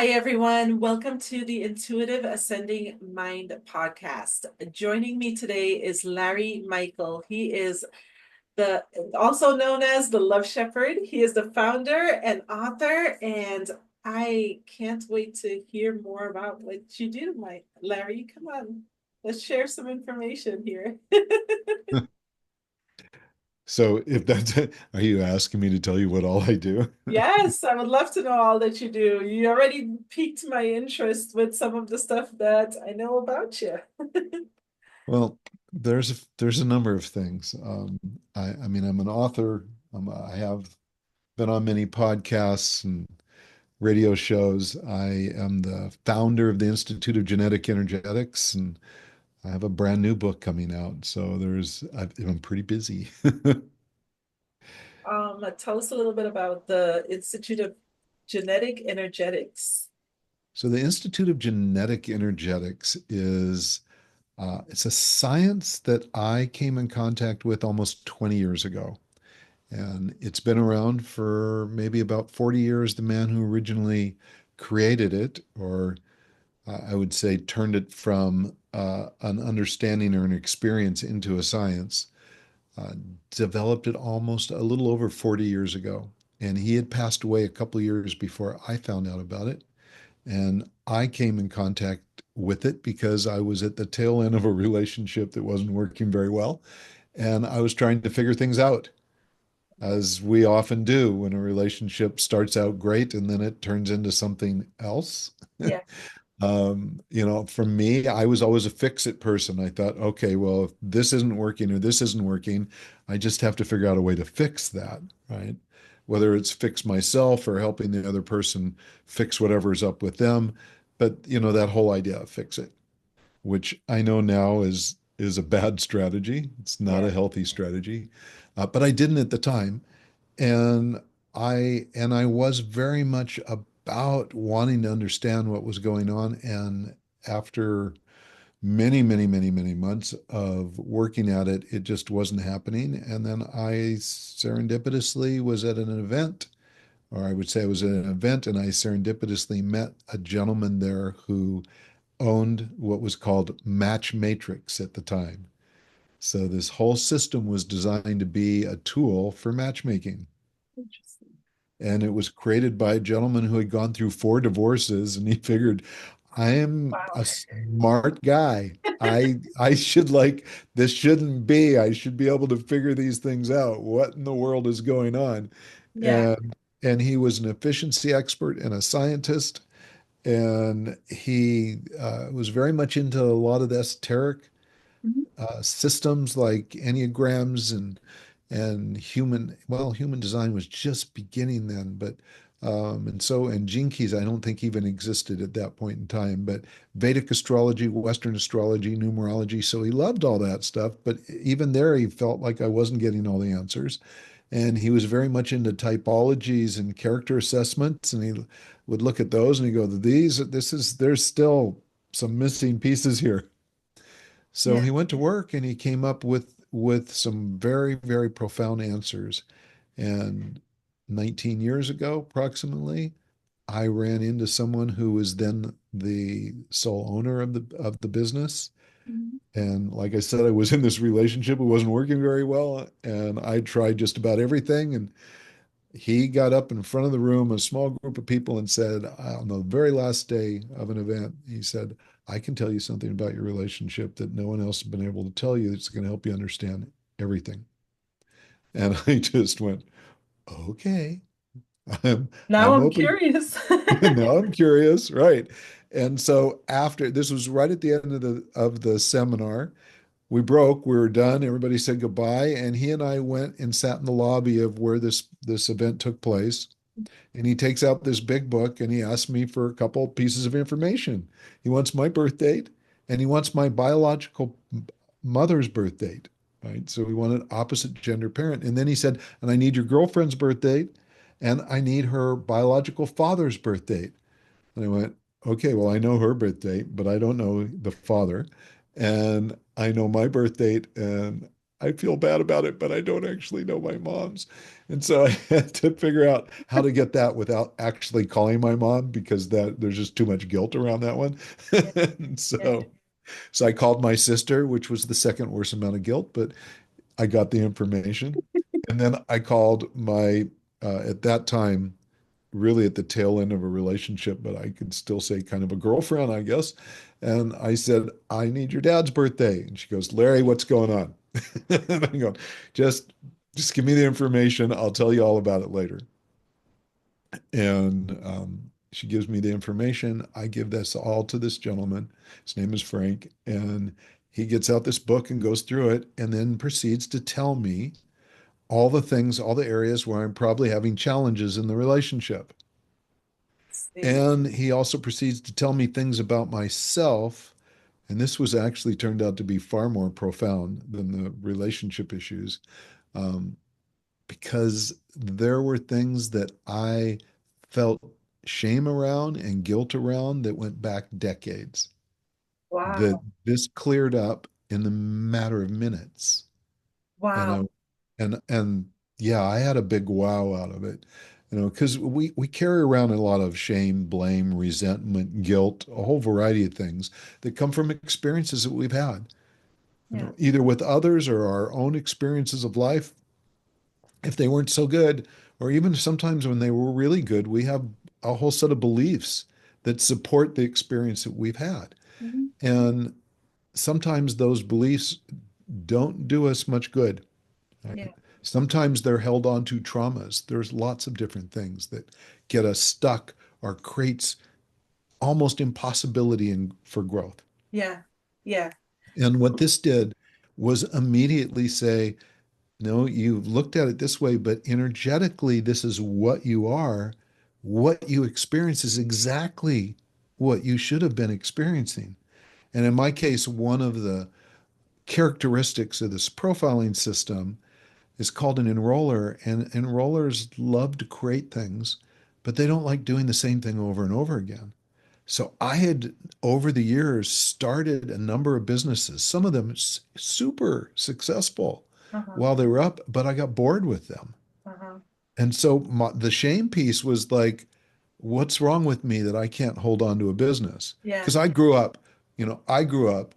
Hi, everyone. Welcome to the Intuitive Ascending Mind podcast. Joining me today is Larry Michael. He is the also known as the Love Shepherd. He is the founder and author, and I can't wait to hear more about what you do, Mike. Larry, come on. Let's share some information here. So if that's, are you asking me to tell you what all I do? Yes, I would love to know all that you do. You already piqued my interest with some of the stuff that I know about you. Well, there's a number of things. I mean, I'm an author. I have been on many podcasts and radio shows. I am the founder of the Institute of Genetic Energetics, and I have a brand new book coming out. So I'm pretty busy. Tell us a little bit about the Institute of Genetic Energetics. So the Institute of Genetic Energetics is it's a science that I came in contact with almost 20 years ago. And it's been around for maybe about 40 years. The man who originally created it, or I would say turned it from an understanding or an experience into a science, uh, developed it almost a little over 40 years ago. And he had passed away a couple of years before I found out about it. And I came in contact with it because I was at the tail end of a relationship that wasn't working very well. And I was trying to figure things out, as we often do when a relationship starts out great and then it turns into something else. Yeah, For me, I was always a fix-it person. I thought, okay, well, if this isn't working or this isn't working, I just have to figure out a way to fix that, right? Whether it's fix myself or helping the other person fix whatever's up with them. But, that whole idea of fix it, which I know now is a bad strategy. It's not yeah, a healthy strategy. But I didn't at the time. And I was very much about wanting to understand what was going on. And after many, many, many, many months of working at it, it just wasn't happening. And then I serendipitously was at an event, or I would say I was at an event, and I serendipitously met a gentleman there who owned what was called Match Matrix at the time. So this whole system was designed to be a tool for matchmaking. interesting. And it was created by a gentleman who had gone through four divorces, and he figured, I am Wow. a smart guy. I should like this shouldn't be. I should be able to figure these things out. What in the world is going on? Yeah. And he was an efficiency expert and a scientist, and he was very much into a lot of the esoteric Mhm. systems like enneagrams and human design was just beginning then, but and gene keys I don't think even existed at that point in time, but Vedic astrology, Western astrology, numerology. So he loved all that stuff, but even there he felt like I wasn't getting all the answers. And he was very much into typologies and character assessments, and he would look at those and he'd go, there's still some missing pieces here. So Yeah. he went to work and he came up with some very, very profound answers. And 19 years ago, approximately, I ran into someone who was then the sole owner of the business. Mhm. And like I said, I was in this relationship. It wasn't working very well. And I tried just about everything. And he got up in front of the room, a small group of people, and said, on the very last day of an event, he said, I can tell you something about your relationship that no one else has been able to tell you that's going to help you understand everything. And I just went, okay, I'm Now I'm I'm open. curious. Now I'm curious, right? And so after this was right at the end of the seminar, we were done, everybody said goodbye, and he and I went and sat in the lobby of where this event took place. And he takes out this big book and he asks me for a couple pieces of information. He wants my birth date and he wants my biological mother's birth date, right? So we want an opposite gender parent. And then he said, and I need your girlfriend's birth date and I need her biological father's birth date. And I went, okay, well, I know her birth date, but I don't know the father. And I know my birth date and I feel bad about it, but I don't actually know my mom's. And so I had to figure out how to get that without actually calling my mom because that there's just too much guilt around that one. Yeah. And Yeah. so I called my sister, which was the second worst amount of guilt, but I got the information. And then I called my at that time really at the tail end of a relationship, but I could still say kind of a girlfriend, I guess. And I said, I need your dad's birthday. And she goes, Larry, what's going on? And I go, just just give me the information. I'll tell you all about it later. And she gives me the information. I give this all to this gentleman. His name is Frank. And he gets out this book and goes through it and then proceeds to tell me all the things, all the areas where I'm probably having challenges in the relationship. See. And he also proceeds to tell me things about myself. And this was actually turned out to be far more profound than the relationship issues, um, because there were things that I felt shame around and guilt around that went back decades that Wow. this cleared up in the matter of minutes. And Wow. I and yeah, I had a big wow out of it. Because we carry around a lot of shame, blame, resentment, guilt, a whole variety of things that come from experiences that we've had, Yeah. either with others or our own experiences of life. If they weren't so good, or even sometimes when they were really good, we have a whole set of beliefs that support the experience that we've had. Mhm. And sometimes those beliefs don't do us much good. Yeah. Right? Sometimes they're held on to traumas. There's lots of different things that get us stuck or creates almost impossibility for growth. Yeah. Yeah. And what this did was immediately say, no, you've looked at it this way, but energetically, this is what you are. What you experience is exactly what you should have been experiencing. And in my case, one of the characteristics of this profiling system is called an enroller, and enrollers love to create things, but they don't like doing the same thing over and over again. So I had, over the years, started a number of businesses, some of them super successful Uh-huh. while they were up, but I got bored with them. Uh-huh. And so the shame piece was like, what's wrong with me that I can't hold on to a business? Yeah. Because I grew up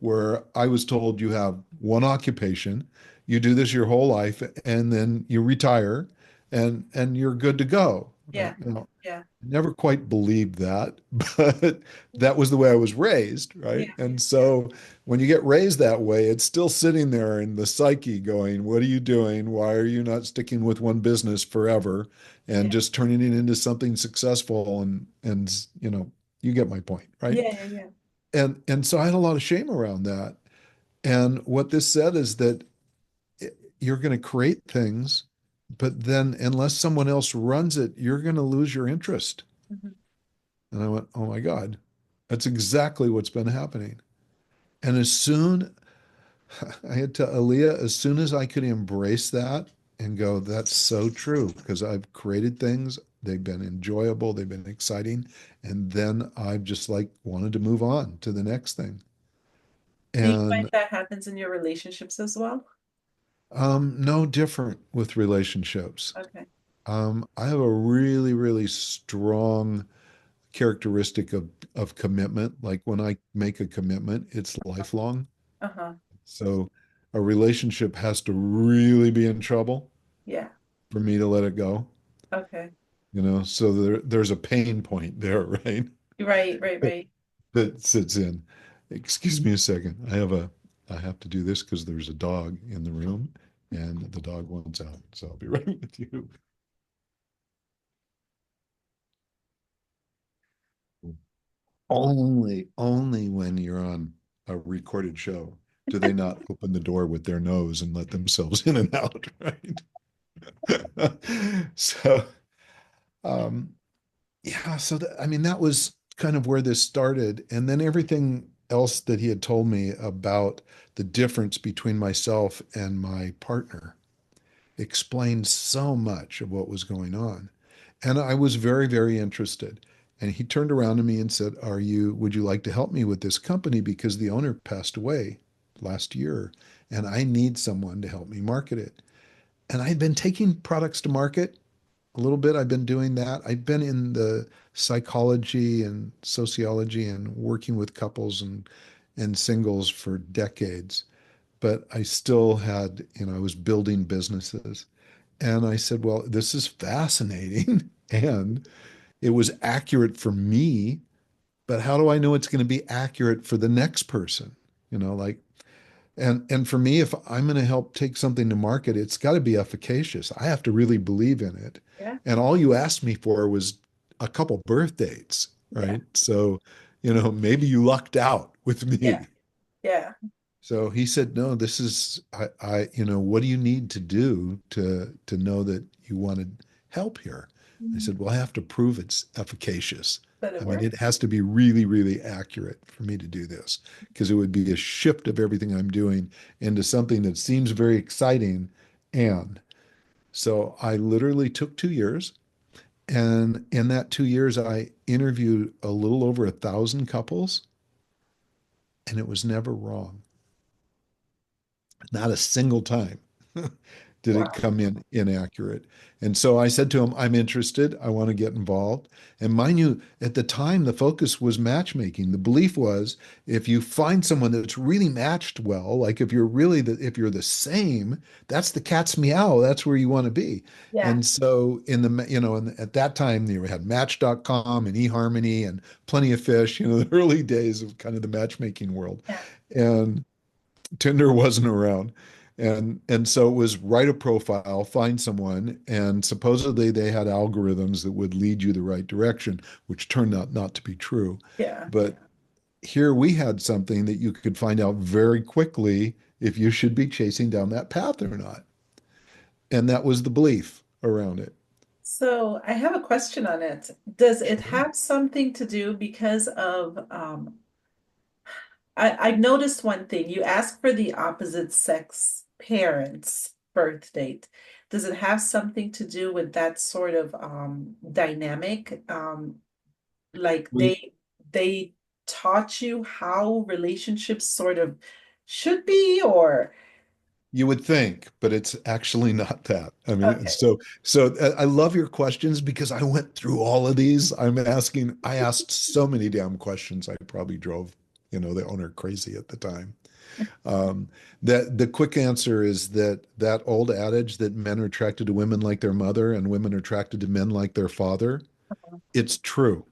where I was told you have one occupation, you do this your whole life, and then you retire and you're good to go. Right? Yeah. Yeah. Never quite believed that, but that was the way I was raised, Yeah. right? And Yeah. so when you get raised that way, it's still sitting there in the psyche going, what are you doing? Why are you not sticking with one business forever Yeah. and just turning it into something successful? And you get my point, right? Yeah. Yeah. Yeah. And so I had a lot of shame around that. And what this said is that you're going to create things, but then unless someone else runs it, you're going to lose your interest. Mhm. And I went, oh my God, that's exactly what's been happening. And as soon, I had to Alia, as soon as I could embrace that and go, that's so true, because I've created things, they've been enjoyable, they've been exciting. And then I've just like wanted to move on to the next thing. Do you find And that happens in your relationships as well? no different with relationships. Okay. I have a really, really strong characteristic of commitment. Like when I make a commitment, it's lifelong. Uh-huh. So a relationship has to really be in trouble Yeah. for me to let it go. Okay. So there's a pain point there, right? Right, right, right. That sits in. Excuse me a second. I have to do this because there's a dog in the room and the dog wants out. So I'll be right with you. Only when you're on a recorded show do they not open the door with their nose and let themselves in and out, right? So, um, yeah, so I mean, that was kind of where this started. And then everything else that he had told me about the difference between myself and my partner explained so much of what was going on. And I was very, very interested. And he turned around to me and said, would you like to help me with this company? Because the owner passed away last year. and I need someone to help me market it. And I've been taking products to market a little bit. I've been doing that. I've been in the psychology and sociology and working with couples and singles for decades. But I still had, I was building businesses. And I said, well, this is fascinating. And it was accurate for me, but how do I know it's going to be accurate for the next person? Like, and for me, if I'm going to help take something to market, it's got to be efficacious. I have to really believe in it. Yeah. And all you asked me for was a couple birth dates, Yeah. right? So, maybe you lucked out with Yeah. me. Yeah. So he said, no, this is what do you need to do to know that you wanted help here? I Mm. said, well, I have to prove it's efficacious. But it I mean, it works. has to be really, really accurate for me to do this because it would be a shift of everything I'm doing into something that seems very exciting. And so I literally took 2 years. And in that 2 years, I interviewed a little over 1,000 couples, and it was never wrong. Not a single time did it Wow. come in inaccurate. And so I said to him, I'm interested. I want to get involved. And mind you, at the time, the focus was matchmaking. The belief was if you find someone that's really matched well, like if you're the same, that's the cat's meow. That's where you want to be. Yeah. And so at that time, you had Match.com and eHarmony and Plenty of Fish, the early days of kind of the matchmaking world. Yeah. And Tinder wasn't around. And so it was write a profile, find someone, and supposedly they had algorithms that would lead you the right direction, which turned out not to be true. Yeah. But here we had something that you could find out very quickly if you should be chasing down that path or not. And that was the belief around it. So I have a question on it. Does it Sure. have something to do because of I noticed one thing. You asked for the opposite sex parents' birth date. Does it have something to do with that sort of dynamic? Like We they taught you how relationships sort of should be, or You would think, but it's actually not that. I mean, okay. so I love your questions because I went through all of these. I asked so many damn questions. I probably drove, the owner crazy at the time. Um, that the quick answer is that old adage that men are attracted to women like their mother and women are attracted to men like their father. It's true.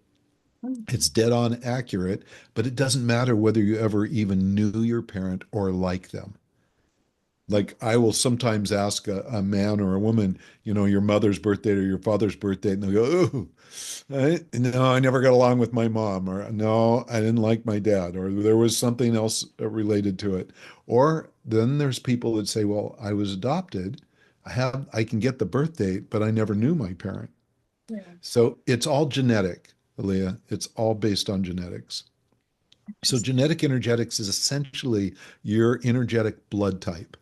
It's dead on accurate, but it doesn't matter whether you ever even knew your parent or like them. Like I will sometimes ask a man or a woman, your mother's birthday or your father's birthday, and they'll go, "Oh, no, I never got along with my mom," or "No, I didn't like my dad," or there was something else related to it. Or then there's people that say, "Well, I was adopted. I can get the birth date, but I never knew my parent." Yeah, So it's all genetic, Alia. It's all based on genetics. So interesting. genetic energetics is essentially your energetic blood type.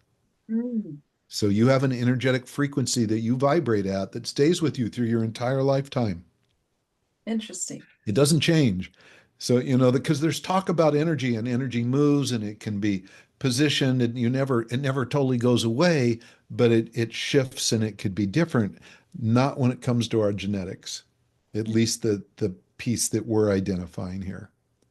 Mm, So you have an energetic frequency that you vibrate at that stays with you through your entire lifetime. interesting. It doesn't change. So, because there's talk about energy and energy moves and it can be positioned and it never totally goes away, but it shifts and it could be different. Not when it comes to our genetics, at least the piece that we're identifying here.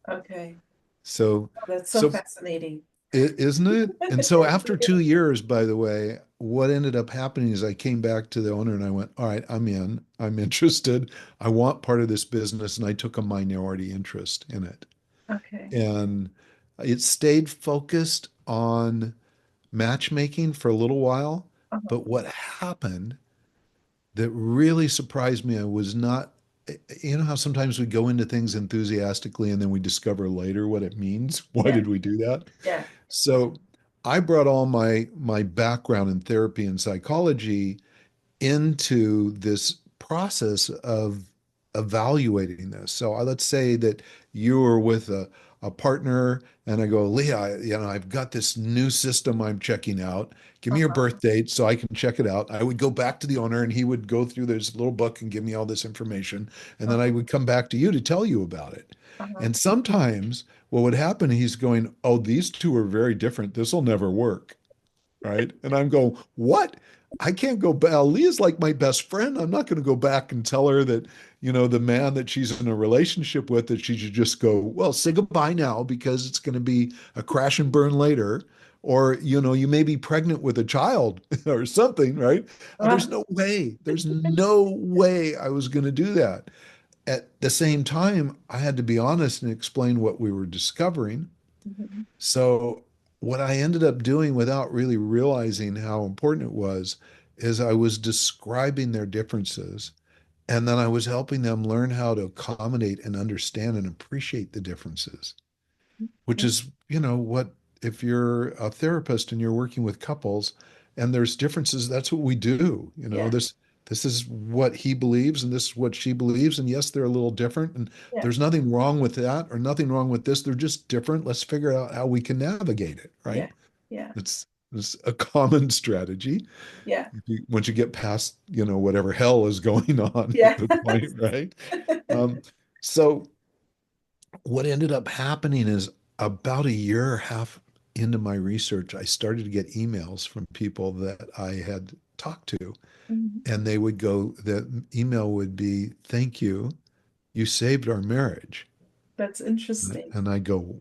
Okay. So, Oh, that's so so fascinating. Isn't it? And so Yes, after it two is. years, by the way, what ended up happening is I came back to the owner and I went, all right, I'm in. I'm interested. I want part of this business. And I took a minority interest in it. Okay. And it stayed focused on matchmaking for a little while. Uh-huh. But what happened that really surprised me, I was not, how sometimes we go into things enthusiastically and then we discover later what it means? Why Yeah, did we do that? yeah. So I brought all my background in therapy and psychology into this process of evaluating this. So let's say that you were with a partner and I go, Leah, I've got this new system I'm checking out. Give me your Uh-huh. birth date so I can check it out. I would go back to the owner and he would go through this little book and give me all this information. And then I Uh-huh. would come back to you to tell you about it. Uh-huh. And sometimes what would happen, he's going, oh, these two are very different. This will never work. right? And I'm going, what? I can't go back. Leah's like my best friend. I'm not going to go back and tell her that, the man that she's in a relationship with, that she should just go, well, say goodbye now because it's going to be a crash and burn later. Or, you may be pregnant with a child or something, right? There's Ah, no way. There's no way I was going to do that. At the same time, I had to be honest and explain what we were discovering. mhm. So, what I ended up doing without really realizing how important it was is I was describing their differences, and then I was helping them learn how to accommodate and understand and appreciate the differences, which Yeah, is, what if you're a therapist and you're working with couples and there's differences, that's what we do. yeah, This is what he believes and this is what she believes. And yes, they're a little different. And yeah, there's nothing wrong with that or nothing wrong with this. They're just different. Let's figure out how we can navigate it, right? yeah, yeah, It's a common strategy. yeah, Once you get past, whatever hell is going on at yeah. the point, right? Um, so what ended up happening is about a year and a half into my research, I started to get emails from people that I had talked to, Mhm. and the email would be, thank you, you saved our marriage. That's interesting. And I go,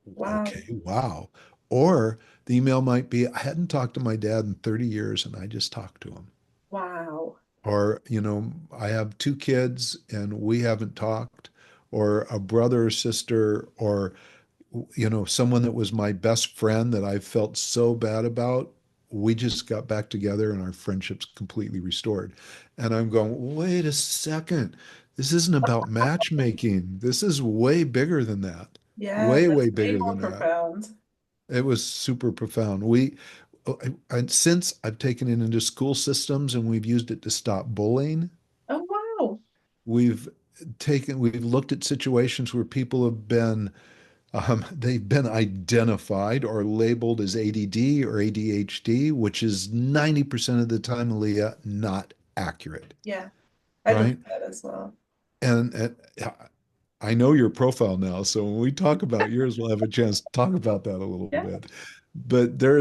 Wow. okay, wow. Or the email might be, I hadn't talked to my dad in 30 years and I just talked to him. Wow. Or, I have two kids and we haven't talked, or a brother or sister, or someone that was my best friend that I felt so bad about. We just got back together and our friendship's completely restored. And I'm going, wait a second. This isn't about matchmaking. This is way bigger than that. Yeah, Way, that's way way bigger more than that. profound. It was super profound. Since I've taken it into school systems and we've used it to stop bullying, Oh, wow. we've we've looked at situations where people they've been identified or labeled as ADD or ADHD, which is 90% of the time, Aaliyah, not accurate, Yeah, I believe right? that as well. And I know your profile now, so when we talk about yours, we'll have a chance to talk about that a little Yeah, bit. But there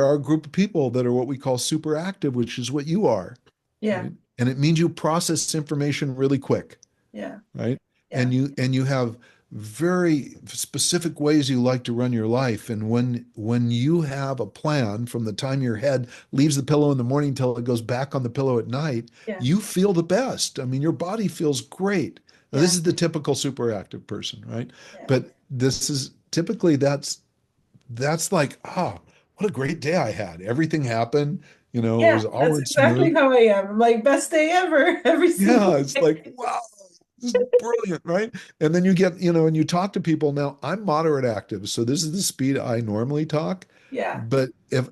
are a group of people that are what we call super active, which is what you are, yeah, right? And it means you process information really quick, yeah, right? yeah, And you have very specific ways you like to run your life. And when you have a plan from the time your head leaves the pillow in the morning till it goes back on the pillow at night, yeah, you feel the best. I mean, your body feels great. Now, this yeah, is the typical super active person, right? yeah. But this is typically that's like, oh, what a great day I had. Everything happened, it Yeah, was all that's went exactly smooth. how I am. I'm like, best day ever every single Yeah, it's like, day. wow, this is brilliant, right? And then you get, and you talk to people. Now, I'm moderate active, so this is the speed I normally talk. Yeah, But if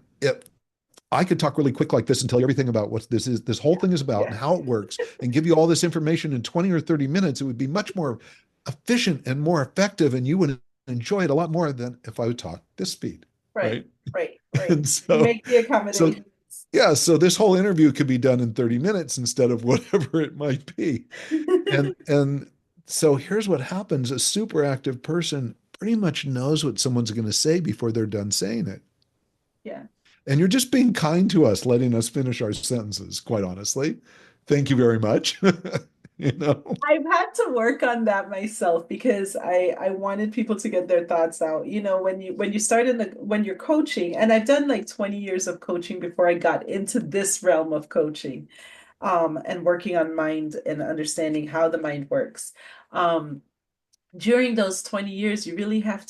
I could talk really quick like this and tell you everything about what this whole thing is about yeah, and how it works and give you all this information in 20 or 30 minutes, it would be much more efficient and more effective, and you would enjoy it a lot more than if I would talk this speed, right, right? right, right. And You make the so accommodations. yeah, so this whole interview could be done in 30 minutes instead of whatever it might be. And so here's what happens. A super active person pretty much knows what someone's going to say before they're done saying it. Yeah. And you're just being kind to us, letting us finish our sentences, quite honestly. Thank you very much. You know, I've had to work on that myself because I wanted people to get their thoughts out. You know, when you start when you're coaching, and I've done like 20 years of coaching before I got into this realm of coaching, and working on mind and understanding how the mind works. Um, During those 20 years, you really have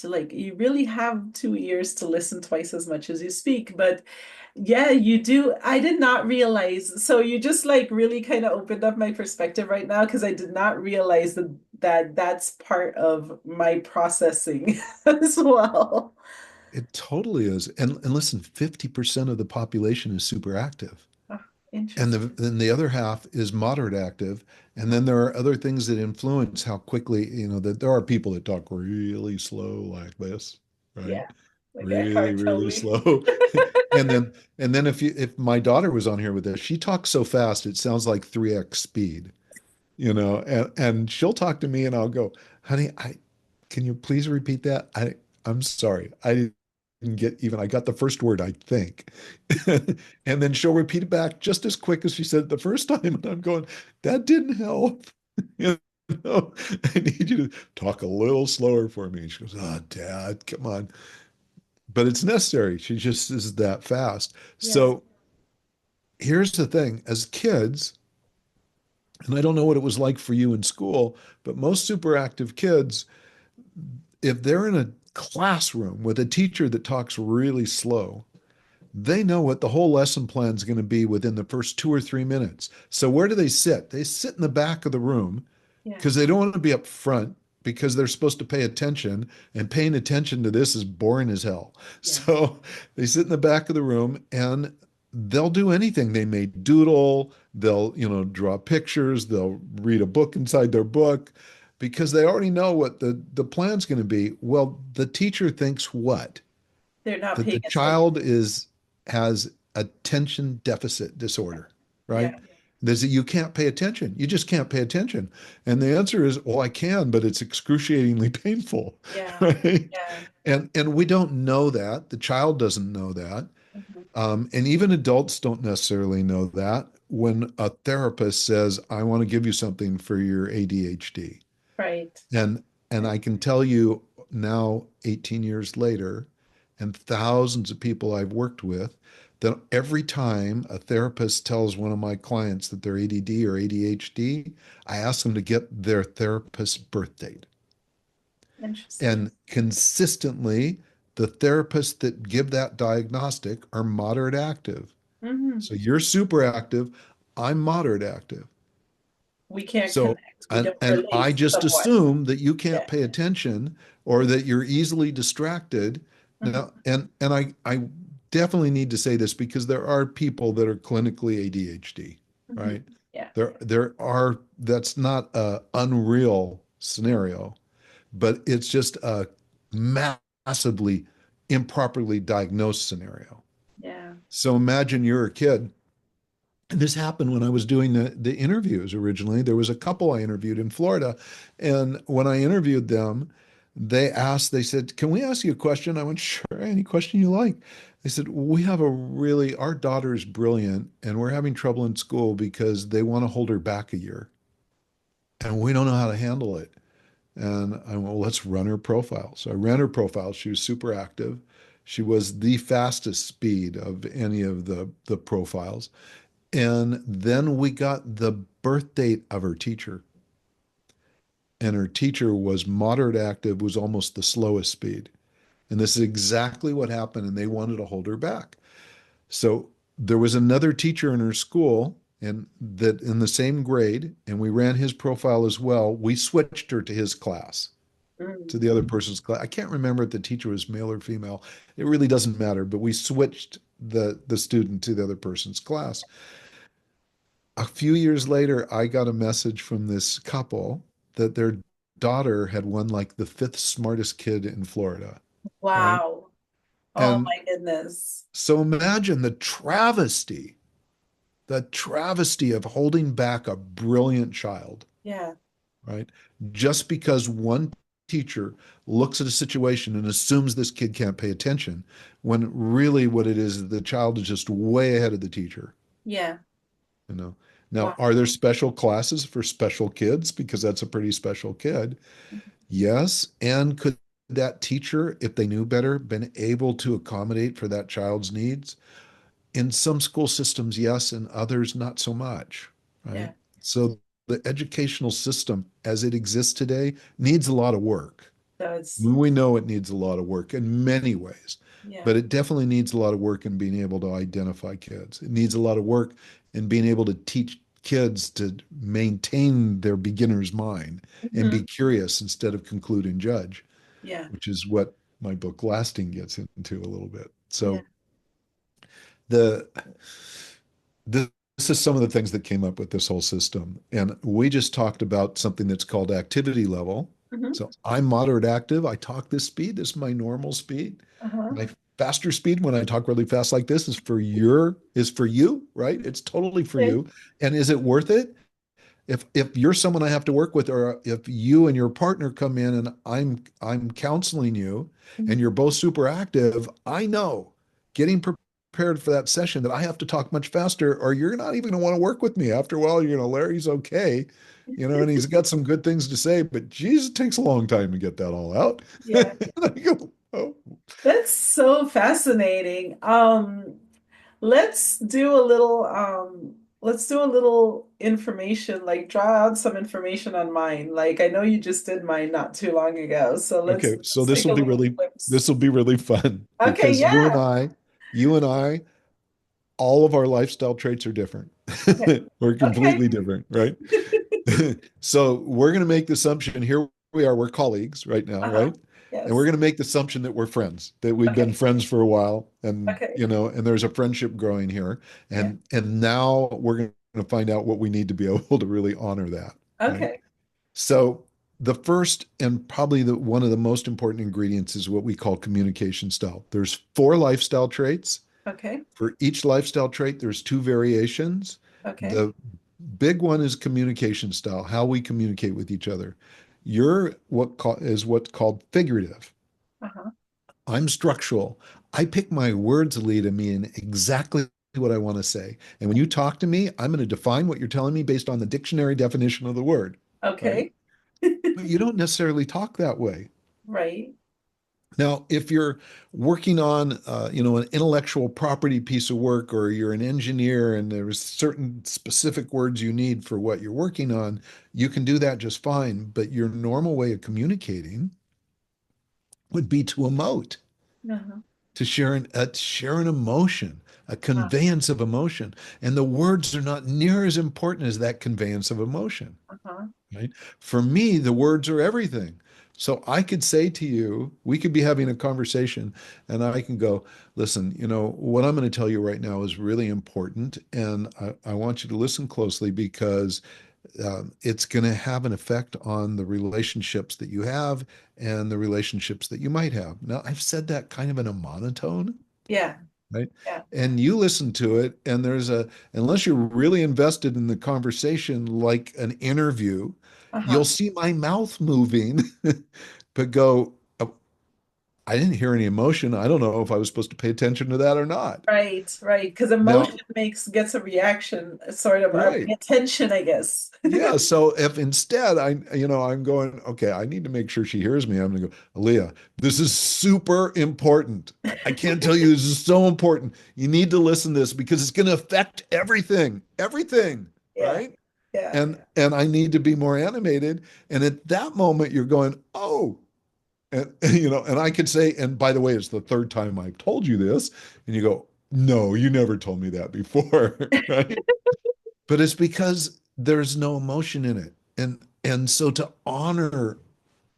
two ears to listen twice as much as you speak. But yeah, you do. I did not realize. So you just like really kind of opened up my perspective right now because I did not realize that that's part of my processing as well. it totally is. And listen, 50% of the population is super active. Oh, And interesting. then the other half is moderate active. And then there are other things that influence how quickly, that there are people that talk really slow like this, right? Yeah. Like Really, Eckhart really Tolle. slow. And then if my daughter was on here with this, she talks so fast it sounds like 3x speed, and she'll talk to me and I'll go, honey, I can you please repeat that? I'm sorry. I didn't. get even, I got the first word, I think. And then she'll repeat it back just as quick as she said it the first time. And I'm going, that didn't help. You know, I need you to talk a little slower for me. She goes, oh, Dad, come on. But it's necessary. She just is that fast. Yeah. So here's the thing, as kids, and I don't know what it was like for you in school, but most superactive kids, if they're in a classroom with a teacher that talks really slow, they know what the whole lesson plan is going to be within the first 2 or 3 minutes. So where do they sit? They sit in the back of the room Yeah. because they don't want to be up front because they're supposed to pay attention, and paying attention to this is boring as hell. Yeah. So they sit in the back of the room and they'll do anything. They may doodle, they'll, draw pictures, they'll read a book inside their book because they already know what the plan's going to be. Well, the teacher thinks what? They're not That the paying attention. child is has attention deficit disorder, Yeah. right? There's that you can't pay attention. You just can't pay attention. And the answer is, well, I can, but it's excruciatingly painful, Yeah. right? Yeah. And we don't know that. The child doesn't know that. Mhm. And even adults don't necessarily know that when a therapist says, I want to give you something for your ADHD. Right. And and I can tell you now, 18 years later, and thousands of people I've worked with, that every time a therapist tells one of my clients that they're ADD or ADHD, I ask them to get their therapist's birth date. Interesting. And consistently, the therapists that give that diagnostic are moderate active. Hmm. So you're super active, I'm moderate active. We can't So, connect. We and don't and I relate just somewhat. assume that you can't Yeah. pay attention or that you're easily distracted. Now, Hmm. and I definitely need to say this because there are people that are clinically ADHD, Hmm. right? Yeah. There are, that's not a unreal scenario, but it's just a massively improperly diagnosed scenario. Yeah. So imagine you're a kid, and this happened when I was doing the interviews originally. There was a couple I interviewed in Florida. And when I interviewed them, they said, can we ask you a question? I went, sure, any question you like. They said, we have our daughter is brilliant and we're having trouble in school because they want to hold her back a year and we don't know how to handle it. And I went, well, let's run her profile. So I ran her profile. She was super active. She was the fastest speed of any of the profiles. And then we got the birth date of her teacher. And her teacher was moderate active, was almost the slowest speed. And this is exactly what happened. And they wanted to hold her back. So there was another teacher in her school and that in the same grade, and we ran his profile as well. We switched her to his class, to Mm. the other person's class. I can't remember if the teacher was male or female. It really doesn't matter, but we switched the student to the other person's class. A few years later, I got a message from this couple that their daughter had won like the fifth smartest kid in Florida, right? Wow. Oh And my goodness. so imagine the travesty of holding back a brilliant child, Yeah. right? Just because one teacher looks at a situation and assumes this kid can't pay attention, when really what it is, the child is just way ahead of the teacher, Yeah. you know? Now, Wow. are there special classes for special kids? Because that's a pretty special kid. Yes. And could that teacher, if they knew better, been able to accommodate for that child's needs? In some school systems, yes, and others not so much, right? Yeah. So the educational system as it exists today needs a lot of work. So it's, We know it needs a lot of work in many ways, yeah. but it definitely needs a lot of work in being able to identify kids. It needs a lot of work in being able to teach kids to maintain their beginner's mind and be Hmm. curious instead of conclude and judge, Yeah. which is what my book Lasting gets into a little bit. Yeah. So the this is some of the things that came up with this whole system. And we just talked about something that's called activity level. Hmm. So I'm moderate active. I talk this speed. This is my normal speed. Uh-huh. My faster speed when I talk really fast like this is for you, right? It's totally for Okay. you. And is it worth it? If you're someone I have to work with, or if you and your partner come in and I'm counseling you and you're both super active, I know getting prepared for that session that I have to talk much faster, or you're not even going to want to work with me. After a while, Larry's okay, and he's got some good things to say, but geez, it takes a long time to get that all out. Yeah. And I go, oh, That's so fascinating. Let's do a little information, like draw out some information on mine. Like I know you just did mine not too long ago. So okay. So let's take a little glimpse. this will be really fun Okay, because yeah. you and I, all of our lifestyle traits are different. Okay. We're Okay. completely different, right? So we're going to make the assumption here we are, we're colleagues right now, Uh-huh. right? And we're Yes. going to make the assumption that we're friends, that we've been Okay. friends for a while, and Okay. and there's a friendship growing here. Yeah. And now we're going to find out what we need to be able to really honor that, right? Okay. So the first and probably the one of the most important ingredients is what we call communication style. There's four lifestyle traits. Okay. For each lifestyle trait, there's two variations. Okay. The big one is communication style, how we communicate with each other. You're is what's called figurative. Uh-huh. I'm structural. I pick my words, Lead to mean exactly what I want to say. And when you talk to me, I'm going to define what you're telling me based on the dictionary definition of the word, right? Okay. But you don't necessarily talk that way. Right. Now, if you're working on, an intellectual property piece of work, or you're an engineer and there's certain specific words you need for what you're working on, you can do that just fine. But your normal way of communicating would be to emote, Uh-huh. to share an emotion, a conveyance of emotion. And the words are not near as important as that conveyance of emotion. Uh-huh. Right? For me, the words are everything. So I could say to you, we could be having a conversation, and I can go, listen, what I'm going to tell you right now is really important. And I want you to listen closely because it's going to have an effect on the relationships that you have and the relationships that you might have. Now, I've said that kind of in a monotone, Yeah. right? Yeah. And you listen to it, and unless you're really invested in the conversation, like an interview, you'll Uh-huh. see my mouth moving, but go, "Oh, I didn't hear any emotion. I don't know if I was supposed to pay attention to that or not." Right, right. Because emotion Now, gets a reaction, sort of our right. attention, I guess. Yeah. So if instead I'm going, okay, I need to make sure she hears me. I'm going to go, Alia, this is super important. I can't tell you this is so important. You need to listen to this because it's going to affect everything, Yeah. right? Yeah. And I need to be more animated. And at that moment, you're going, oh, and I could say, and by the way, it's the third time I've told you this, and you go, no, you never told me that before, right? But it's because there's no emotion in it. And so to honor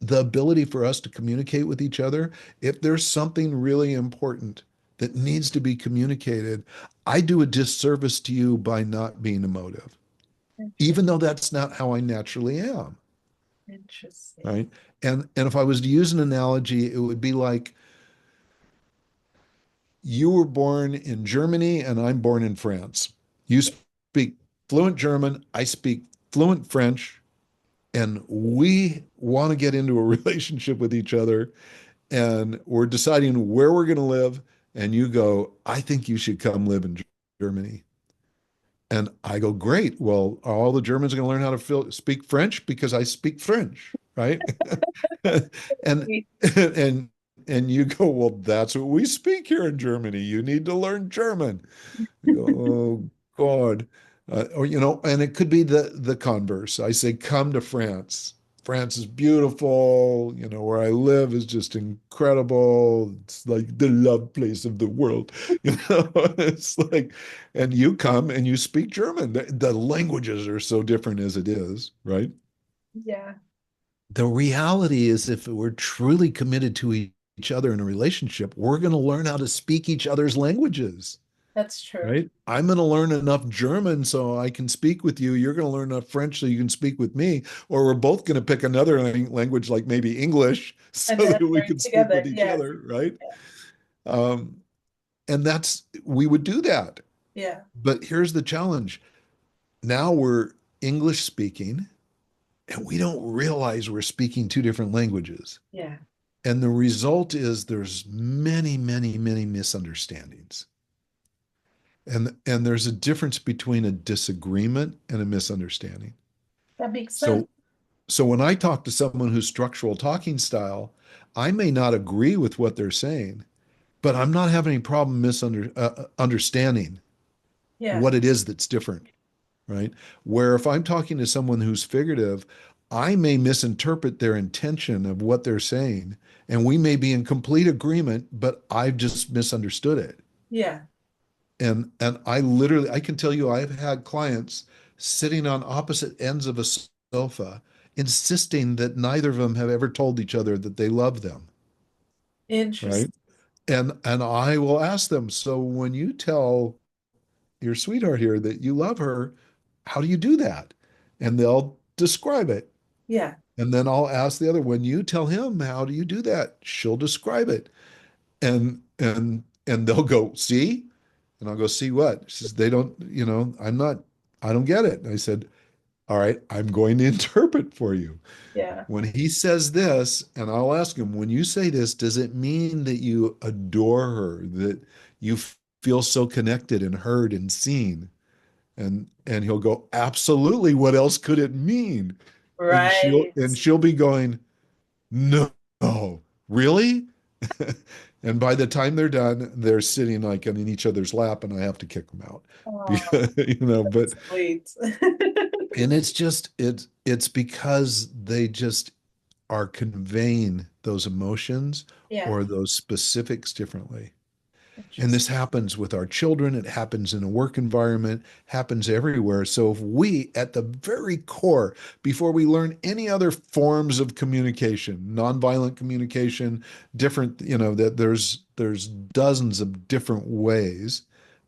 the ability for us to communicate with each other, if there's something really important that needs to be communicated, I do a disservice to you by not being emotive, Interesting. even though that's not how I naturally am, Interesting. right? And if I was to use an analogy, it would be like you were born in Germany and I'm born in France. You speak fluent German, I speak fluent French, and we want to get into a relationship with each other, and we're deciding where we're going to live, and you go, I think you should come live in Germany. And I go, great. Well, are all the Germans going to learn how to speak French because I speak French, right? and and and you go, well, that's what we speak here in Germany. You need to learn German. I go, oh God. Or and it could be the converse. I say, come to France. France is beautiful. Where I live is just incredible. It's like the love place of the world. It's like, and you come and you speak German. The languages are so different as it is, right? Yeah, The reality is, if we're truly committed to each other in a relationship, we're going to learn how to speak each other's languages. that's true. Right? I'm going to learn enough German so I can speak with you. You're going to learn enough French so you can speak with me. Or we're both going to pick another language, like maybe English, And so then that we learn can speak together. with each Yes. other. Right? Um, and we would do that. Yeah. But here's the challenge. Now we're English speaking, and we don't realize we're speaking two different languages. Yeah, And the result is there's many, many, many misunderstandings. And there's a difference between a disagreement and a misunderstanding. that makes sense. So so when I talk to someone who's structural talking style, I may not agree with what they're saying, but I'm not having any problem understanding Yeah, what it is that's different, right? Where if I'm talking to someone who's figurative, I may misinterpret their intention of what they're saying, and we may be in complete agreement, but I've just misunderstood it. yeah, And I literally I can tell you I've had clients sitting on opposite ends of a sofa insisting that neither of them have ever told each other that they love them, right? interesting. And I will ask them, so when you tell your sweetheart here that you love her, how do you do that? And they'll describe it. Yeah, And then I'll ask the other, when you tell him, how do you do that? She'll describe it. And they'll go, see? And I'll go, see what? She says, they don't, I don't get it. And I said, all right, I'm going to interpret for you. yeah, When he says this, and I'll ask him, when you say this, does it mean that you adore her, that you feel so connected and heard and seen? And he'll go, absolutely. What else could it mean? And she'll right. and she'll be going, no, really? And by the time they're done, they're sitting like in each other's lap, and I have to kick them out. Oh, Because, but sweet. and it's because they just are conveying those emotions Yeah, or those specifics differently. And interesting. this happens with our children. It happens in a work environment, happens everywhere. So if we, at the very core, before we learn any other forms of communication, nonviolent communication, different, that there's dozens of different ways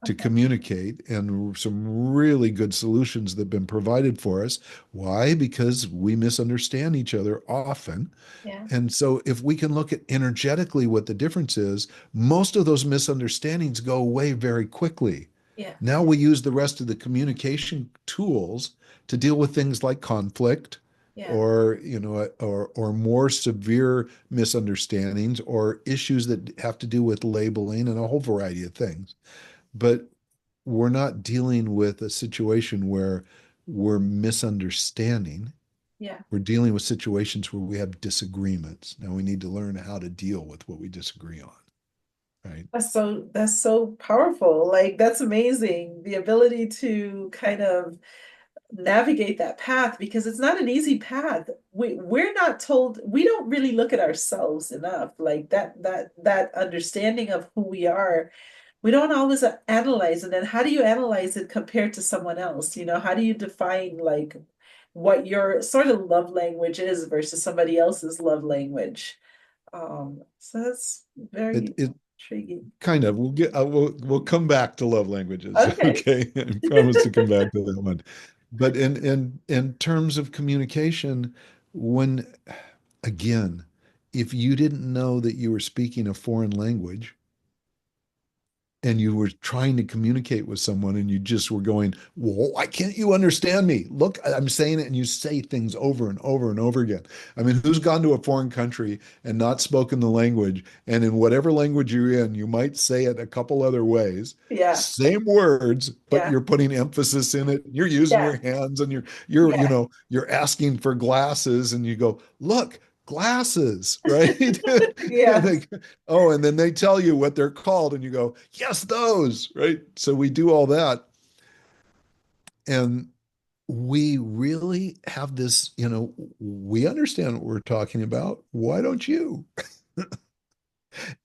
to Okay. communicate and some really good solutions that have been provided for us. Why? Because we misunderstand each other often, Yeah, and so, if we can look at energetically what the difference is, most of those misunderstandings go away very quickly. yeah, Now we use the rest of the communication tools to deal with things like conflict yeah. or more severe misunderstandings or issues that have to do with labeling and a whole variety of things. But we're not dealing with a situation where we're misunderstanding. Yeah. We're dealing with situations where we have disagreements. Now we need to learn how to deal with what we disagree on, right? That's so powerful. Like that's amazing. The ability to kind of navigate that path because it's not an easy path. We're not told, we don't really look at ourselves enough. Like that understanding of who we are. We don't always analyze it. And how do you analyze it compared to someone else? How do you define like what your sort of love language is versus somebody else's love language? So that's It very it intriguing. kind of we'll come back to love languages, Okay. okay? I promise to come back to that one. But in terms of communication, when again, if you didn't know that you were speaking a foreign language, and you were trying to communicate with someone and you just were going, well, why can't you understand me? Look, I'm saying it, and you say things over and over and over again. I mean, who's gone to a foreign country and not spoken the language? And in whatever language you're in, you might say it a couple other ways, Yeah. same words, but Yeah. you're putting emphasis in it. You're using Yeah. your hands and you're, Yeah. you're asking for glasses and you go, look, glasses, right? And Yeah. they, oh, and then they tell you what they're called, and you go, yes, those, right? So we do all that. And we really have this, we understand what we're talking about. Why don't you?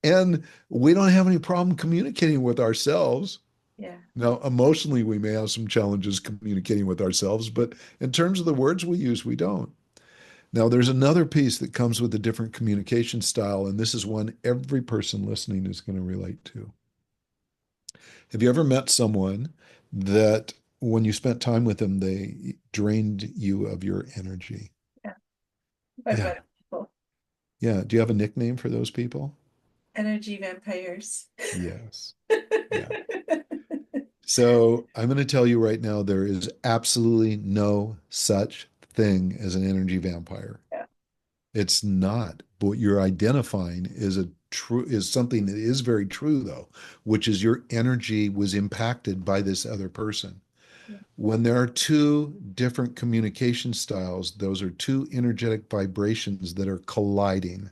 And we don't have any problem communicating with ourselves. Yeah. Now, emotionally, we may have some challenges communicating with ourselves, but in terms of the words we use, we don't. Now, there's another piece that comes with a different communication style, and this is one every person listening is going to relate to. Have you ever met someone that when you spent time with them, they drained you of your energy? Yeah. I've Yeah. met people. Yeah. Do you have a nickname for those people? Energy vampires. Yes. Yeah. So I'm going to tell you right now, there is absolutely no such thing as an energy vampire. Yeah. It's not. But what you're identifying is something that is very true though, which is your energy was impacted by this other person. Yeah. When there are two different communication styles, those are two energetic vibrations that are colliding.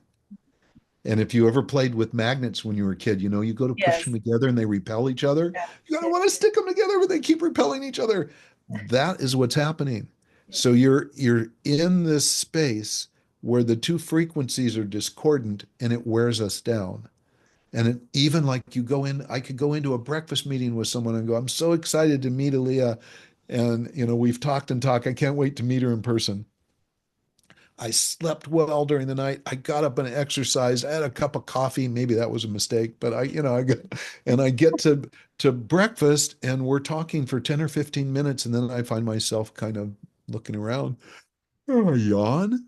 And if you ever played with magnets when you were a kid, you go to push them Yes. together and they repel each other. Yeah. You gotta Yeah. want to stick them together, but they keep repelling each other. That is what's happening. Yeah. So you're in this space where the two frequencies are discordant and it wears us down. And even like I could go into a breakfast meeting with someone and go, I'm so excited to meet Alia. And we've talked and talked. I can't wait to meet her in person. I slept well during the night. I got up and exercised. I had a cup of coffee. Maybe that was a mistake, but I get to breakfast and we're talking for 10 or 15 minutes. And then I find myself kind of looking around. Oh, yawn?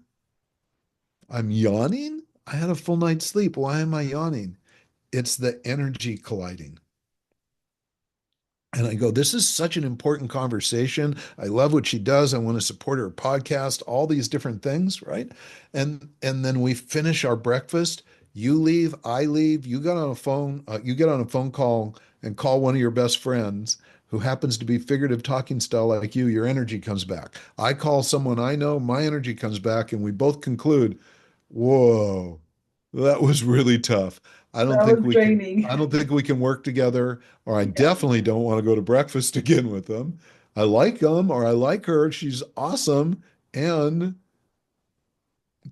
I'm yawning? I had a full night's sleep. Why am I yawning? It's the energy colliding. And I go, this is such an important conversation. I love what she does. I want to support her podcast, all these different things, right? And then we finish our breakfast. You leave, I leave. You get on a phone call and call one of your best friends who happens to be figurative talking style like you. Your energy comes back. I call someone I know, my energy comes back, and we both conclude, whoa, that was really tough. That was draining. I don't think we can work together, or I Yeah. definitely don't want to go to breakfast again with them. I like them or I like her. She's awesome. And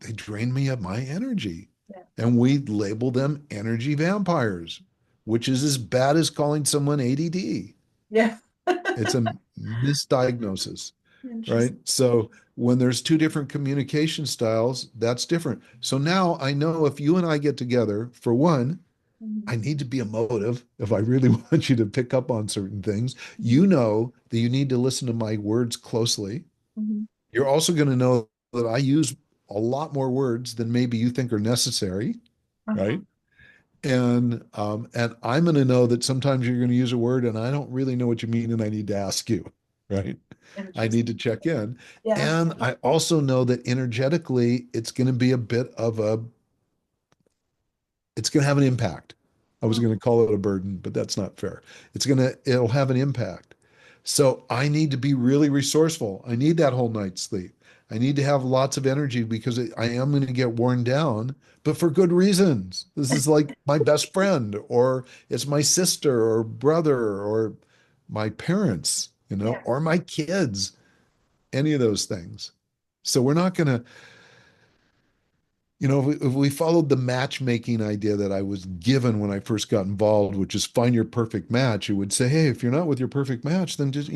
they drain me of my energy. Yeah. And we label them energy vampires, which is as bad as calling someone ADD. Yeah. It's a misdiagnosis, right? Interesting. So when there's two different communication styles, that's different. So now I know if you and I get together, for one, Mhm. I need to be emotive if I really want you to pick up on certain things. Mhm. You know that you need to listen to my words closely. Mhm. You're also going to know that I use a lot more words than maybe you think are necessary, Uh-huh. right? And I'm going to know that sometimes you're going to use a word and I don't really know what you mean and I need to ask you, right? I need to Interesting. check in. Yeah. And I also know that energetically it's going to be a bit of a it's going to have an impact. I was Mm. going to call it a burden, but that's not fair. It'll have an impact. So I need to be really resourceful. I need that whole night's sleep. I need to have lots of energy because I am going to get worn down, but for good reasons. This is like my best friend, or it's my sister or brother or my parents, Yeah. or my kids, any of those things. So we're not going to, if we followed the matchmaking idea that I was given when I first got involved, which is find your perfect match, it would say, hey, if you're not with your perfect match, then just,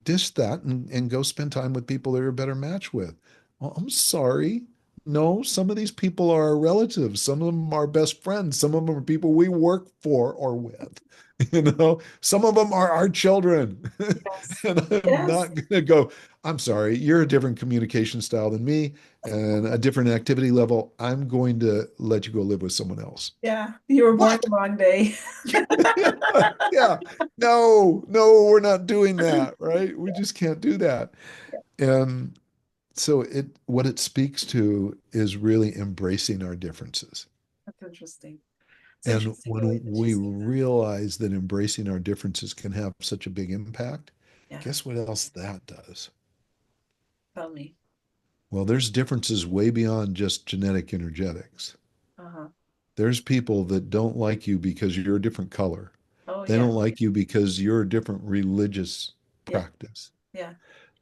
dish that and go spend time with people that you're a better match with. Well, I'm sorry. No, some of these people are our relatives. Some of them are best friends. Some of them are people we work for or with. Some of them are our children. Yes. And I'm Yes. not going to go, I'm sorry, you're a different communication style than me and a different activity level. I'm going to let you go live with someone else. Yeah. You were born What? the wrong day. Yeah. No, no, we're not doing that, right? We just can't do that. Yeah. And so what it speaks to is really embracing our differences. That's interesting. It's And interesting the way when that you we say that. realize that embracing our differences can have such a big impact, Yeah. guess what else that does? Tell me. Well, there's differences way beyond just genetic energetics. Uh-huh. There's people that don't like you because you're a different color. Oh, They yeah. don't like you because you're a different religious Yeah. practice. Yeah.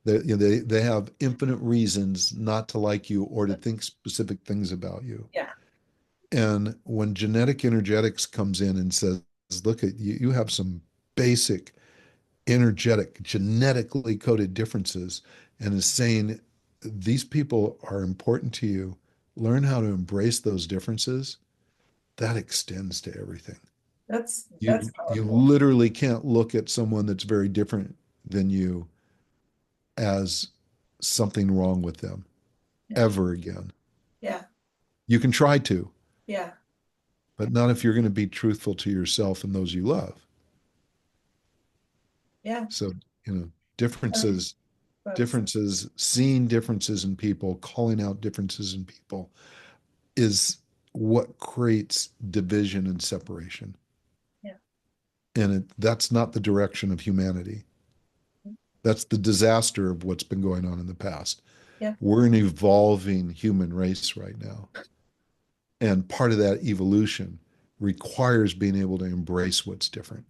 They have infinite reasons not to like you or to think specific things about you. Yeah. And when genetic energetics comes in and says, look at you, you have some basic energetic, genetically coded differences, and is saying these people are important to you. Learn how to embrace those differences. That extends to everything. That's You powerful. literally can't look at someone that's very different than you as something wrong with them Yeah. ever again. Yeah. You can try to, Yeah. but not if you're going to be truthful to yourself and those you love. Yeah. So, you know, Um, differences, that's differences, seeing differences in people, calling out differences in people is what creates division and separation. yeah. And that's not the direction of humanity. That's the disaster of what's been going on in the past. Yeah. We're an evolving human race right now. And part of that evolution requires being able to embrace what's different.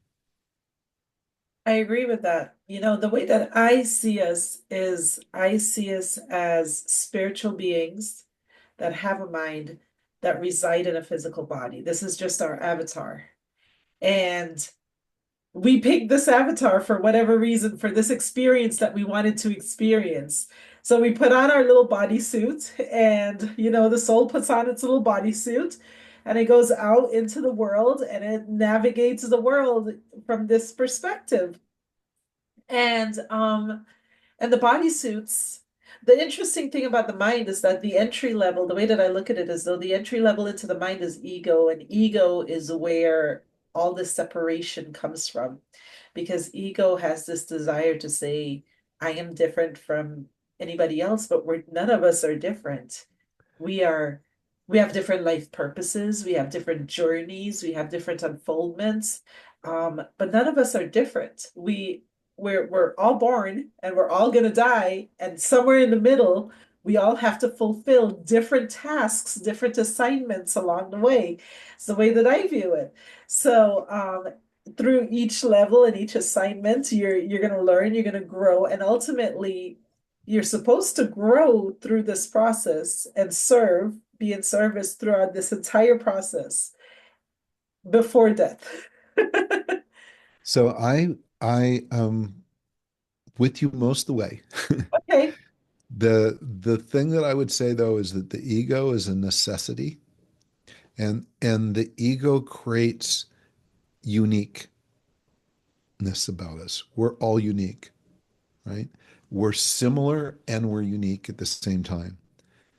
I agree with that. You know, the way that I see us is I see us as spiritual beings that have a mind that reside in a physical body. This is just our avatar. And we picked this avatar for whatever reason, for this experience that we wanted to experience. So we put on our little bodysuit, and the soul puts on its little bodysuit, and it goes out into the world and it navigates the world from this perspective. And the bodysuits, the interesting thing about the mind is that the entry level, the way that I look at it is though the entry level into the mind is ego, and ego is where all this separation comes from. Because ego has this desire to say, I am different from anybody else, but none of us are different. We are, we have different life purposes, we have different journeys, we have different unfoldments. But none of us are different. We're all born and we're all gonna die, and somewhere in the middle, we all have to fulfill different tasks, different assignments along the way. It's the way that I view it. So through each level and each assignment, you're gonna learn, you're gonna grow, and ultimately you're supposed to grow through this process and be in service throughout this entire process before death. So I with you most of the way. Okay. The thing that I would say though is that the ego is a necessity, and the ego creates uniqueness about us. We're all unique, right? We're similar and we're unique at the same time.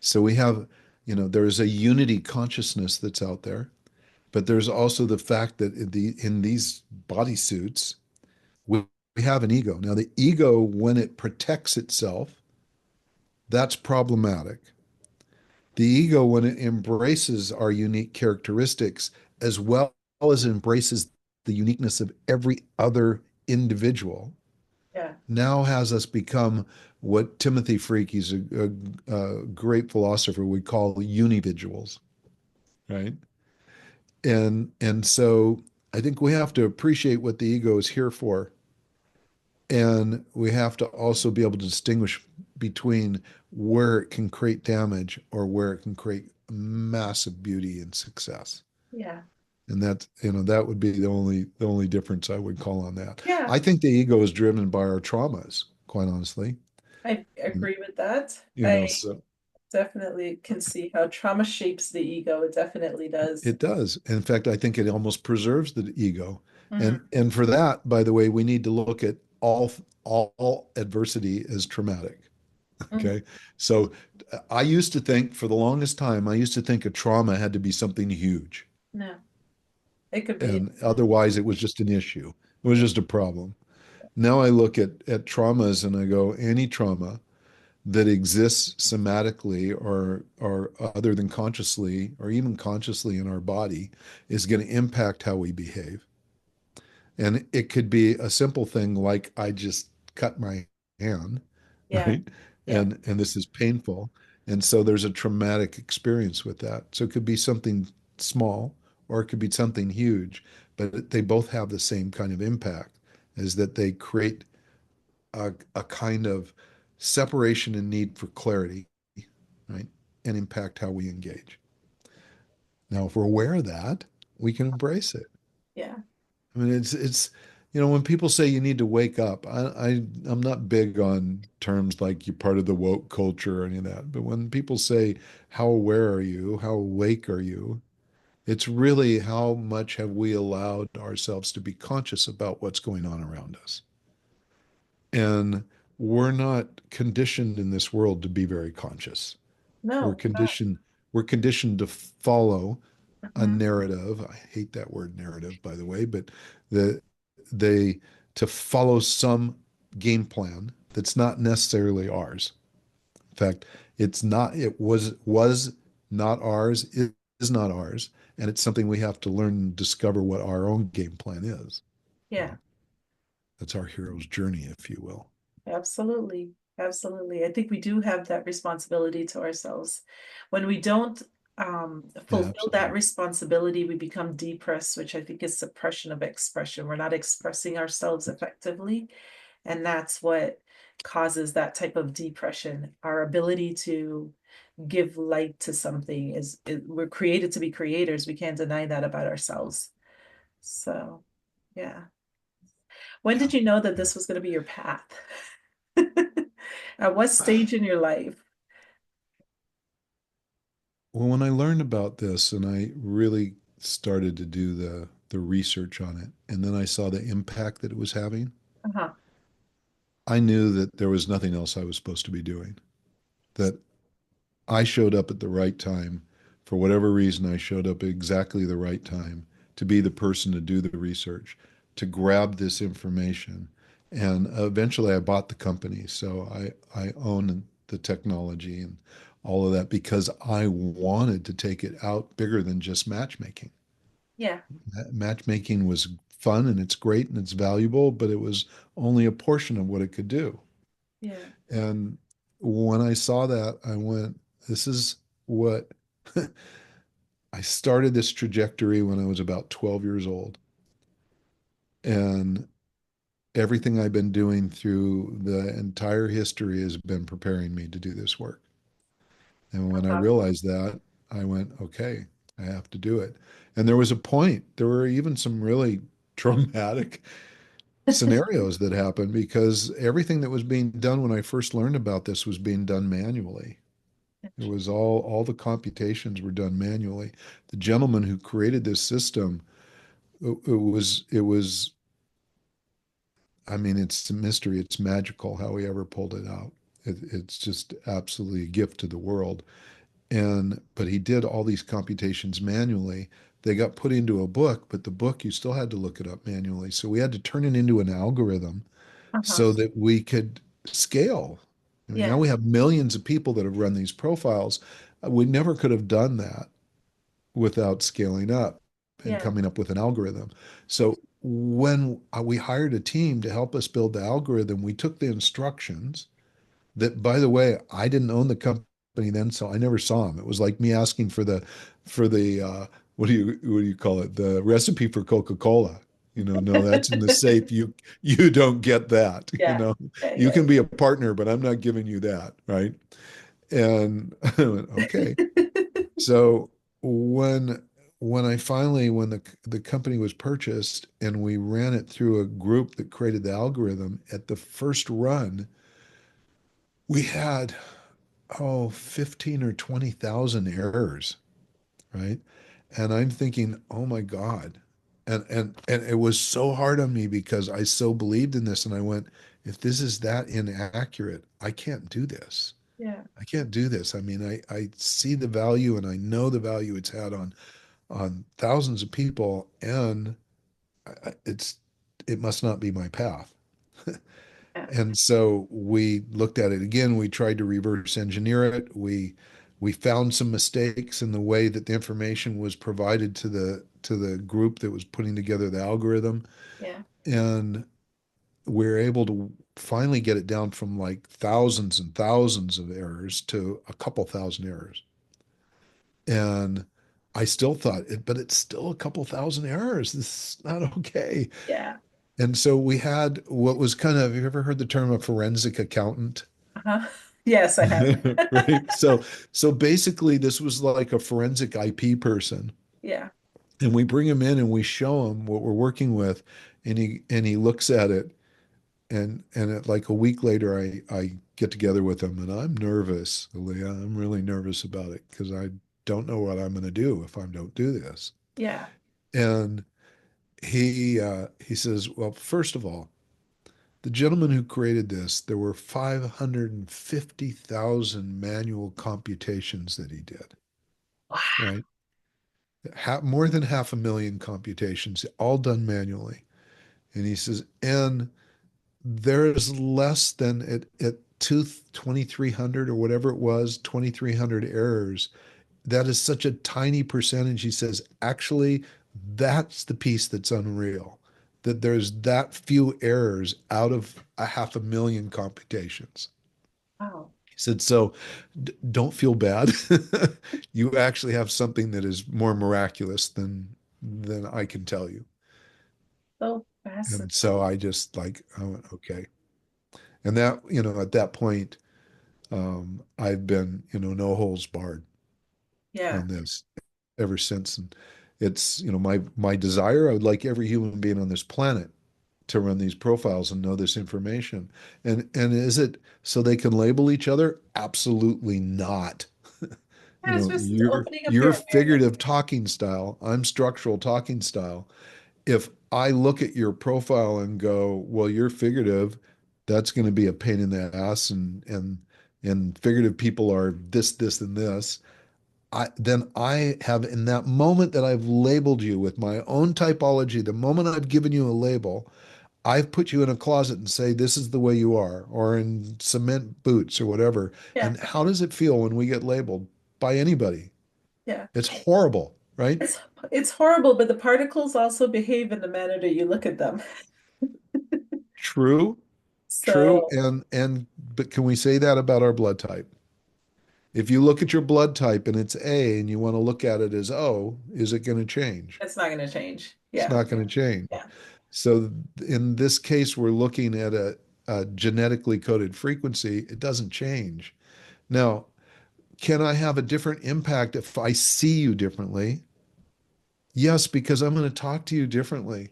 So we have, there's a unity consciousness that's out there, but there's also the fact that in these bodysuits, we have an ego. Now, the ego, when it protects itself, that's problematic. The ego, when it embraces our unique characteristics, as well as embraces the uniqueness of every other individual, Yeah. now has us become what Timothy Freke, he's a great philosopher, would call unividuals, right? And so I think we have to appreciate what the ego is here for, and we have to also be able to distinguish between where it can create damage or where it can create massive beauty and success. Yeah. And that would be the only difference I would call on that. Yeah. I think the ego is driven by our traumas, quite honestly. I agree with that. I So definitely can see how trauma shapes the ego. It definitely does. it does. In fact, I think it almost preserves the ego. And Mhm. and for that, by the way, we need to look at all adversity as traumatic. Mhm. Okay. So I used to think for the longest time, I used to think a trauma had to be something huge. No, it could be. And otherwise it was just an issue. It was just a problem. Now I look at traumas and I go, any trauma that exists somatically or other than consciously or even consciously in our body is going to impact how we behave. And it could be a simple thing like I just cut my hand, Yeah. right? Yeah. And this is painful. And so there's a traumatic experience with that. So it could be something small or it could be something huge, but they both have the same kind of impact, is that they create a kind of separation and need for clarity, right? And impact how we engage. Now, if we're aware of that, we can embrace it. Yeah. I mean, when people say you need to wake up, I'm not big on terms like you're part of the woke culture or any of that. But when people say, how aware are you? How awake are you? It's really how much have we allowed ourselves to be conscious about what's going on around us. And we're not conditioned in this world to be very conscious. We're No, not. conditioned, we're conditioned to follow a Mhm. narrative. I hate that word narrative, by the way, but the they to follow some game plan that's not necessarily ours. In fact, it was not ours, it is not ours, and it's something we have to learn and discover what our own game plan is. Yeah. So that's our hero's journey, if you will. Absolutely. Absolutely. I think we do have that responsibility to ourselves. When we don't Yeah, fulfill that absolutely. responsibility, we become depressed, which I think is suppression of expression. We're not expressing ourselves effectively. And that's what causes that type of depression. Our ability to give light to something we're created to be creators. We can't deny that about ourselves. So, yeah. When Yeah. did you know that this was going to be your path? At what stage in your life? Well, when I learned about this and I really started to do the research on it, and then I saw the impact that it was having, Uh-huh. I knew that there was nothing else I was supposed to be doing. That I showed up at the right time. For whatever reason, I showed up at exactly the right time to be the person to do the research, to grab this information. And eventually I bought the company. So I own the technology and all of that because I wanted to take it out bigger than just matchmaking. Yeah, Matchmaking was fun and it's great and it's valuable, but it was only a portion of what it could do. yeah, And when I saw that, I went, this is what I started this trajectory when I was about 12 years old. And everything I've been doing through the entire history has been preparing me to do this work. And when I uh-huh. realized that, I went, okay, I have to do it. And there was a point, there were even some really traumatic scenarios that happened because everything that was being done when I first learned about this was being done manually. It was all the computations were done manually. The gentleman who created this system, it was I mean, it's a mystery. It's magical how he ever pulled it out. It's just absolutely a gift to the world. And but he did all these computations manually. They got put into a book, but the book you still had to look it up manually. So we had to turn it into an algorithm Uh-huh. so that we could scale. I mean, now Yeah, we have millions of people that have run these profiles. We never could have done that without scaling up and yeah, coming up with an algorithm. So when we hired a team to help us build the algorithm, we took the instructions that, by the way, I didn't own the company then, so I never saw them. It was like me asking for the what do you call it? The recipe for Coca-Cola. No, that's in the safe. You don't get that. yeah, yeah, You yeah. can be a partner, but I'm not giving you that, right? And I went, okay. So when when the company was purchased and we ran it through a group that created the algorithm, at the first run, we had 15 or 20,000 errors, right? And I'm thinking, oh my God. And it was so hard on me because I so believed in this and I went, if this is that inaccurate, I can't do this. Yeah, I can't do this. I mean, I see the value and I know the value it's had on thousands of people, and it must not be my path. yeah, And so we looked at it again. We tried to reverse engineer it. We found some mistakes in the way that the information was provided to the group that was putting together the algorithm, yeah, and we're able to finally get it down from like thousands and thousands of errors to a couple thousand errors. And I still thought it, but it's still a couple thousand errors. This is not okay. yeah. And so we had what was kind of, have you ever heard the term a forensic accountant? Uh-huh. Yes, I have. Right. So basically this was like a forensic IP person. Yeah, And we bring him in and we show him what we're working with, and he looks at it, like a week later I get together with him and I'm nervous, Alia. I'm really nervous about it because I don't know what I'm going to do if I don't do this. yeah. And he says, well, first of all, the gentleman who created this, there were 550,000 manual computations that he did, Wow. right? More than 500,000 computations, all done manually. And he says, and there is less than at 2,300 or whatever it was, 2,300 errors. That is such a tiny percentage. He says, actually, that's the piece that's unreal, that there's that few errors out of a 500,000 computations. Wow. He said, so don't feel bad. You actually have something that is more miraculous than I can tell you. So And fascinating. so I just like, I went, okay. And that, at that point, I've been, no holes barred Yeah. on this ever since. And it's, my desire, I would like every human being on this planet to run these profiles and know this information. And is it so they can label each other? Absolutely not. Yeah, it's just You're opening up you're your awareness. figurative talking style. I'm structural talking style. If I look at your profile and go, well, you're figurative, that's going to be a pain in the ass, and figurative people are this, and this. Then I have, in that moment that I've labeled you with my own typology, the moment I've given you a label, I've put you in a closet and say, this is the way you are, or in cement boots or whatever. Yeah. And how does it feel when we get labeled by anybody? Yeah. It's horrible, right? It's it's horrible, but the particles also behave in the manner that you look at them. True, true. So And but can we say that about our blood type? If you look at your blood type and it's A and you want to look at it as O, is it going to change? it's not going to change. It's Yeah. not going to change. Yeah. So in this case, we're looking at a genetically coded frequency. It doesn't change. Now, can I have a different impact if I see you differently? Yes, because I'm going to talk to you differently,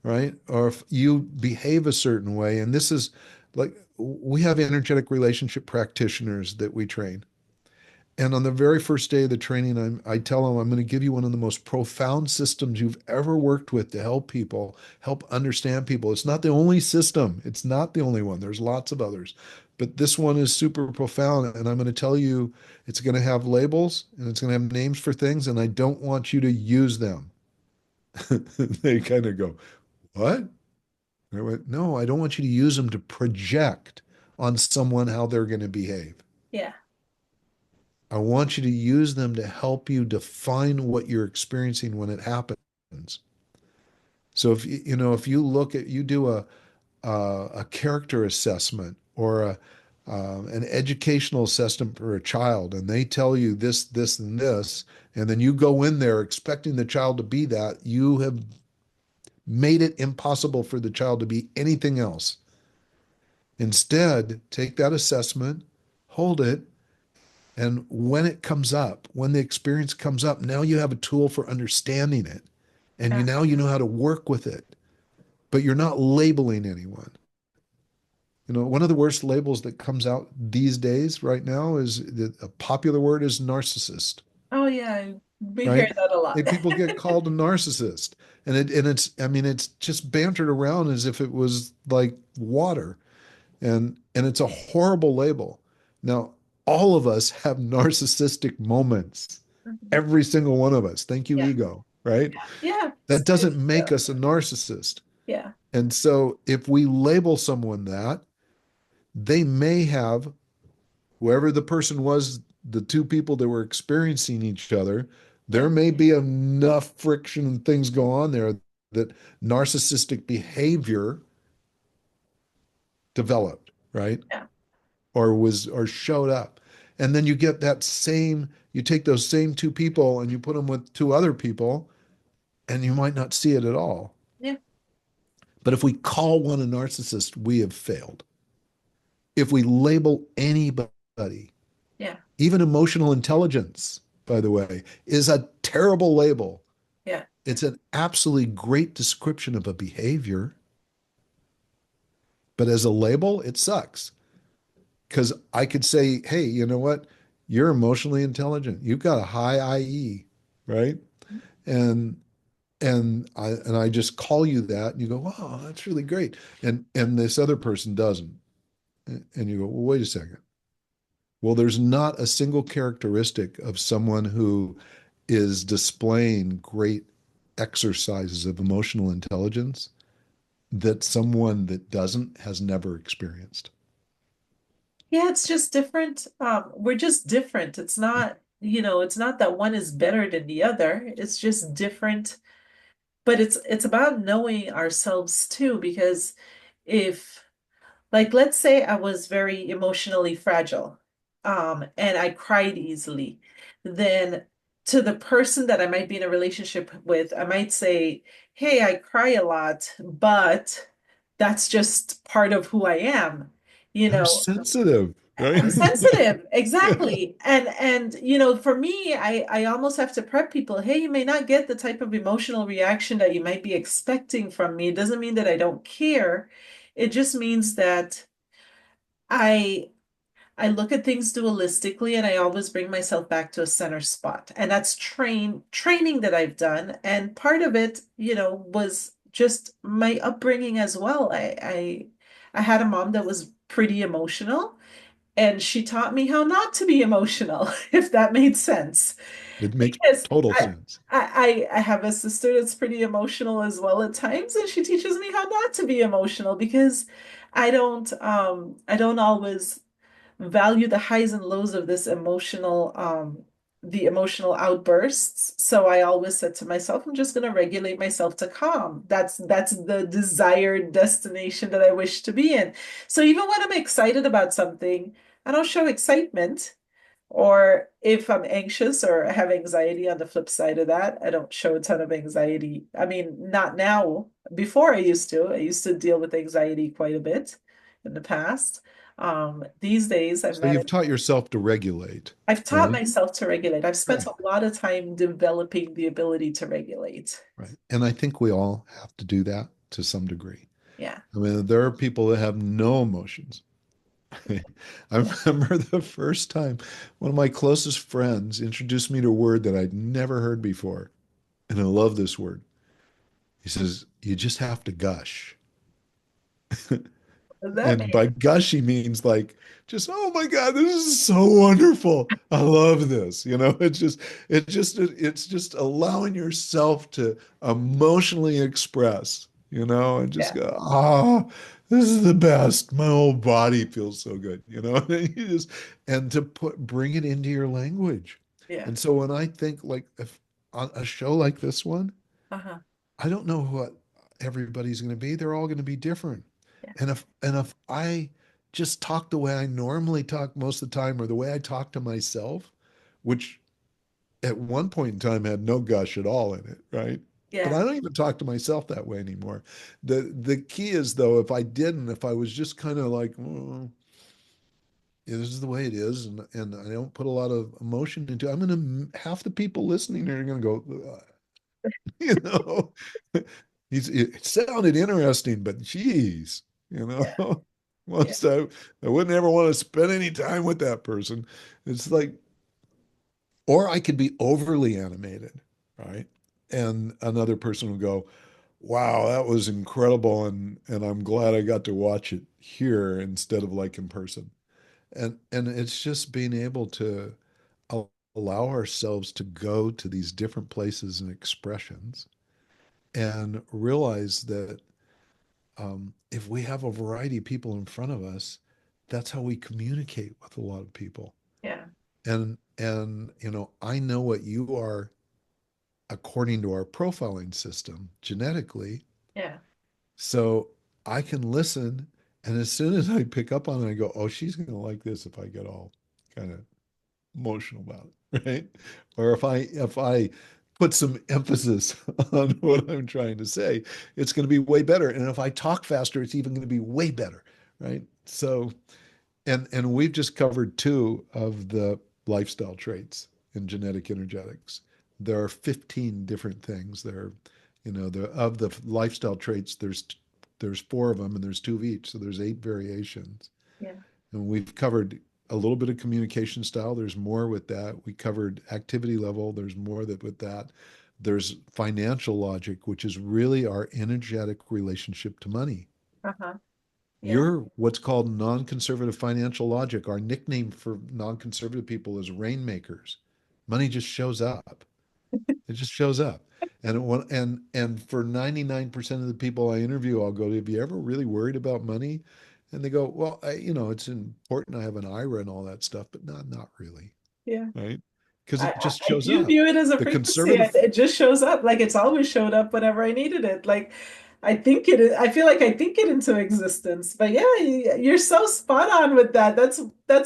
right? Or if you behave a certain way. And this is like, we have energetic relationship practitioners that we train. And on the very first day of the training, I tell them I'm going to give you one of the most profound systems you've ever worked with to help people, help understand people. It's not the only system. It's not the only one. There's lots of others. But this one is super profound. And I'm going to tell you it's going to have labels and it's going to have names for things. And I don't want you to use them. They kind of go, what? And I went, no, I don't want you to use them to project on someone how they're going to behave. Yeah. I want you to use them to help you define what you're experiencing when it happens. So if you look at, you do a character assessment or an educational assessment for a child, and they tell you this, and this, and then you go in there expecting the child to be that, you have made it impossible for the child to be anything else. Instead, take that assessment, hold it, and when it comes up, when the experience comes up, now you have a tool for understanding it. And Yeah. you know how to work with it, but you're not labeling anyone. One of the worst labels that comes out these days right now is a popular word is narcissist, Oh yeah. We hear right? that a lot. People get called a narcissist. And it's I mean it's just bantered around as if it was like water. And it's a horrible label. Now, all of us have narcissistic moments. Mhm. Every single one of us. Thank you, Yeah. ego, right? Yeah. That doesn't make So, us a narcissist. yeah. And so if we label someone that, they may have, whoever the person was, the two people that were experiencing each other, Yeah. there may be enough friction and things go on there that narcissistic behavior developed, right? Yeah. Or showed up. And then you take those same two people and you put them with two other people, and you might not see it at all. Yeah. But if we call one a narcissist, we have failed. If we label anybody, Yeah. even emotional intelligence, by the way, is a terrible label. Yeah. It's an absolutely great description of a behavior, but as a label, it sucks. Because I could say, hey, you know what? You're emotionally intelligent. You've got a high IE, right? And and I just call you that, and you go, wow, that's really great. And this other person doesn't. And you go, well, wait a second. Well, there's not a single characteristic of someone who is displaying great exercises of emotional intelligence. that someone that doesn't has never experienced. Yeah, it's just different. We're just different. It's not, it's not that one is better than the other. It's just different. But it's about knowing ourselves too, because if like let's say I was very emotionally fragile, and I cried easily, then to the person that I might be in a relationship with, I might say, "Hey, I cry a lot, but that's just part of who I am." You I'm know, sensitive, right? I'm sensitive, Yeah. exactly. And for me, I almost have to prep people, hey, you may not get the type of emotional reaction that you might be expecting from me. It doesn't mean that I don't care. It just means that I I look at things dualistically and I always bring myself back to a center spot. And that's training that I've done. And part of it, was just my upbringing as well. I had a mom that was pretty emotional. And she taught me how not to be emotional, if that made sense. It makes Because total I, sense. I have a sister that's pretty emotional as well at times, and she teaches me how not to be emotional because I don't always value the highs and lows of this the emotional outbursts. So I always said to myself, I'm just going to regulate myself to calm. That's the desired destination that I wish to be in. So even when I'm excited about something, I don't show excitement. Or if I'm anxious or have anxiety on the flip side of that, I don't show a ton of anxiety. I mean, not now. Before I used to. I used to deal with anxiety quite a bit in the past. These days I've So you've managed, taught yourself to regulate, I've taught right? myself to regulate. I've spent Right. a lot of time developing the ability to regulate. Right. And I think we all have to do that to some degree. Yeah. I mean, there are people that have no emotions. I remember the first time one of my closest friends introduced me to a word that I'd never heard before. And I love this word. He says, you just have to gush. What does that And mean? by gush, he means like, just, oh my God, this is so wonderful. I love this. It's just allowing yourself to emotionally express, and just Yeah. go, this is the best. My whole body feels so good, and to bring it into your language. Yeah. And so when I think like if on a show like this one, Uh-huh. I don't know what everybody's going to be. They're all going to be different. Yeah. And if I just talk the way I normally talk most of the time, or the way I talk to myself, which at one point in time had no gush at all in it, right? But Yeah. I don't even talk to myself that way anymore. The key is though, if I was just kind of like, yeah, this is the way it is, and I don't put a lot of emotion into it, I'm gonna half the people listening are gonna go, you know. It sounded interesting, but geez, Yeah. Yeah. once I wouldn't ever want to spend any time with that person. It's like, or I could be overly animated, right? And another person would go, wow, that was incredible, and I'm glad I got to watch it here instead of like in person. And it's just being able to allow ourselves to go to these different places and expressions and realize that if we have a variety of people in front of us, that's how we communicate with a lot of people. Yeah. And I know what you are according to our profiling system genetically. Yeah. So I can listen, and as soon as I pick up on it, I go, "Oh, she's going to like this if I get all kind of emotional about it, right?" Or if I put some emphasis on what I'm trying to say, it's going to be way better. And if I talk faster, it's even going to be way better, right? So, and we've just covered two of the lifestyle traits in genetic energetics. There are 15 different things. Of the lifestyle traits, there's four of them, and there's two of each, so there's eight variations. Yeah. And we've covered a little bit of communication style. There's more with that. We covered activity level. There's more with that. There's financial logic, which is really our energetic relationship to money. Uh-huh. Yeah. You're what's called non-conservative financial logic. Our nickname for non-conservative people is rainmakers. Money just shows up. It just shows up. And for 99% of the people I interview, I'll go, have you ever really worried about money? And they go, well, it's important. I have an IRA and all that stuff, but not really, Yeah. right? Because I, it I just I shows do up. view it as a The frequency. conservative, It just shows up. Like it's always showed up whenever I needed it. Like I think it. I feel like I think it into existence. But yeah, you're so spot on with that. That's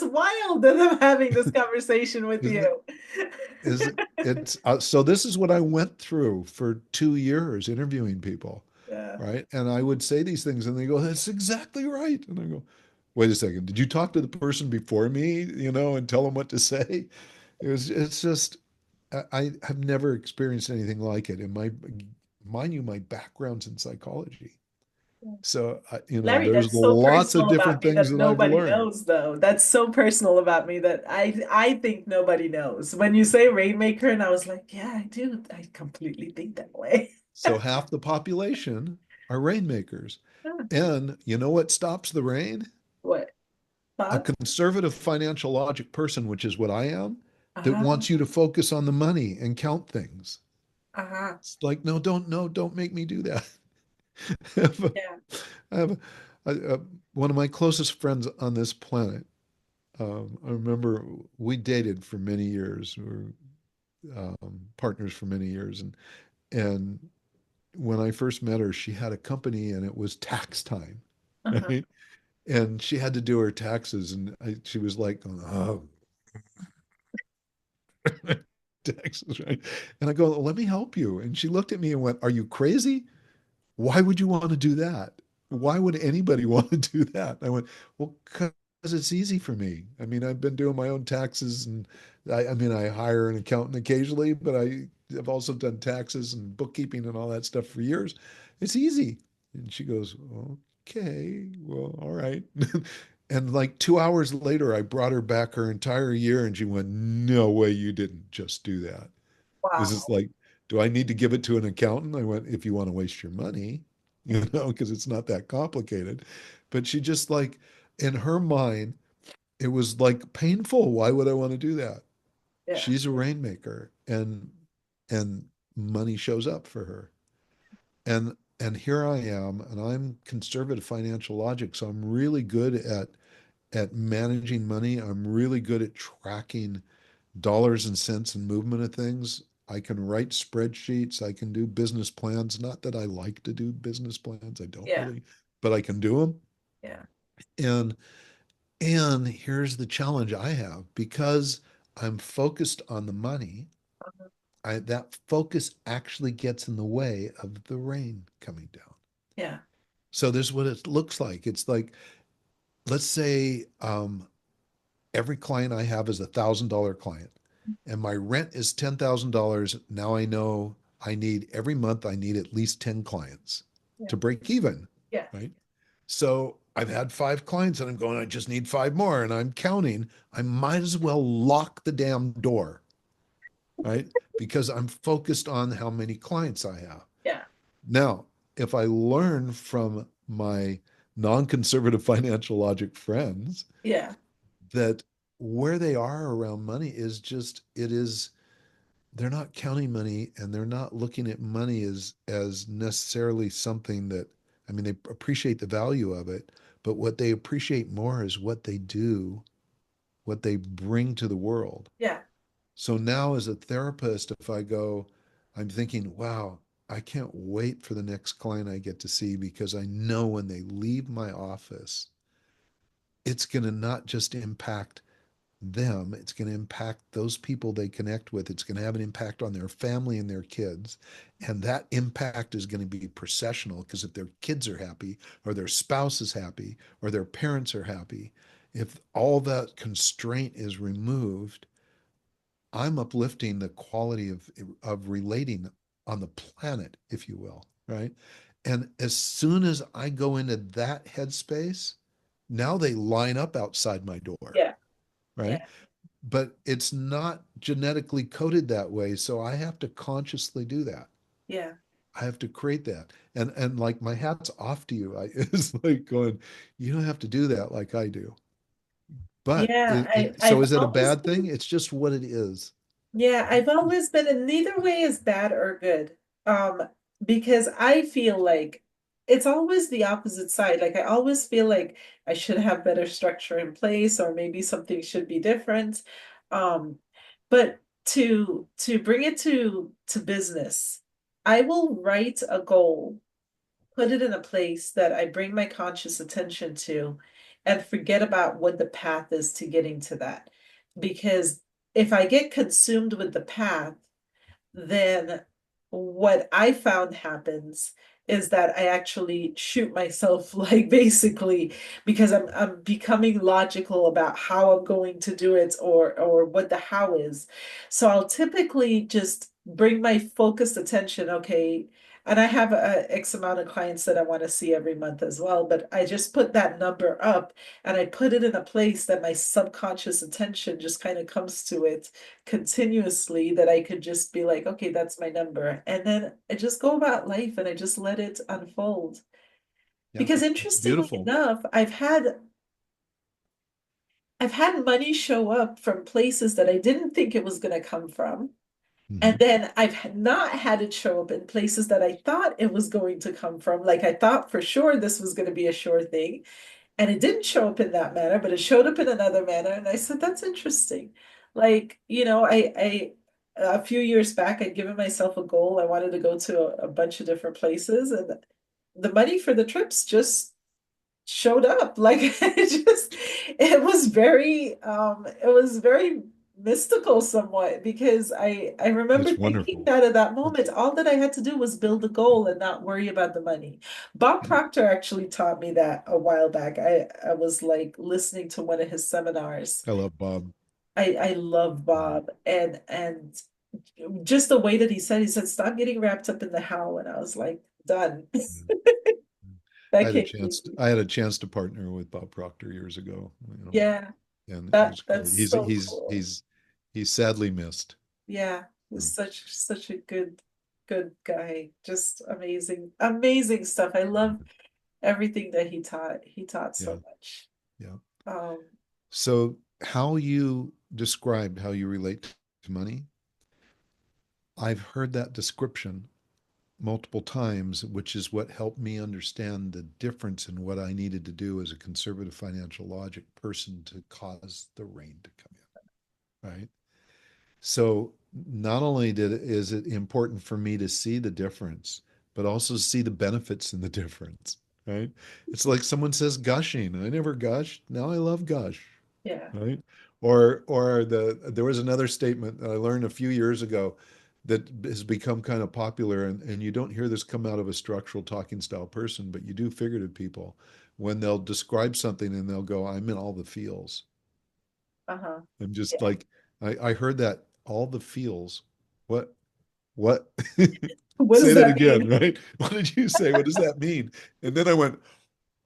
wild that I'm having this conversation with isn't it? you. Is it's so this is what I went through for 2 years interviewing people, Yeah. right? And I would say these things and they go, that's exactly right. And I go, wait a second, did you talk to the person before me, and tell them what to say? It's just, I have never experienced anything like it. And mind you, my background's in psychology. So, Larry, there's that's so lots of personal about different me things that that I've nobody learned. knows, though. That's so personal about me that I think nobody knows. When you say Rainmaker, and I was like, yeah, I do. I completely think that way. So half the population are rainmakers. And you know what stops the rain? What? A Thoughts? conservative financial logic person, which is what I am, that Uh-huh. wants you to focus on the money and count things. Uh-huh. It's like, no, don't make me do that. I have, a, Yeah. I have one of my closest friends on this planet. I remember we dated for many years. We were partners for many years, and when I first met her, she had a company and it was tax time, Uh-huh. right? And she had to do her taxes, and she was like, "Oh, taxes, right?" And I go, "Let me help you." And she looked at me and went, "Are you crazy? Why would you want to do that? Why would anybody want to do that?" I went, "Well, because it's easy for me. I mean, I've been doing my own taxes, and I mean, I hire an accountant occasionally, but have also done taxes and bookkeeping and all that stuff for years. It's easy." And she goes, "Okay, well, all right." And like 2 hours later, I brought her back her entire year, and she went, "No way, you didn't just do that." Is this Wow. like, do I need to give it to an accountant? I went, if you want to waste your money, because it's not that complicated. But she just like, in her mind, it was like painful. Why would I want to do that? Yeah. She's a rainmaker, and money shows up for her. And here I am, and I'm conservative financial logic, so I'm really good at managing money. I'm really good at tracking dollars and cents and movement of things. I can write spreadsheets. I can do business plans. Not that I like to do business plans. I don't Yeah. really, but I can do them. Yeah. And and here's the challenge I have because I'm focused on the money. Uh-huh. That focus actually gets in the way of the rain coming down. Yeah. So this is what it looks like. It's like, let's say every client I have is $1,000 client, and my rent is $10,000. Now I know I need every month, I need at least 10 clients Yeah. to break even, Yeah. right? So I've had 5 clients and I'm going, I just need 5 more. And I'm counting, I might as well lock the damn door, right? Because I'm focused on how many clients I have. Yeah. Now, if I learn from my non conservative financial logic friends, Yeah. that where they are around money is just it is they're not counting money and they're not looking at money as necessarily something that, I mean, they appreciate the value of it, but what they appreciate more is what they do, what they bring to the world. Yeah. So now as a therapist, if I go, I'm thinking, wow, I can't wait for the next client I get to see because I know when they leave my office, it's going to not just impact them, it's going to impact those people they connect with. It's going to have an impact on their family and their kids. And that impact is going to be processional because if their kids are happy, or their spouse is happy, or their parents are happy, if all that constraint is removed, I'm uplifting the quality of relating on the planet, if you will, right? And as soon as I go into that headspace, now they line up outside my door, Yeah. right? Yeah. But it's not genetically coded that way. So I have to consciously do that. Yeah. I have to create that. And like my hat's off to you. It's like going, you don't have to do that like I do. But Yeah. so I've is it a always bad thing? been It's just what it is. Yeah, I've always been, and neither way is bad or good. Um, because I feel like it's always the opposite side. Like I always feel like I should have better structure in place, or maybe something should be different. Um, but to bring it to business, I will write a goal, put it in a place that I bring my conscious attention to, and forget about what the path is to getting to that. Because if I get consumed with the path, then what I found happens is that I actually shoot myself like basically because I'm becoming logical about how I'm going to do it or what the how is. So I'll typically just bring my focused attention, okay, and I have a X amount of clients that I want to see every month as well, but I just put that number up and I put it in a place that my subconscious attention just kind of comes to it continuously, that I could just be like, okay, that's my number. And then I just go about life and I just let it unfold. Yeah, Because that's interestingly beautiful. enough, I've had money show up from places that I didn't think it was going to come from. And Hmm. then I've not had it show up in places that I thought it was going to come from. Like I thought for sure this was going to be a sure thing. And it didn't show up in that manner, but it showed up in another manner. And I said, that's interesting. Like, a few years back, I'd given myself a goal. I wanted to go to a bunch of different places, and the money for the trips just showed up. Like, it was very mystical somewhat because I remember It's thinking wonderful. that at that moment, It's all that I had to do was build a goal and not worry about the money. Bob Proctor actually taught me that a while back. I was like listening to one of his seminars. I love Bob. I love Mm, Bob and just the way that he said, stop getting wrapped up in the how. And I was like, done. yeah. That came easy. I had a chance to partner with Bob Proctor years ago, Yeah, and it that was great. that's so cool. He's sadly missed. Yeah, he's So, such a good guy. Just amazing, amazing stuff. I love everything that he taught. He taught yeah, so much. yeah. Um, So how you described how you relate to money, I've heard that description multiple times, which is what helped me understand the difference in what I needed to do as a conservative financial logic person to cause the rain to come in. Right. So not only is it important for me to see the difference, but also see the benefits in the difference. Right. It's like someone says gushing. I never gushed. Now I love gush. yeah. Right. There was another statement that I learned a few years ago that has become kind of popular, and you don't hear this come out of a structural talking style person, but you do figurative people when they'll describe something and they'll go, I'm in all the feels. Uh-huh. I'm just Yeah. like, I heard that all the feels. What? What? What does Say that that again, mean? right? What did you say? What does that mean? And then I went,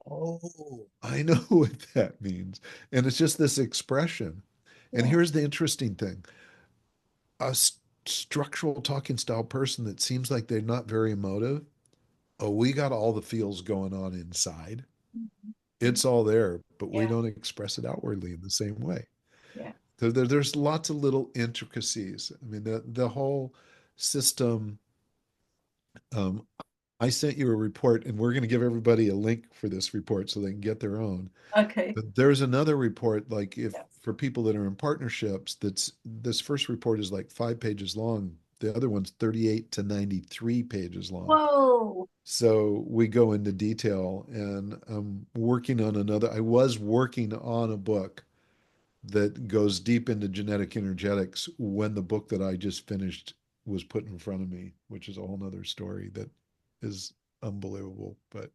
oh, I know what that means. And it's just this expression. And Yeah. here's the interesting thing, a structural talking style person that seems like they're not very emotive. Oh, we got all the feels going on inside. Mhm. It's all there, but we Yeah. don't express it outwardly in the same way. Yeah. So there's lots of little intricacies. I mean, the whole system. Um, I sent you a report, and we're going to give everybody a link for this report so they can get their own. Okay. But there's another report, like if Yes. for people that are in partnerships, that's this first report is like 5 pages long. The other one's 38 to 93 pages long. Whoa. So we go into detail, and I was working on a book that goes deep into genetic energetics when the book that I just finished was put in front of me, which is a whole nother story that is unbelievable. But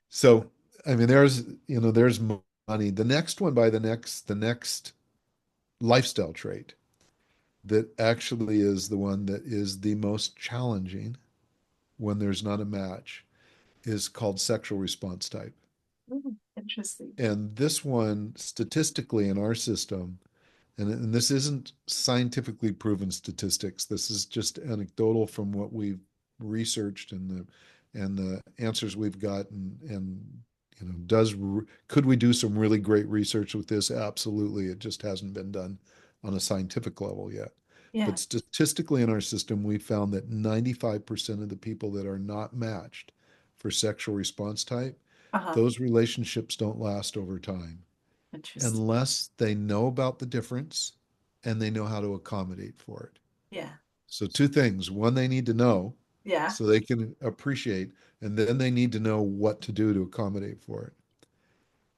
so, I mean, there's money. The next one by the next lifestyle trait that actually is the one that is the most challenging when there's not a match is called sexual response type. Interesting. And this one, statistically in our system, and this isn't scientifically proven statistics. This is just anecdotal from what we've researched and the answers we've got. And does could we do some really great research with this? Absolutely. It just hasn't been done on a scientific level yet. Yeah. But statistically in our system, we found that 95% of the people that are not matched for sexual response type, Uh-huh. those relationships don't last over time Interesting. unless they know about the difference and they know how to accommodate for it. Yeah. So, two things. One, they need to know Yeah. so they can appreciate, and then they need to know what to do to accommodate for it.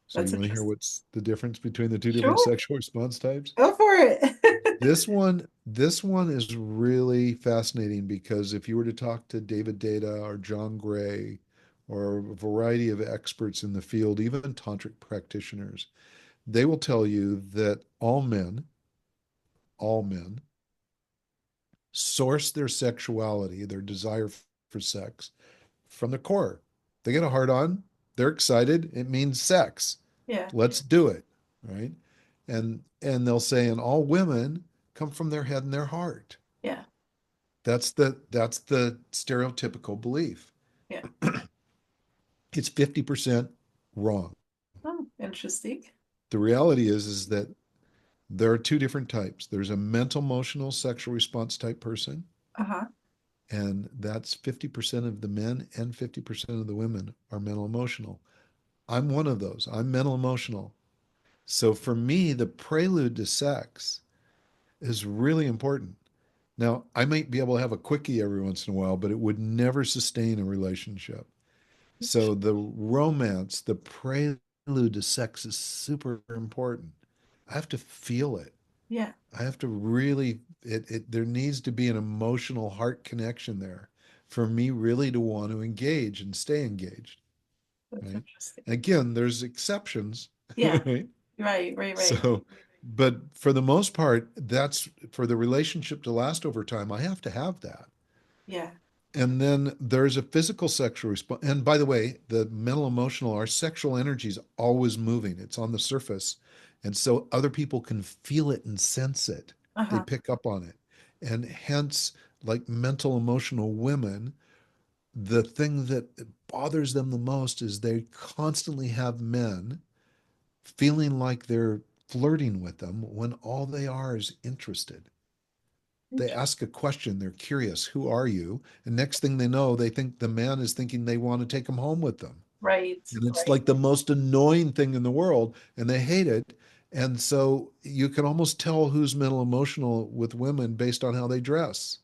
So, That's you want to hear interesting. what's the difference between the two different Sure. sexual response types? Go for it. This one is really fascinating because if you were to talk to David Data or John Gray or a variety of experts in the field, even tantric practitioners, they will tell you that all men source their sexuality, their desire for sex from the core. They get a hard on, they're excited, it means sex. Yeah. Let's do it, right? And they'll say, and all women come from their head and their heart. Yeah. That's the stereotypical belief. Yeah. It's 50% wrong. Oh, interesting. The reality is that there are two different types. There's a mental emotional sexual response type person, Uh-huh. and that's 50% of the men and 50% of the women are mental emotional. I'm one of those. I'm mental emotional. So for me, the prelude to sex is really important. Now, I might be able to have a quickie every once in a while, but it would never sustain a relationship. So the romance, the prelude to sex is super important. I have to feel it. Yeah. I have to really there needs to be an emotional heart connection there for me really to want to engage and stay engaged, That's right? interesting. And again, there's exceptions, Yeah. right? Right, right, right. So, but for the most part, that's for the relationship to last over time, I have to have that. Yeah. And then there's a physical sexual response. And by the way, the mental emotional, our sexual energy is always moving. It's on the surface. And so other people can feel it and sense it. They Uh-huh. pick up on it. And hence, like mental emotional women, the thing that bothers them the most is they constantly have men feeling like they're flirting with them when all they are is interested. They ask a question, they're curious, who are you? And next thing they know, they think the man is thinking they want to take them home with them. Right, And it's right. like the most annoying thing in the world, and they hate it. And so you can almost tell who's mental emotional with women based on how they dress,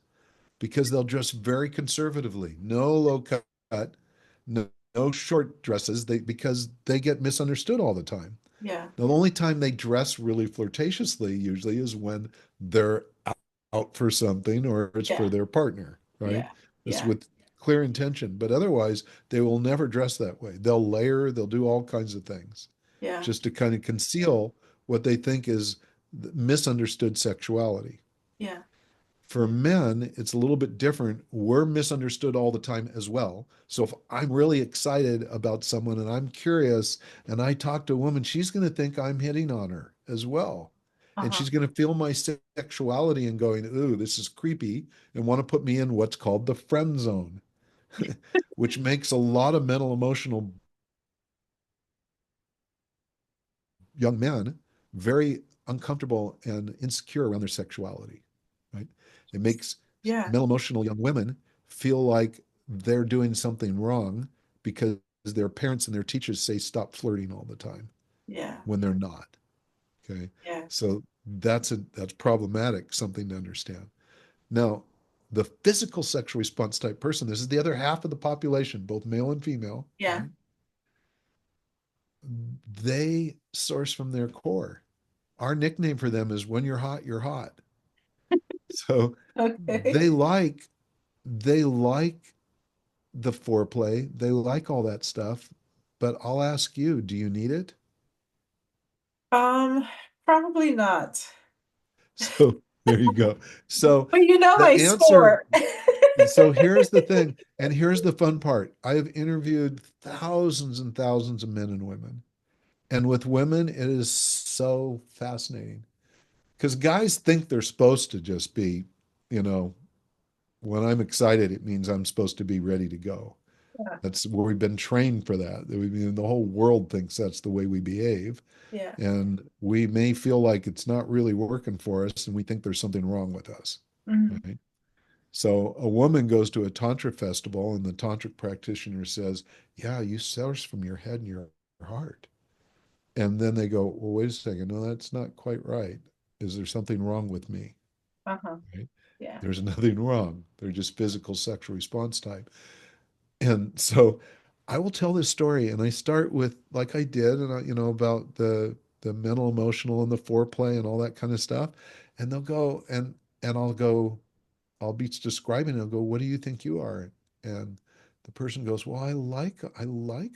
because they'll dress very conservatively, no low cut, no short dresses, because they get misunderstood all the time. Yeah. The only time they dress really flirtatiously usually is when they're out for something or it's for Yeah. their partner, right? Yeah. It's Yeah. with clear intention. But otherwise, they will never dress that way. They'll layer, they'll do all kinds of things Yeah. just to kind of conceal what they think is misunderstood sexuality. Yeah. For men, it's a little bit different. We're misunderstood all the time as well. So if I'm really excited about someone and I'm curious and I talk to a woman, she's going to think I'm hitting on her as well. And Uh-huh. she's going to feel my sexuality and going, ooh, this is creepy, and want to put me in what's called the friend zone, which makes a lot of mental emotional young men very uncomfortable and insecure around their sexuality, right? It makes Yeah. mental emotional young women feel like they're doing something wrong because their parents and their teachers say stop flirting all the time Yeah. when they're not. Okay. Yeah. So that's problematic, something to understand. Now, the physical sexual response type person, this is the other half of the population, both male and female, Yeah. right? They source from their core. Our nickname for them is when you're hot, you're hot. So Okay. they like they like the foreplay, they like all that stuff, but I'll ask you, do you need it? Um, Probably not. So there you go. So But you know the my answer, score. so here's the thing, and here's the fun part. I have interviewed thousands and thousands of men and women. And with women, it is so fascinating because guys think they're supposed to just be, you know, when I'm excited, it means I'm supposed to be ready to go. Yeah. That's where we've been trained for that. I mean, the whole world thinks that's the way we behave. Yeah. And we may feel like it's not really working for us and we think there's something wrong with us. Mhm. Right. So a woman goes to a Tantra festival and the Tantric practitioner says, yeah, you source from your head and your heart. And then they go, well, wait a second. No, that's not quite right. Is there something wrong with me? Uh-huh. Right. Yeah. There's nothing wrong. They're just physical sexual response type. And so I will tell this story and I start with like I did and about the mental emotional and the foreplay and all that kind of stuff. And they'll go and I'll be describing it. I'll go, what do you think you are? And the person goes, well, I like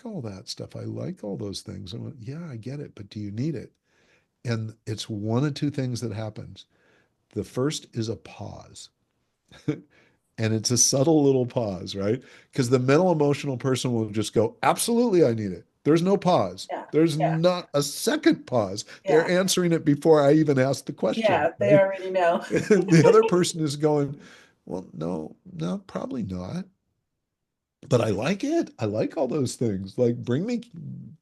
all that stuff. I like all those things. I went, yeah, I get it, but do you need it? And it's one of two things that happens. The first is a pause. And it's a subtle little pause, right? Because the mental emotional person will just go, absolutely, I need it. There's no pause. Yeah. There's Yeah. not a second pause. They're Yeah. answering it before I even ask the question, Yeah. They right? already know. The other person is going, well, no, no, probably not. But I like it. I like all those things. Like bring me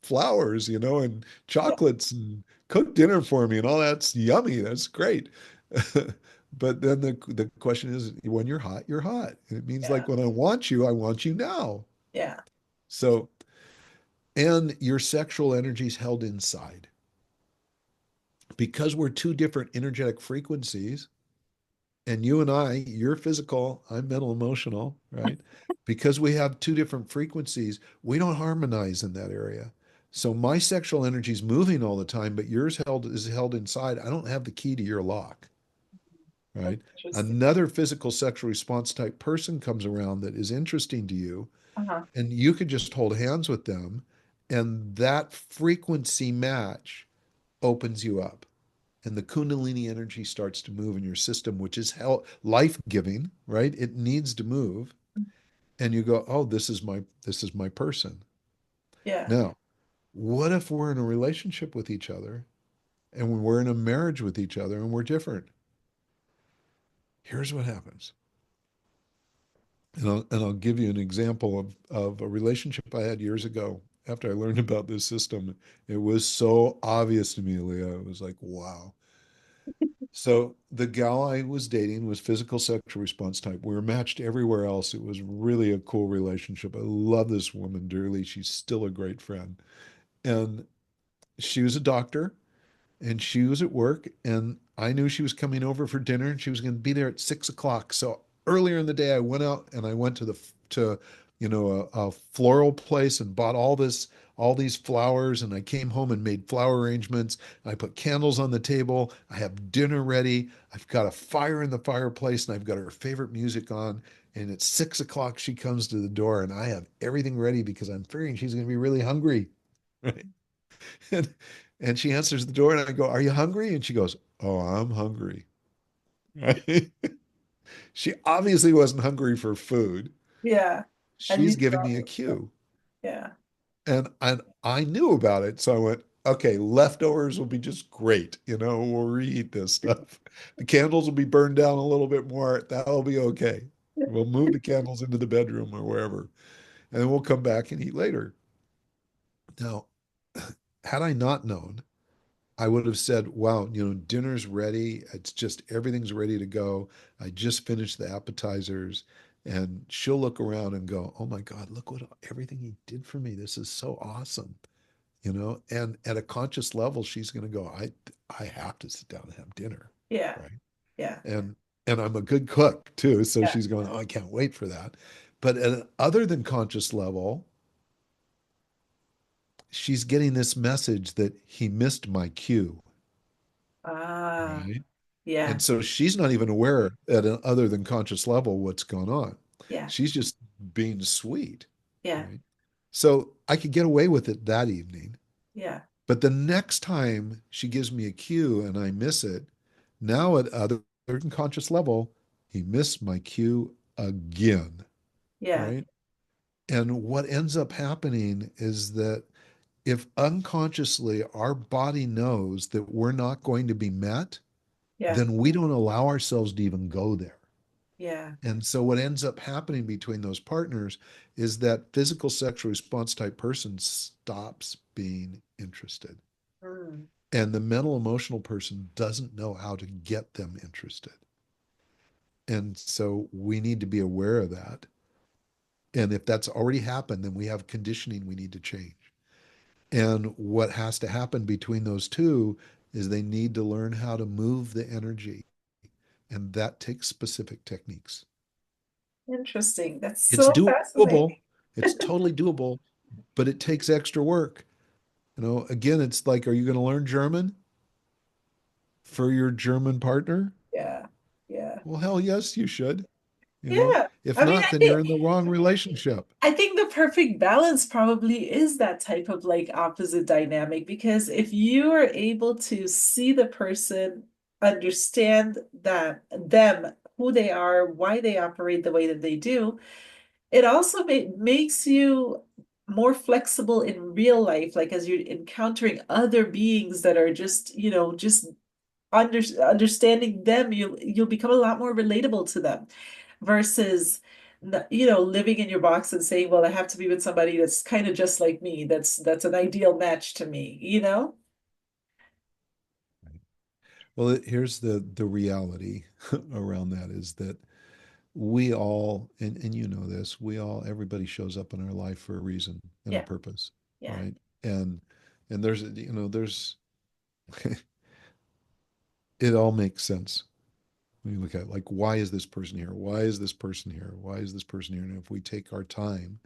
flowers, and Yeah. chocolates and cook dinner for me and all that's yummy. That's great. But then the question is when you're hot, you're hot. It means Yeah. like when I want you now. Yeah. So, and your sexual energy is held inside. Because we're two different energetic frequencies, and you and you're physical, I'm mental emotional, right? Because we have two different frequencies, we don't harmonize in that area. So my sexual energy is moving all the time, but yours is held inside. I don't have the key to your lock, That's right? interesting. Another physical sexual response type person comes around that is interesting to you, Uh-huh. and you could just hold hands with them, and that frequency match opens you up and the kundalini energy starts to move in your system, which is life giving, right? It needs to move, and you go, "Oh, this is my person." Yeah. Now, what if we're in a relationship with each other, and we're in a marriage with each other, and we're different? Here's what happens, and I'll give you an example of a relationship I had years ago. After I learned about this system, it was so obvious to me, Leah. It was like, wow. So the gal I was dating was physical sexual response type. We were matched everywhere else. It was really a cool relationship. I love this woman dearly. She's still a great friend. And she was a doctor and she was at work and I knew she was coming over for dinner and she was going to be there at 6 o'clock. So earlier in the day, I went out and I went to a floral place and bought all these flowers and I came home and made flower arrangements. I put candles on the table. I have dinner ready. I've got a fire in the fireplace and I've got her favorite music on. And at 6 o'clock, she comes to the door and I have everything ready because I'm figuring she's going to be really hungry. Right. And, and she answers the door and I go, are you hungry? And she goes, oh, I'm hungry. Right? She obviously wasn't hungry for food. Yeah. And you She's giving saw me a this stuff. cue. Yeah. And I knew about it. So I went, okay, leftovers will be just great. We'll reheat this stuff. The candles will be burned down a little bit more. That'll be okay. We'll move the candles into the bedroom or wherever. And then we'll come back and eat later. Now, had I not known, I would have said, wow, dinner's ready. It's just everything's ready to go. I just finished the appetizers. And she'll look around and go, oh my God, look what everything he did for me. This is so awesome. And at a conscious level, she's going to go, I have to sit down and have dinner. Yeah. Right. Yeah. And I'm a good cook too. So Yeah. she's going, oh, I can't wait for that. But at an other than conscious level, she's getting this message that he missed my cue. Ah. Right. Yeah. And so she's not even aware at an other than conscious level what's going on. Yeah. She's just being sweet, Yeah. right? So I could get away with it that evening. Yeah. But the next time she gives me a cue and I miss it, now at other than conscious level, he missed my cue again, Yeah. right? And what ends up happening is that if unconsciously our body knows that we're not going to be met, Yeah. then we don't allow ourselves to even go there. Yeah. And so what ends up happening between those partners is that physical sexual response type person stops being interested. Mm. And the mental emotional person doesn't know how to get them interested. And so we need to be aware of that. And if that's already happened, then we have conditioning we need to change. And what has to happen between those two is they need to learn how to move the energy. And that takes specific techniques. Interesting. That's It's so doable. fascinating. It's totally doable, but it takes extra work. Again, it's like, are you going to learn German for your German partner? Yeah. Yeah. Well, hell yes, you should. Yeah. If I mean, not, then you're in the wrong relationship. I think the perfect balance probably is that type of like opposite dynamic because if you are able to see the person, understand that them, who they are, why they operate the way that they do, it also makes you more flexible in real life, like as you're encountering other beings that are just, just understanding them, you'll become a lot more relatable to them versus living in your box and saying, well, I have to be with somebody that's kind of just like me. That's an ideal match to me. Well, here's the reality around that is that we all, and you know this, everybody shows up in our life for a reason and a Yeah, purpose, yeah, right? And there's it all makes sense when you look at it, like, why is this person here? Why is this person here? Why is this person here? And if we take our time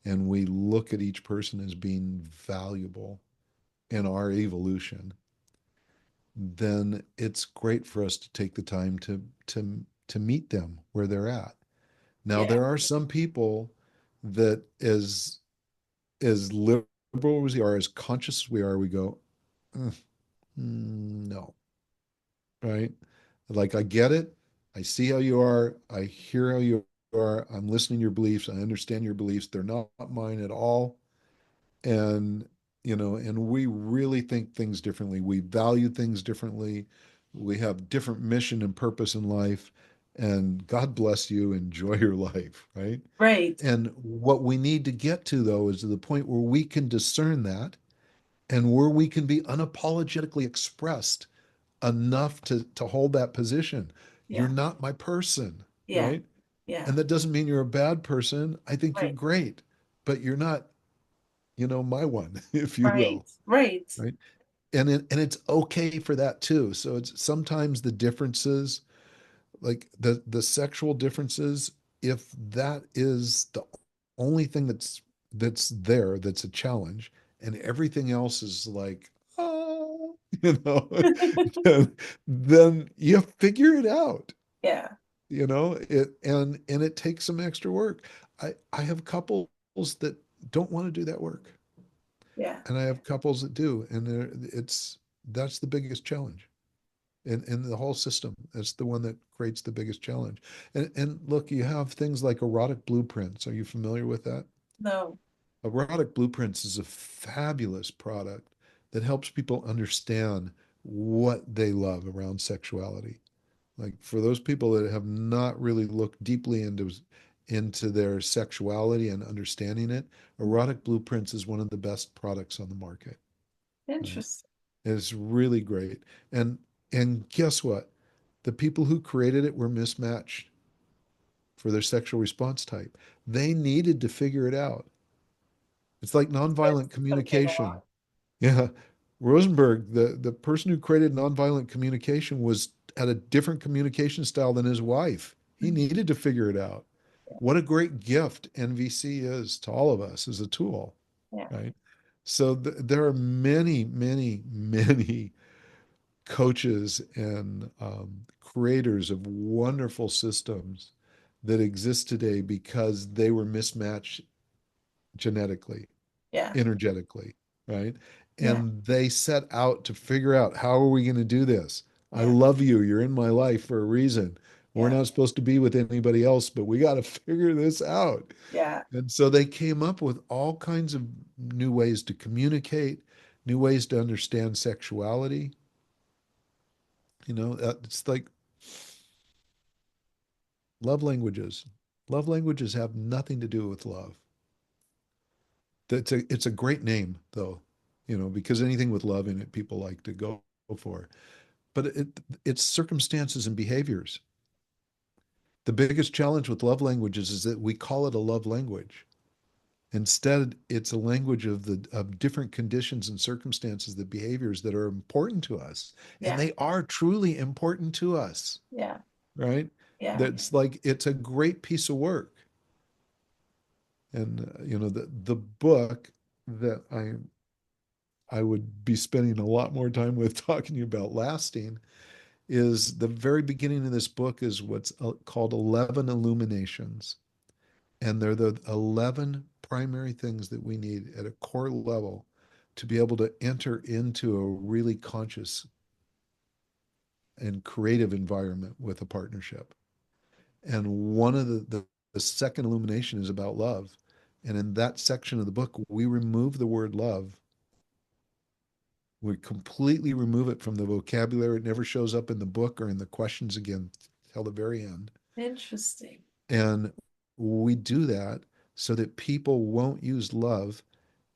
and we look at each person as being valuable in our evolution, then it's great for us to take the time to meet them where they're at. Now, yeah, there are some people that as liberal as we are, as conscious as we are, we go, "Mm, no, right? Like, I get it. I see how you are. I hear how you are. I'm listening to your beliefs. I understand your beliefs. They're not mine at all. And we really think things differently. We value things differently. We have different mission and purpose in life. And God bless you. Enjoy your life, right? right. And what we need to get to, though, is to the point where we can discern that and where we can be unapologetically expressed enough to hold that position. You're Yeah, not my person, yeah, right? yeah, And that doesn't mean you're a bad person. I think you're right, great, but you're not, my one, if you right, will, right. right? And it's okay for that too. So it's sometimes the differences, like the sexual differences, if that is the only thing that's there, that's a challenge, and everything else is like, oh, then you figure it out. Yeah, And it takes some extra work. I have couples that don't want to do that work, yeah, and I have couples that do, and that's the biggest challenge in the whole system. That's the one that creates the biggest challenge. And look, you have things like erotic blueprints. Are you familiar with that? no, Erotic blueprints is a fabulous product that helps people understand what they love around sexuality. Like, for those people that have not really looked deeply into their sexuality and understanding it, erotic blueprints is one of the best products on the market, right? interesting. It's really great. And guess what? The people who created it were mismatched for their sexual response type. They needed to figure it out. It's like nonviolent Something communication. along. Yeah. Rosenberg, the person who created nonviolent communication, was had a different communication style than his wife. He needed to figure it out. What a great gift NVC is to all of us as a tool, Yeah, right? So there are many, many, many coaches and creators of wonderful systems that exist today because they were mismatched genetically, yeah, energetically, right? yeah, And they set out to figure out, how are we going to do this? I yeah, love you. You're in my life for a reason. We're yeah, not supposed to be with anybody else, but we got to figure this out. yeah, And so they came up with all kinds of new ways to communicate, new ways to understand sexuality. It's like Love languages. Love languages have nothing to do with love. It's a great name though, because anything with love in it, people like to go for. But it's circumstances and behaviors. The biggest challenge with love languages is that we call it a love language. Instead, it's a language of different conditions and circumstances, the behaviors that are important to us. And Yeah, they are truly important to us, yeah, right? yeah. That's like it's a great piece of work. And the book that I would be spending a lot more time with talking about lasting is the very beginning of this book is what's called 11 illuminations. And they're the 11 primary things that we need at a core level to be able to enter into a really conscious and creative environment with a partnership. And one of the second illumination is about love. And in that section of the book, we remove the word love. We completely remove it from the vocabulary. It never shows up in the book or in the questions again till the very end. Interesting. And we do that so that people won't use love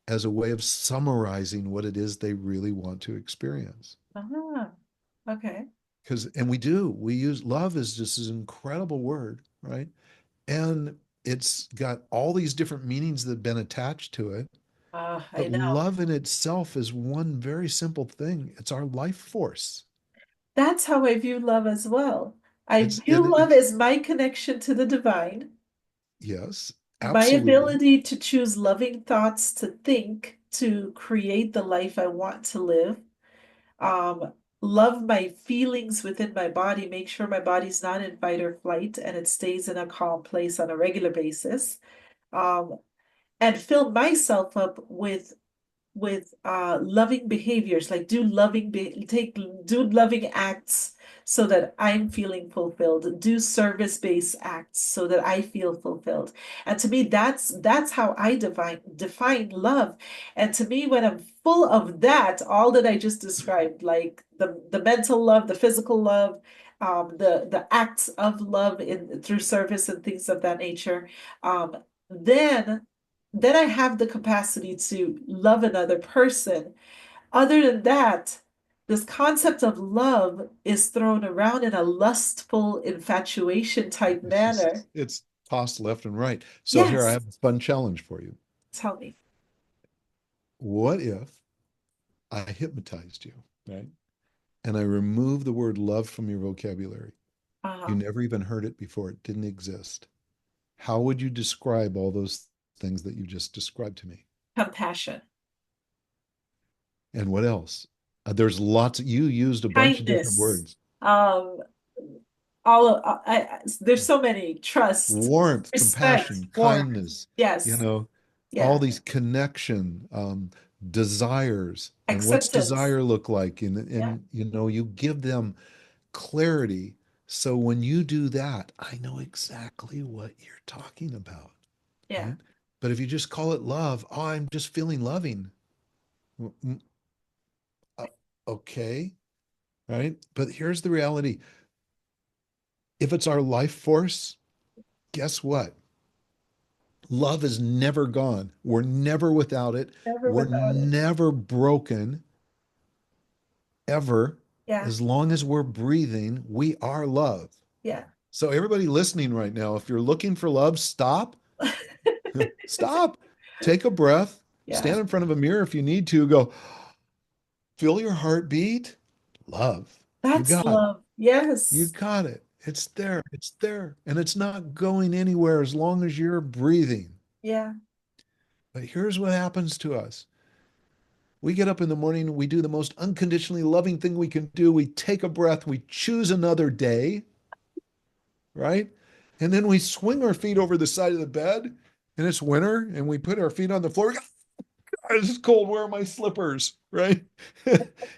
as a way of summarizing what it is they really want to experience. Ah, okay. And we use love is just this incredible word, right? And it's got all these different meanings that have been attached to it. I But know. love in itself is one very simple thing. It's our life force. That's how I view love as well. I It's and view love it's as my connection to the divine, yes, my absolutely. ability to choose loving thoughts to think, to create the life I want to live. Um, love my feelings within my body, make sure my body's not in fight or flight and it stays in a calm place on a regular basis. Um, and fill myself up with loving behaviors, like do loving acts so that I'm feeling fulfilled, do service-based acts so that I feel fulfilled. And to me, that's how I define love. And to me, when I'm full of that, all that I just described, like the mental love, the physical love, the acts of love in through service and things of that nature, um, then then I have the capacity to love another person. Other than that, this concept of love is thrown around in a lustful infatuation type It's manner. just it's tossed left and right. So here I Yes, have a fun challenge for you. tell me. What if I hypnotized you, right? And I remove the word love from your vocabulary. You Uh-huh. never even heard it before. It didn't exist. How would you describe all those things that you just described to me? Compassion, And what else? There's lots. You used a bunch of different kindness, words. um, there's so many, trust, Warmth, respect, compassion, warmth. kindness, you Yes, know, all yeah, these connection, desires. And what's acceptance. desire look like? Yeah, You give them clarity. So when you do that, I know exactly what you're talking about, yeah. right? But if you just call it love, oh, I'm just feeling loving. Mm, uh, Okay, right? But here's the reality. If it's our life force, guess what? Love is never gone. We're never without it. Never We're without it. never broken, ever. Yeah, As long as we're breathing, we are love. yeah. So, everybody listening right now, if you're looking for love, stop. Stop. Take a breath. Yeah, Stand in front of a mirror if you need to. Go, feel your heartbeat. Love. You that's got it. love. You Yes. got it. It's there. It's there. And it's not going anywhere as long as you're breathing. Yeah. But here's what happens to us. We get up in the morning, we do the most unconditionally loving thing we can do. We take a breath, we choose another day, right? And then we swing our feet over the side of the bed, and it's winter, and we put our feet on the floor. We go, it's cold. Where are my slippers? Right.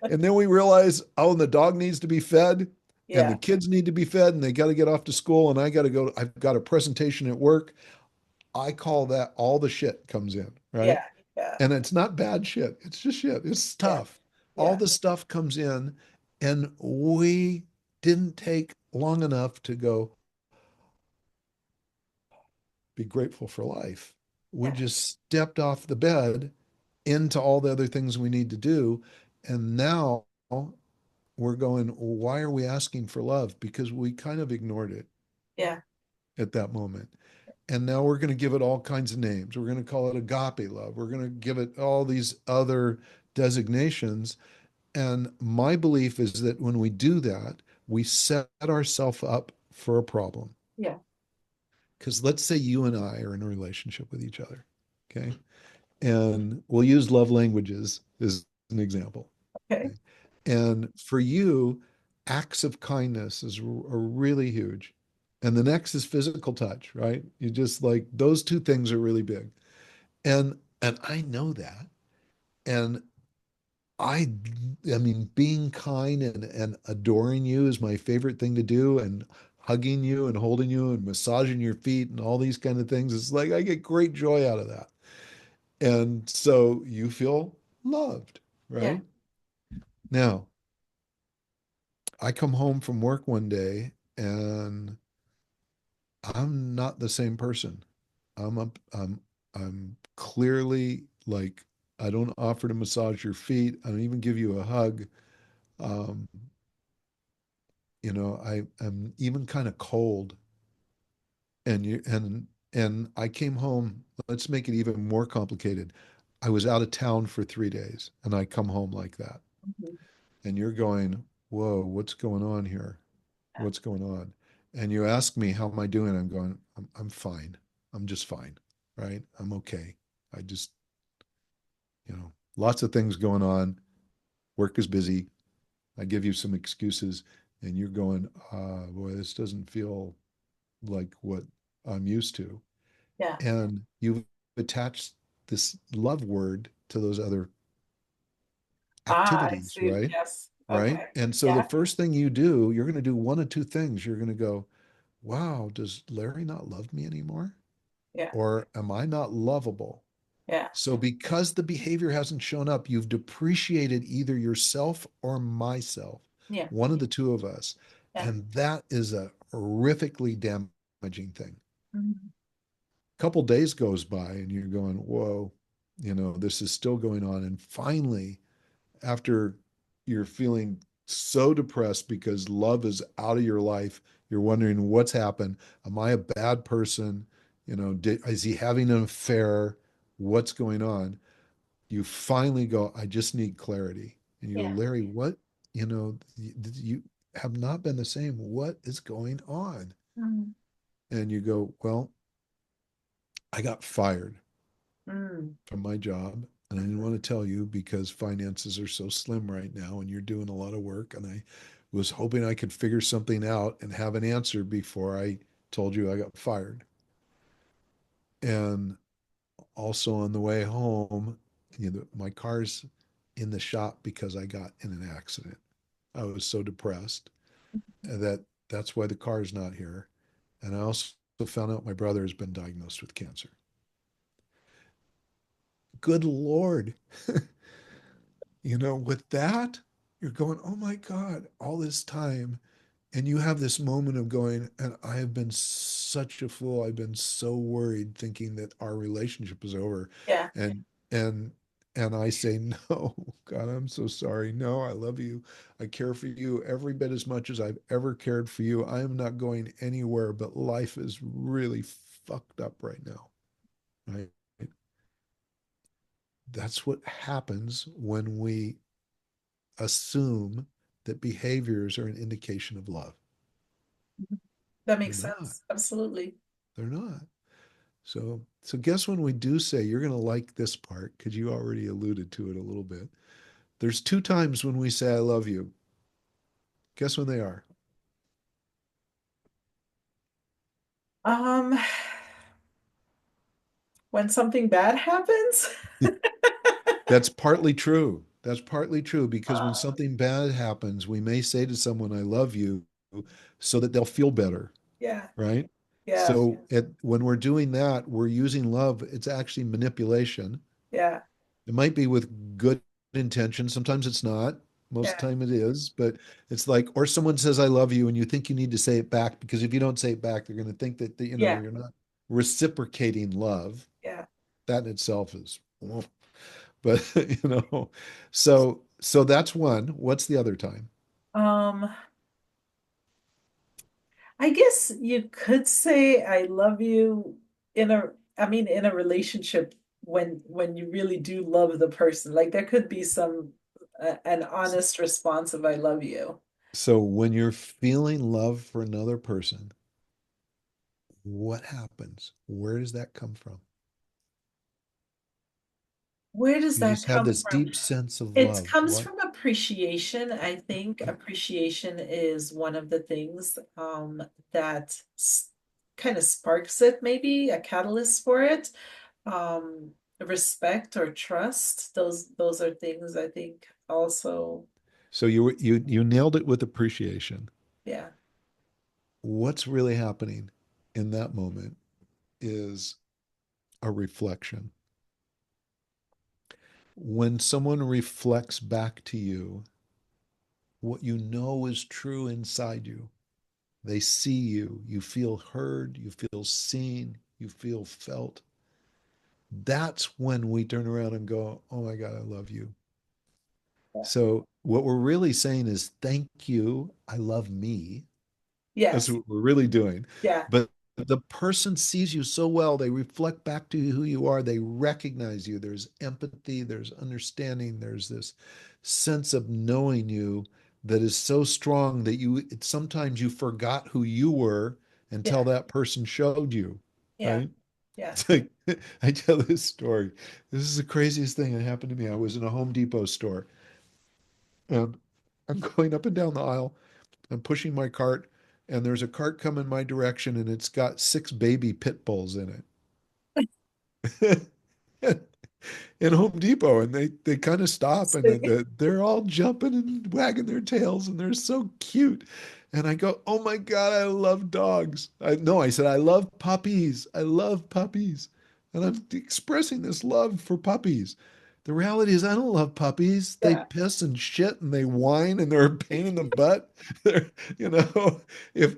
And then we realize, oh, and the dog needs to be fed, and the Yeah. kids need to be fed, and they got to get off to school, and I got to go. I've got a presentation at work. I call that all the shit comes in, right? Yeah. Yeah. And it's not bad shit. It's just shit. It's Yeah. stuff. All Yeah. the stuff comes in, and we didn't take long enough to go, be grateful for life. We Yeah. just stepped off the bed into all the other things we need to do. And now we're going, why are we asking for love? Because we kind of ignored it Yeah. at that moment. And now we're going to give it all kinds of names. We're going to call it agape love. We're going to give it all these other designations. And my belief is that when we do that, we set ourselves up for a problem. Yeah. Because let's say you and I are in a relationship with each other. Okay. And we'll use love languages as an example. Okay. Okay. And for you, acts of kindness are really huge. And the next is physical touch, right? You just like those two things are really big. And I know that. And I I mean being kind and adoring you is my favorite thing to do, and hugging you and holding you and massaging your feet and all these kind of things. It's like I get great joy out of that. And so you feel loved, Yeah. right? Now, I come home from work one day and I'm not the same person. I'm up, I'm clearly like I don't offer to massage your feet. I don't even give you a hug. Um, I'm even kind of cold. And I came home. Let's make it even more complicated. I was out of town for 3 days and I come home like that. Mhm. And you're going, whoa, what's going on here? Yeah. What's going on? And you ask me, how am I doing? I'm going, I'm fine. I'm just fine. Right? I'm okay. I just, lots of things going on. Work is busy. I give you some excuses and you're going, boy, this doesn't feel like what I'm used to. Yeah. And you've attached this love word to those other Ah, I activities, see. right? Yes. Right. Okay. And so the Yeah. first thing you do, you're going to do one of two things. You're going to go, wow, does Larry not love me anymore? Yeah. Or am I not lovable? Yeah. So because the behavior hasn't shown up, you've depreciated either yourself or myself, Yeah. one of the two of us. Yeah. And that is a horrifically damaging thing. Mhm. A couple days goes by and you're going, whoa, this is still going on. And finally, after you're feeling so depressed because love is out of your life, you're wondering what's happened. Am I a bad person? Is he having an affair? What's going on? You finally go, I just need clarity. And you go, Yeah. Larry, what? You have not been the same. What is going on? Mhm. And you go, well, I got fired Mm. from my job. And I didn't want to tell you because finances are so slim right now and you're doing a lot of work. And I was hoping I could figure something out and have an answer before I told you I got fired. And also on the way home, my car's in the shop because I got in an accident. I was so depressed that that's why the car is not here. And I also found out my brother has been diagnosed with cancer. Good Lord. With that, you're going, oh my God, all this time. And you have this moment of going, and I have been such a fool. I've been so worried thinking that our relationship is over. Yeah. And and and I say, no, God, I'm so sorry. No, I love you. I care for you every bit as much as I've ever cared for you. I am not going anywhere, but life is really fucked up right now. Right? That's what happens when we assume that behaviors are an indication of love. That They're makes not. sense. Absolutely. They're not. So guess when we do say you're going to like this part because you already alluded to it a little bit. There's two times when we say I love you. Guess when they are? Um, when something bad happens. That's partly true. That's partly true because when Uh, something bad happens, we may say to someone I love you so that they'll feel better, yeah. right? Yeah. So when we're doing that, we're using love. It's actually manipulation. Yeah. It might be with good intention. Sometimes it's not. Most of Yeah. the time it is. But it's like, or someone says, I love you, and you think you need to say it back because if you don't say it back, they're going to think that, Yeah. you're not. reciprocating love. Yeah. That in itself is, but so that's one. What's the other time? Um, I guess you could say I love you in a, I mean, in a relationship when you really do love the person. Like there could be some an honest response of I love you. So when you're feeling love for another person, what happens? Where does that come from? Where does You that just have come this from? deep sense of It love. comes What? from appreciation. I think appreciation is one of the things that kind of sparks it, maybe a catalyst for it. Um, Respect or trust, those are things I think also, So you nailed it with appreciation. yeah, What's really happening in that moment is a reflection. When someone reflects back to you what you know is true inside you, they see you, you feel heard, you feel seen, you feel felt. That's when we turn around and go, oh my God, I love you. yeah. So, what we're really saying is, thank you, I love me. That's Yes, what we're really doing. yeah, But the person sees you so well, they reflect back to you who you are, they recognize you. There's empathy, there's understanding, there's this sense of knowing you that is so strong that sometimes you forgot who you were until yeah, that person showed you, yeah, right? yeah. It's like I tell this story. This is the craziest thing that happened to me. I was in a Home Depot store and I'm going up and down the aisle. I'm pushing my cart, and there's a cart coming my direction, and it's got six baby pit bulls in it. In Home Depot, and they kind of stop, and they're all jumping and wagging their tails, and they're so cute. And I go, "Oh my God, I love dogs." I said, "I love puppies. I love puppies," and I'm expressing this love for puppies. The reality is, I don't love puppies. They Yeah. piss and shit, and they whine, and they're a pain in the butt. They're, you know, if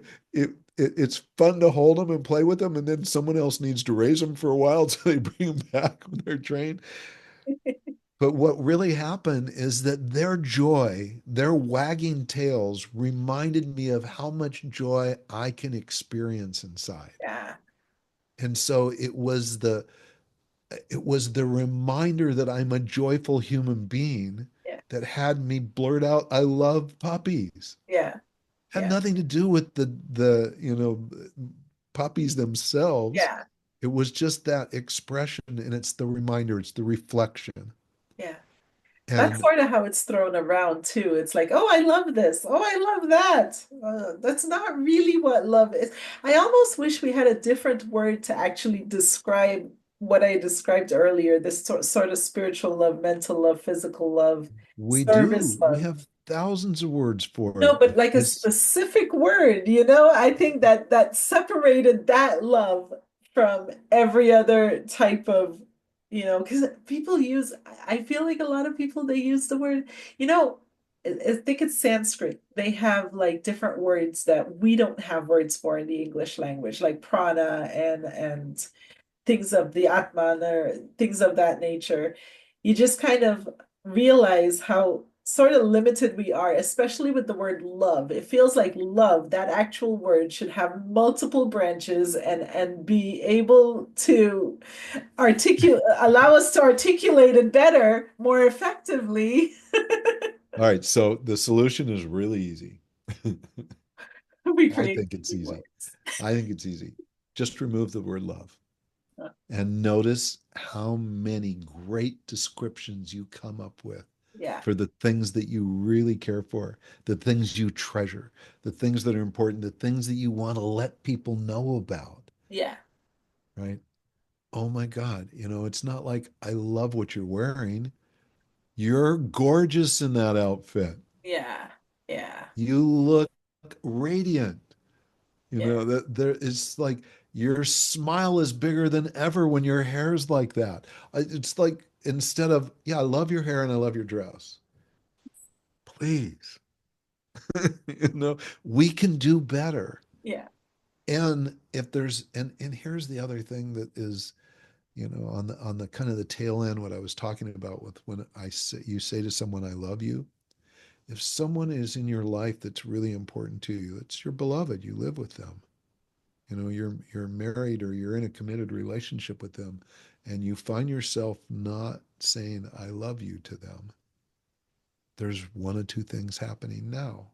it's fun to hold them and play with them, and then someone else needs to raise them for a while, so they bring them back when they're trained. But what really happened is that their joy, their wagging tails reminded me of how much joy I can experience inside. Yeah, And so it was the reminder that I'm a joyful human being yeah, that had me blurt out, I love puppies. yeah, Had yeah, nothing to do with the puppies themselves. yeah, It was just that expression, and it's the reminder, it's the reflection. yeah. That's And sort of how it's thrown around too. It's like, oh, I love this. Oh, I love that. That's not really what love is. I almost wish we had a different word to actually describe what I described earlier, this sort of spiritual love, mental love, physical love, we service do. We love. have thousands of words for No, it. but like a It's specific word, I think that separated that love from every other type of, because people use, I feel like a lot of people they use the word, I think it's Sanskrit. They have like different words that we don't have words for in the English language, like prana and things of the Atman or things of that nature, you just kind of realize how sort of limited we are, especially with the word love. It feels like love, that actual word, should have multiple branches and be able to articulate, allow us to articulate it better, more effectively. all right. So the solution is really easy. We I create think it's new easy. words. I think it's easy. Just remove the word love and notice how many great descriptions you come up with Yeah, for the things that you really care for, the things you treasure, the things that are important, the things that you want to let people know about, yeah, right? Oh my God, it's not like I love what you're wearing. You're gorgeous in that outfit. yeah, yeah, You look radiant. yeah, That there is like your smile is bigger than ever when your hair's like that. It's like instead of, yeah, I love your hair and I love your dress. Please, we can do better. yeah. And if there's and here's the other thing that is, on the kind of the tail end, what I was talking about with when I say you say to someone, I love you. If someone is in your life that's really important to you, it's your beloved, you live with them. You're married or you're in a committed relationship with them, and you find yourself not saying I love you to them. There's one of two things happening now.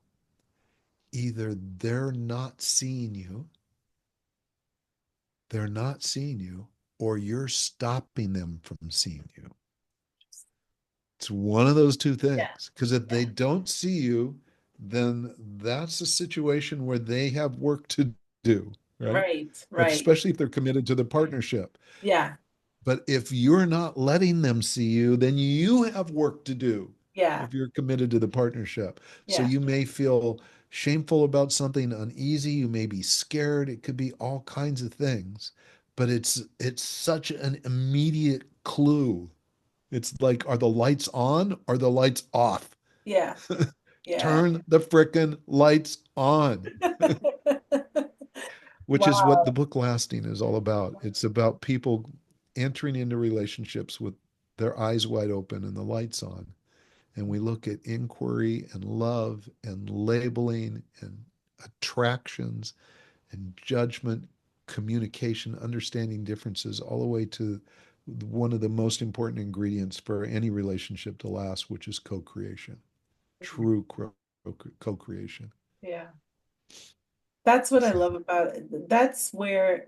Either they're not seeing you, or you're stopping them from seeing you. It's one of those two Yeah, things. Because if yeah. they don't see you, then that's a situation where they have work to do, right? Right, If, right. especially if they're committed to the partnership. Yeah, But if you're not letting them see you, then you have work to do yeah, if you're committed to the partnership. So yeah, you may feel shameful about something, uneasy, you may be scared, it could be all kinds of things. But it's such an immediate clue. It's like, are the lights on? Are the lights off? yeah, yeah. Turn the frickin' lights on, which is what the Wow. book Lasting is all about. It's about people entering into relationships with their eyes wide open and the lights on. And we look at inquiry and love and labeling and attractions and judgment, communication, understanding differences, all the way to one of the most important ingredients for any relationship to last, which is co creation, true co creation. Yeah. That's what I love about it. That's where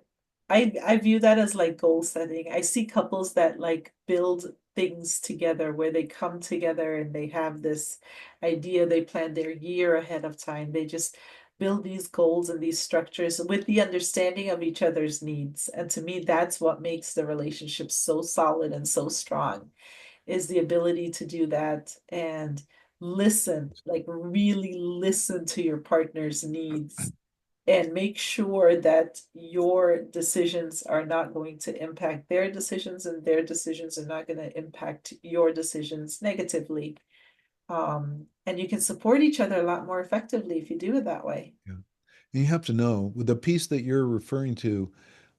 I view that as like goal setting. I see couples that like build things together where they come together and they have this idea, they plan their year ahead of time. They just build these goals and these structures with the understanding of each other's needs. And to me, that's what makes the relationship so solid and so strong, is the ability to do that and listen, like really listen to your partner's needs and make sure that your decisions are not going to impact their decisions and their decisions are not going to impact your decisions negatively. And you can support each other a lot more effectively if you do it that way. Yeah. And you have to know with the piece that you're referring to,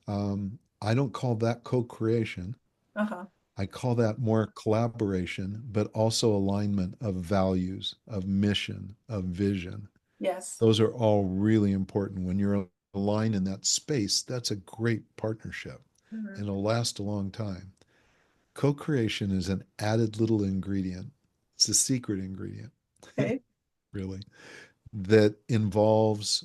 I don't call that co creation. Uh-huh. I call that more collaboration, but also alignment of values, of mission, of vision. Yes. Those are all really important. When you're aligned in that space, that's a great partnership Mhm. and it'll last a long time. Co creation is an added little ingredient, it's a secret ingredient, Okay. really, that involves,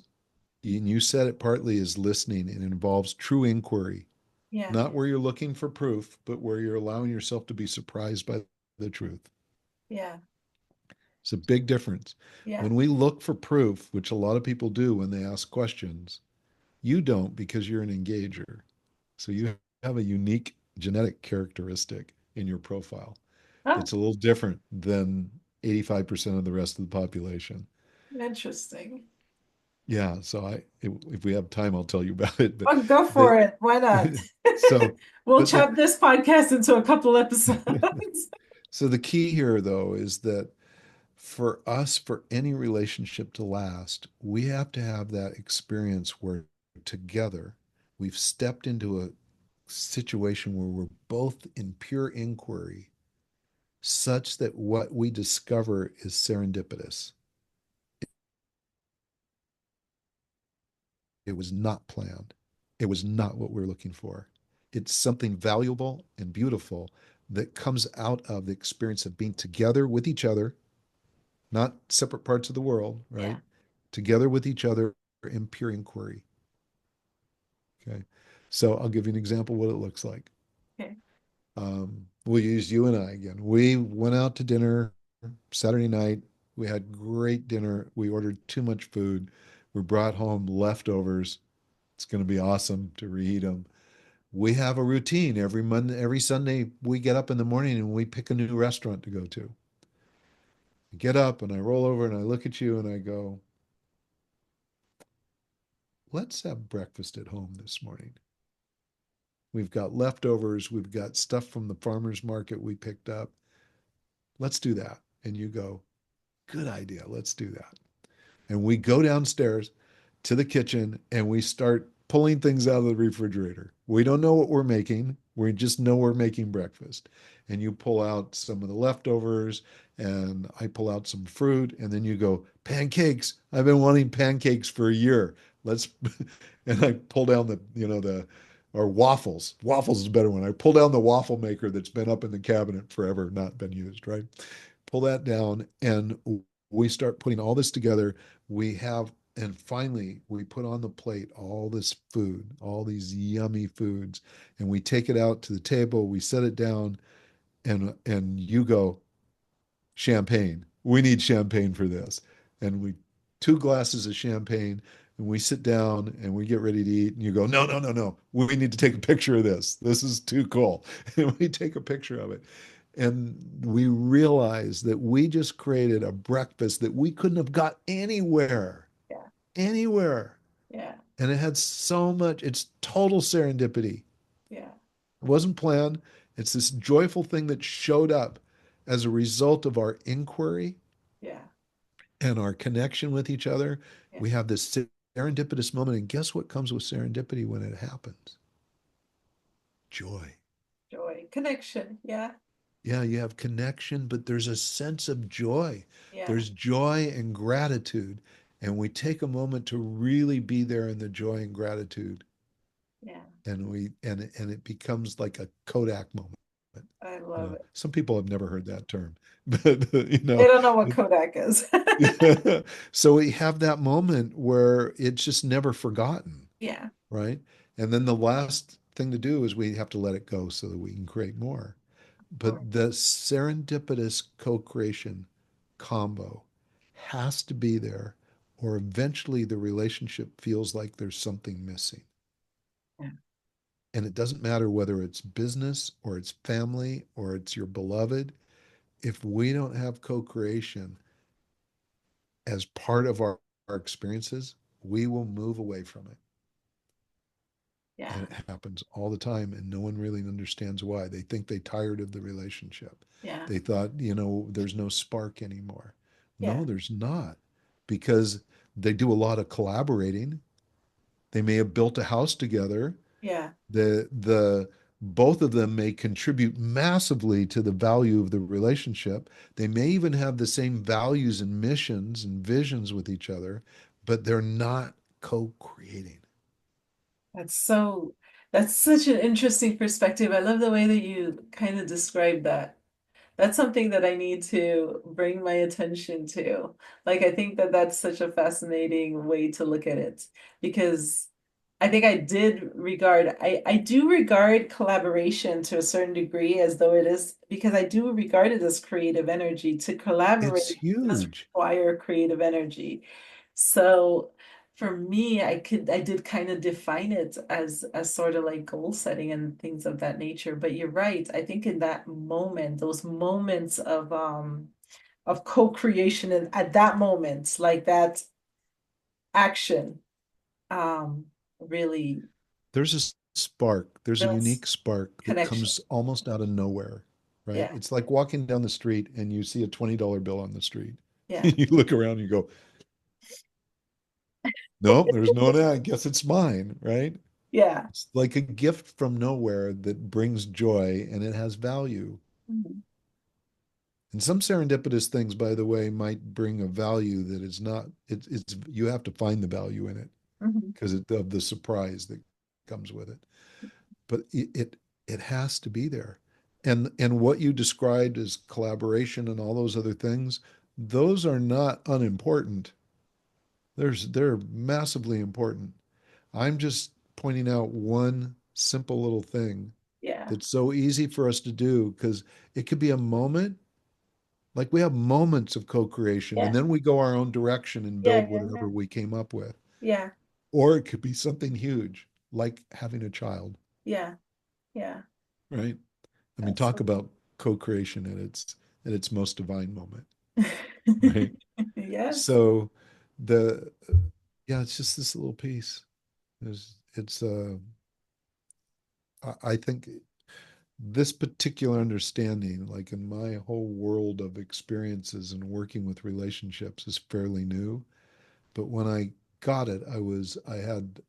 and you said it partly is listening, it involves true inquiry, Yeah. not where you're looking for proof, but where you're allowing yourself to be surprised by the truth. Yeah. It's a big difference. Yeah. When we look for proof, which a lot of people do when they ask questions, you don't because you're an engager. So you have a unique genetic characteristic in your profile Oh, that's a little different than 85% of the rest of the population. interesting. Yeah, so if we have time, I'll tell you about it. But Oh, go for the it. Why not? so We'll but the chop this podcast into a couple episodes. so the key here though is that for us, for any relationship to last, we have to have that experience where together we've stepped into a situation where we're both in pure inquiry, such that what we discover is serendipitous. It was not planned. It was not what we we're looking for. It's something valuable and beautiful that comes out of the experience of being together with each other, not separate parts of the world, right? Yeah. Together with each other in pure inquiry. Okay. So I'll give you an example of what it looks like. Okay. We'll use you and I again. We went out to dinner Saturday night. We had great dinner. We ordered too much food. We brought home leftovers. It's going to be awesome to reheat them. We have a routine every Monday, every Sunday. We get up in the morning and we pick a new restaurant to go to. I get up and I roll over and I look at you and I go, let's have breakfast at home this morning. We've got leftovers. We've got stuff from the farmer's market we picked up. Let's do that. And you go, good idea. Let's do that. And we go downstairs to the kitchen and we start pulling things out of the refrigerator. We don't know what we're making. We just know we're making breakfast. And you pull out some of the leftovers and I pull out some fruit and then you go, pancakes. I've been wanting pancakes for a year. Let's, and I pull down or waffles. Waffles is a better one. I pull down the waffle maker that's been up in the cabinet forever, not been used, right? Pull that down and we start putting all this together. We have, and finally, we put on the plate all this food, all these yummy foods, and we take it out to the table. We set it down, and you go, champagne. We need champagne for this, and we two glasses of champagne, and we sit down and we get ready to eat. And you go, no, no, no, no. We need to take a picture of this. This is too cool, and we take a picture of it. And we realize that we just created a breakfast that we couldn't have got anywhere, Yeah. anywhere. Yeah. And it had so much, it's total serendipity. Yeah. It wasn't planned. It's this joyful thing that showed up as a result of our inquiry Yeah. and our connection with each other. Yeah. We have this serendipitous moment. And guess what comes with serendipity when it happens? Joy. Joy. Connection. Yeah. Yeah, you have connection, but there's a sense of joy. Yeah. There's joy and gratitude. And we take a moment to really be there in the joy and gratitude. Yeah. And it becomes like a Kodak moment. I love it. Some people have never heard that term, but They don't know what Kodak is. so we have that moment where it's just never forgotten, Yeah. right? And then the last thing to do is we have to let it go so that we can create more. Or- But the serendipitous co-creation combo has to be there, or eventually the relationship feels like there's something missing. Yeah. And it doesn't matter whether it's business or it's family or it's your beloved. If we don't have co-creation as part of our experiences, we will move away from it. And Yeah. it happens all the time, and no one really understands why. They think they tired of the relationship. Yeah. They thought, there's no spark anymore. Yeah. No, there's not, because they do a lot of collaborating. They may have built a house together. Yeah. The both of them may contribute massively to the value of the relationship. They may even have the same values and missions and visions with each other, but they're not co-creating. That's so, that's such an interesting perspective. I love the way that you kind of describe that. That's something that I need to bring my attention to. Like, I think that that's such a fascinating way to look at it because I think I do regard collaboration to a certain degree as though it is, because I do regard it as creative energy. To It's collaborate does huge. require creative energy. So for me, I did kind of define it as sort of like goal setting and things of that nature. But you're right. I think in that moment, those moments of co-creation and at that moment, like that action, um, really There's a spark, there's a builds unique spark that connection. comes almost out of nowhere, right? Yeah, It's like walking down the street and you see a $20 bill on the street. yeah, You look around and you go, no, there's no one. I guess it's mine, right? yeah. It's like a gift from nowhere that brings joy and it has value. Mhm. And some serendipitous things, by the way, might bring a value that is not, it's you have to find the value in it Mhm. because of the surprise that comes with it. But it has to be there. And what you described as collaboration and all those other things, those are not unimportant. They're massively important. I'm just pointing out one simple little thing Yeah, that's so easy for us to do because it could be a moment. Like we have moments of co-creation and yeah, then we go our own direction and yeah, build yeah, yeah, whatever we came up with. yeah. Or it could be something huge, like having a child, Yeah, yeah. right? I mean, talk Absolutely. about co-creation at its most divine moment, right? Yes. So the yeah, it's just this little piece. It's I think this particular understanding, like in my whole world of experiences and working with relationships, is fairly new. But when I got it, I had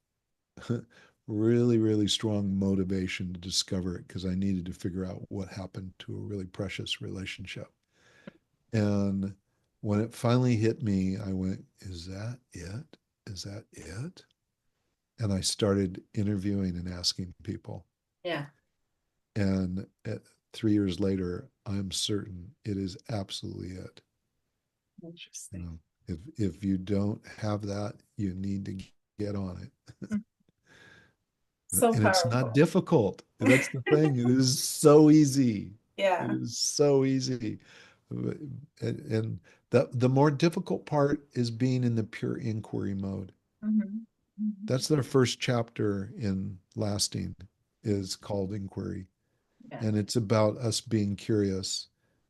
really, really strong motivation to discover it because I needed to figure out what happened to a really precious relationship. And when it finally hit me, I went, is that it? Is that it? And I started interviewing and asking people. Yeah. And 3 years later, I'm certain it is absolutely it. You Interesting. know, if you don't have that, you need to get on it. Mm. So And it's not powerful. difficult. That's the thing. It is so easy. It Yeah. is so easy. And the more difficult part is being in the pure inquiry mode. Hmm. Hmm. That's the first chapter in Lasting is called Inquiry. Yeah. And it's about us being curious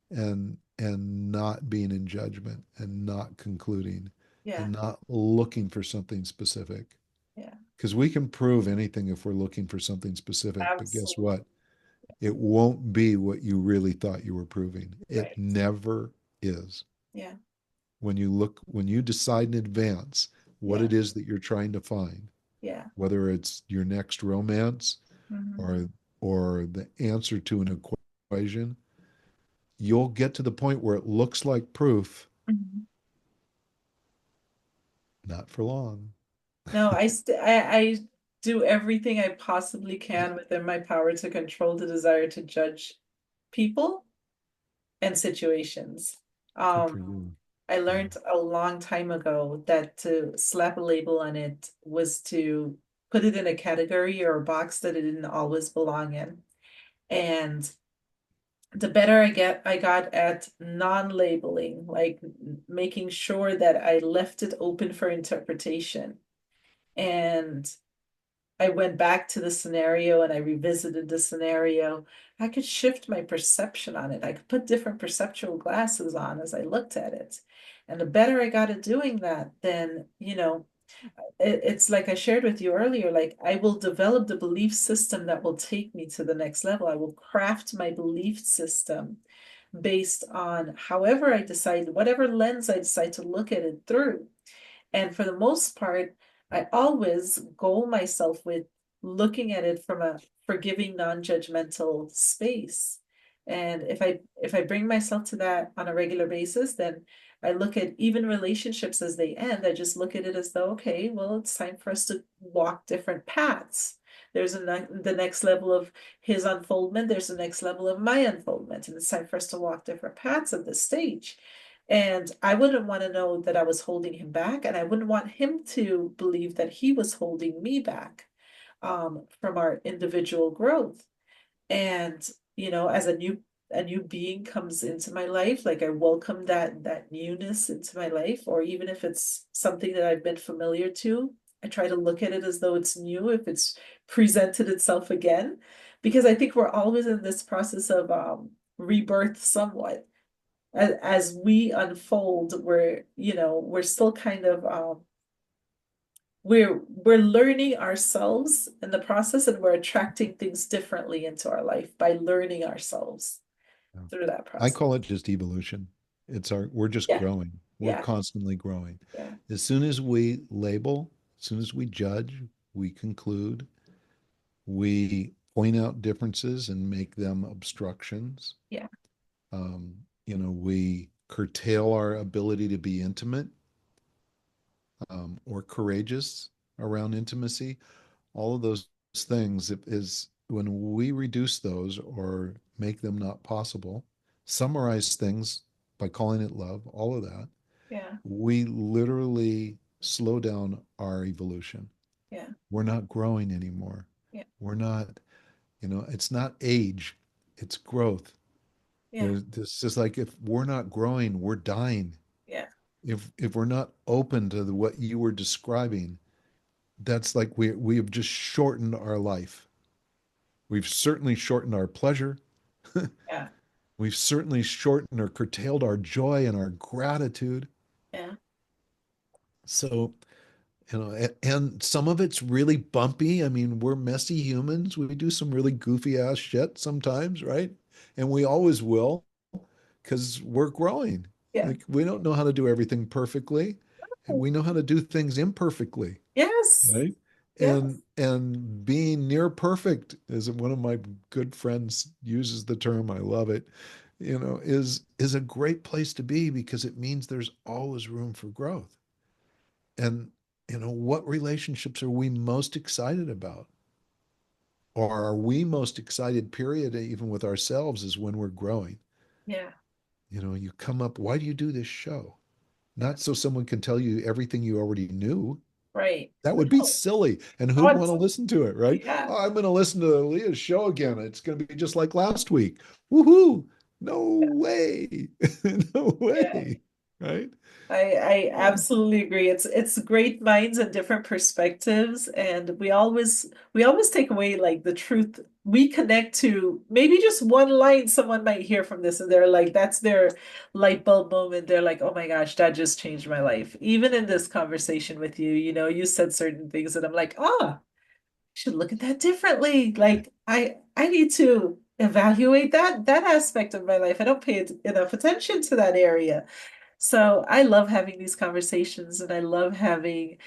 and not being in judgment and not concluding Yeah. and not looking for something specific. Yeah. Because we can prove anything if we're looking for something specific, but guess Absolutely. what? It won't be what you really thought you were proving. It Right. never is. Yeah. When you decide in advance what Yeah. it is that you're trying to find, Yeah. whether it's your next romance Hmm. or or the answer to an equation, you'll get to the point where it looks like proof, Hmm. not for long. No, I do everything I possibly can within my power to control the desire to judge people and situations. Good for Um, you. I Yeah. learned a long time ago that to slap a label on it was to put it in a category or a box that it didn't always belong in. And the better I got at non-labeling, like making sure that I left it open for interpretation. And I went back to the scenario and I revisited the scenario. I could shift my perception on it. I could put different perceptual glasses on as I looked at it. And the better I got at doing that, then, it's like I shared with you earlier, like I will develop the belief system that will take me to the next level. I will craft my belief system based on however I decide, whatever lens I decide to look at it through. And for the most part, I always goal myself with looking at it from a forgiving, non-judgmental space. And if I bring myself to that on a regular basis, then I look at even relationships as they end. I just look at it as though, okay, well, it's time for us to walk different paths. There's the next level of his unfoldment. There's the next level of my unfoldment, and it's time for us to walk different paths at this stage. And I wouldn't want to know that I was holding him back, and I wouldn't want him to believe that he was holding me back from our individual growth. And as a new being comes into my life, like I welcome that newness into my life, or even if it's something that I've been familiar to, I try to look at it as though it's new if it's presented itself again, because I think we're always in this process of rebirth somewhat as we unfold. We're still kind of we're learning ourselves in the process, and we're attracting things differently into our life by learning ourselves Yeah. through that I process. call it just evolution. We're just Yeah, growing. We're yeah, constantly growing. yeah, As soon as we label, as soon as we judge, we conclude, we point out differences and make them obstructions. yeah, We curtail our ability to be intimate or courageous around intimacy. All of those things is when we reduce those or make them not possible, summarize things by calling it love, all of that, yeah, we literally slow down our evolution. yeah, We're not growing anymore. yeah, We're not, it's not age, it's growth. yeah, This is like if we're not growing, we're dying. yeah, If we're not open to what you were describing, that's like we have just shortened our life. We've certainly shortened our pleasure. yeah, We've certainly shortened or curtailed our joy and our gratitude. yeah, So, and some of it's really bumpy. I mean, we're messy humans. We do some really goofy ass shit sometimes, right? And we always will because we're growing. yeah, Like, we don't know how to do everything perfectly. and we know how to do things imperfectly, Yes. right? Yes. And being near perfect, as one of my good friends uses the term, I love it, is a great place to be because it means there's always room for growth. And what relationships are we most excited about? Or are we most excited, period, even with ourselves, is when we're growing. Yeah. You come up, why do you do this show? Yeah. Not so someone can tell you everything you already knew. Right. That would be No. silly. And Oh, who'd want to listen to it, right? yeah. Oh, I'm going to listen to Leah's show again. It's going to be just like last week. Woohoo. No way. No Yeah. way. Right? I absolutely agree. It's great minds and different perspectives, and we always take away like the truth. We connect to maybe just one line someone might hear from this, and they're like, that's their light bulb moment. They're like, oh my gosh, that just changed my life. Even in this conversation with you, you said certain things, and I'm like, should look at that differently. Like I need to evaluate that aspect of my life. I don't pay enough attention to that area. So I love having these conversations and I love having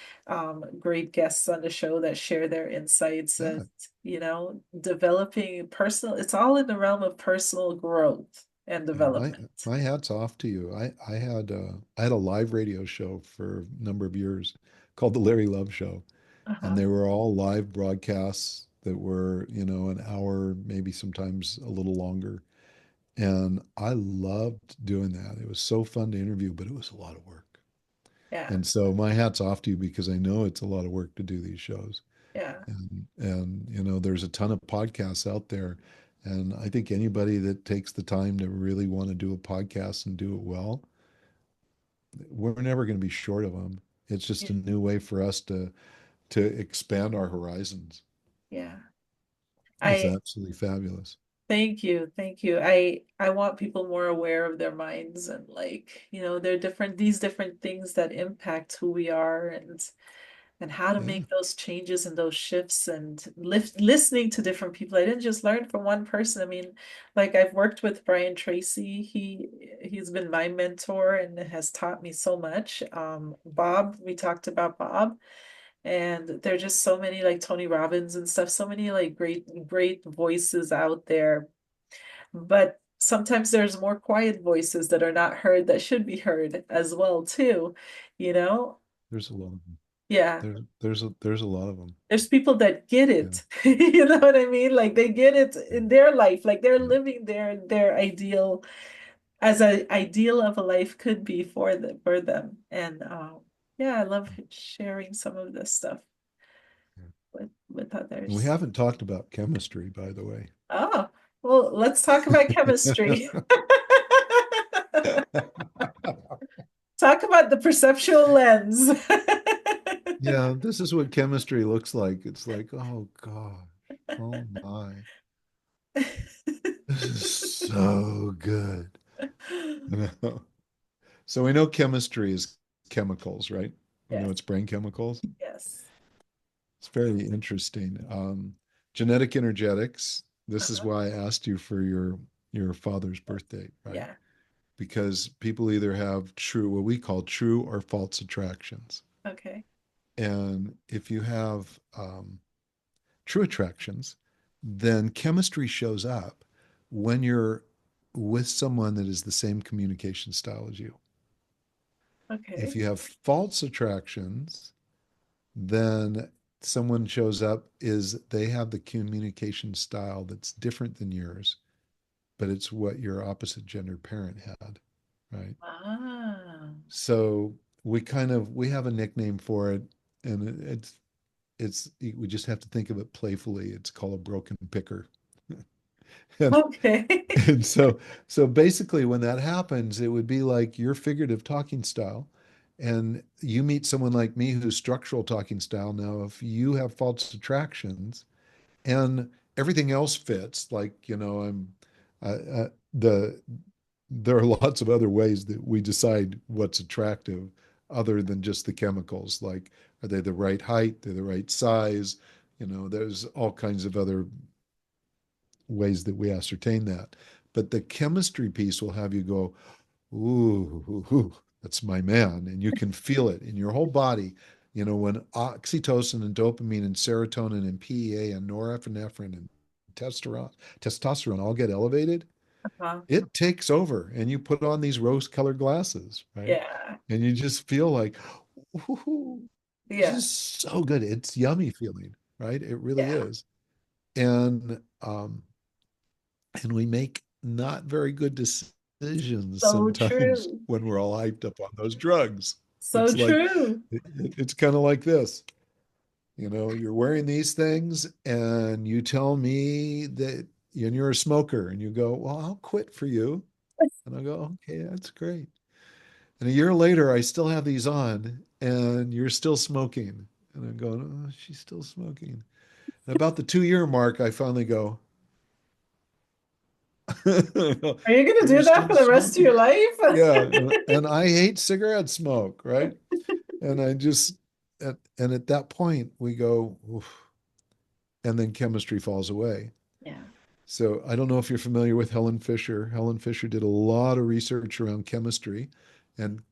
great guests on the show that share their insights and, Yeah. developing it's all in the realm of personal growth and Yeah. My development. my hat's off to you. I had a live radio show for a number of years called The Larry Love Show. And Uh-huh. they were all live broadcasts that were, an hour, maybe sometimes a little longer. And I loved doing that. It was so fun to interview, but it was a lot of work. Yeah. And so my hat's off to you because I know it's a lot of work to do these shows. Yeah. And there's a ton of podcasts out there. And I think anybody that takes the time to really want to do a podcast and do it well, we're never going to be short of them. It's Yeah. just a new way for us to expand our horizons. Yeah. It's I absolutely fabulous. Thank you. Thank you. I want people more aware of their minds and like, they're these different things that impact who we are and how to Yeah, make those changes and those shifts and listening to different people. I didn't just learn from one person. I mean, like I've worked with Brian Tracy. He's been my mentor and has taught me so much. Bob, we talked about Bob. And there are just so many like Tony Robbins and stuff, so many like great voices out there. But sometimes there's more quiet voices that are not heard that should be heard as well too, you know? there's a lot of them. Yeah. There's a lot of them. There's people that get Yeah, it. You know what I mean? Like they get it yeah, in their life, like they're yeah, living their ideal as an ideal of a life could be for them. And yeah, I love sharing some of this stuff yeah. with And we others. haven't talked about chemistry, by the way. Oh, well, let's talk about chemistry. Talk about the perceptual lens. Yeah, this is what chemistry looks like. It's like, oh gosh, oh my, this is so good. You know? So we know chemistry is chemicals, right? We know Yes, it's brain chemicals. yes. It's very interesting. Genetic energetics. This is Uh-huh. why I asked you for your father's birth date, right? Yeah. Because people either have what we call true or false attractions. Okay. And if you have true attractions, then chemistry shows up when you're with someone that is the same communication style as you. If Okay. you have false attractions, then someone shows up is they have the communication style that's different than yours, but it's what your opposite gender parent had, right? Ah. So we have a nickname for it, and it's we just have to think of it playfully. It's called a broken picker. and Okay. and so basically when that happens, it would be like your figurative talking style, and you meet someone like me who's structural talking style. Now, if you have false attractions and everything else fits, like I'm the there are lots of other ways that we decide what's attractive other than just the chemicals. Like, are they the right height? They're the right size? There's all kinds of other ways that we ascertain that. But the chemistry piece will have you go, ooh, ooh, ooh, That's my man. And you can feel it in your whole body. When oxytocin and dopamine and serotonin and PEA and norepinephrine and testosterone all get elevated, Uh-huh. it takes over and you put on these rose-colored glasses, right? Yeah. And you just feel like, ooh, this Yeah. is so good. It's yummy feeling, right? It really Yeah. is. And we make not very good decisions So sometimes true. when we're all hyped up on those drugs. So It's like true. it's kind of like this. You're wearing these things and you tell me that and you're a smoker and you go, "Well, I'll quit for you." And I go, "Okay, that's great." And a year later, I still have these on and you're still smoking. And I'm going, "Oh, she's still smoking." And about the 2 year mark, I finally go, Are you going to "You're do that still for the rest of your smoking." life? Yeah, and I hate cigarette smoke, right? And I just and at that point we go, "Oof," and then chemistry falls away. Yeah. So I don't know if you're familiar with Helen Fisher. Helen Fisher did a lot of research around chemistry, and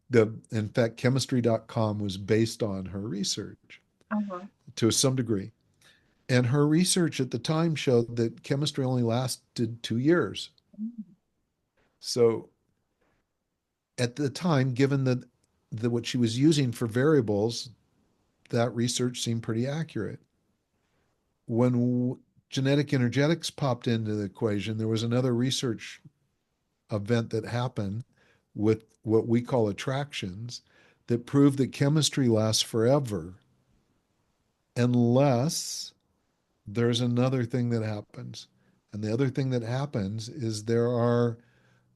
in fact, chemistry.com was based on her research Uh-huh. to some degree. And her research at the time showed that chemistry only lasted 2 years. So at the time, given that what she was using for variables, that research seemed pretty accurate. When genetic energetics popped into the equation, there was another research event that happened with what we call attractions that proved that chemistry lasts forever unless there's another thing that happens. And the other thing that happens is there are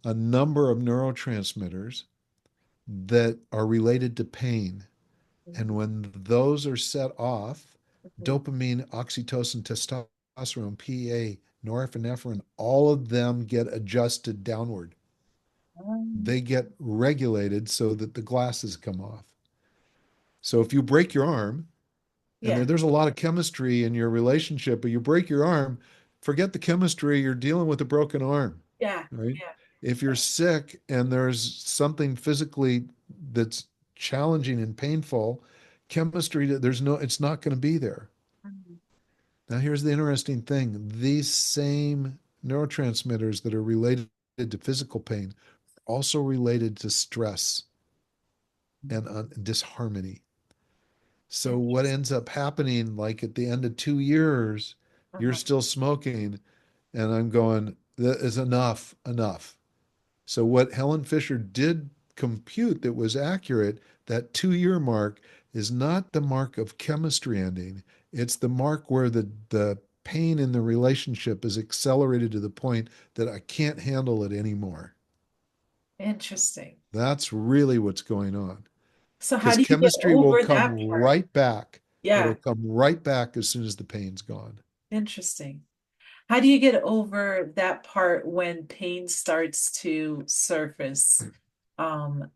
a number of neurotransmitters that are related to pain. And when those are set off, Mhm. dopamine, oxytocin, testosterone, PEA, norepinephrine, all of them get adjusted downward. Um, They get regulated so that the glasses come off. So if you break your arm, and yeah. there's a lot of chemistry in your relationship, but you break your arm, forget the chemistry, you're dealing with a broken arm, Yeah. right? Yeah. If you're sick and there's something physically that's challenging and painful, chemistry, it's not going to be there. Mhm. Now, here's the interesting thing. These same neurotransmitters that are related to physical pain are also related to stress and disharmony. So what Interesting. ends up happening, like at the end of 2 years, you're Uh-huh. still smoking, and I'm going, that is enough, enough. So what Helen Fisher did compute that was accurate, that 2 year mark is not the mark of chemistry ending. It's the mark where the pain in the relationship is accelerated to the point that I can't handle it anymore. Interesting. That's really what's going on. So how Because do you get chemistry will over come that part? right back. It'll Yeah. come right back as soon as the pain's gone. Interesting. How do you get over that part when pain starts to surface? Um,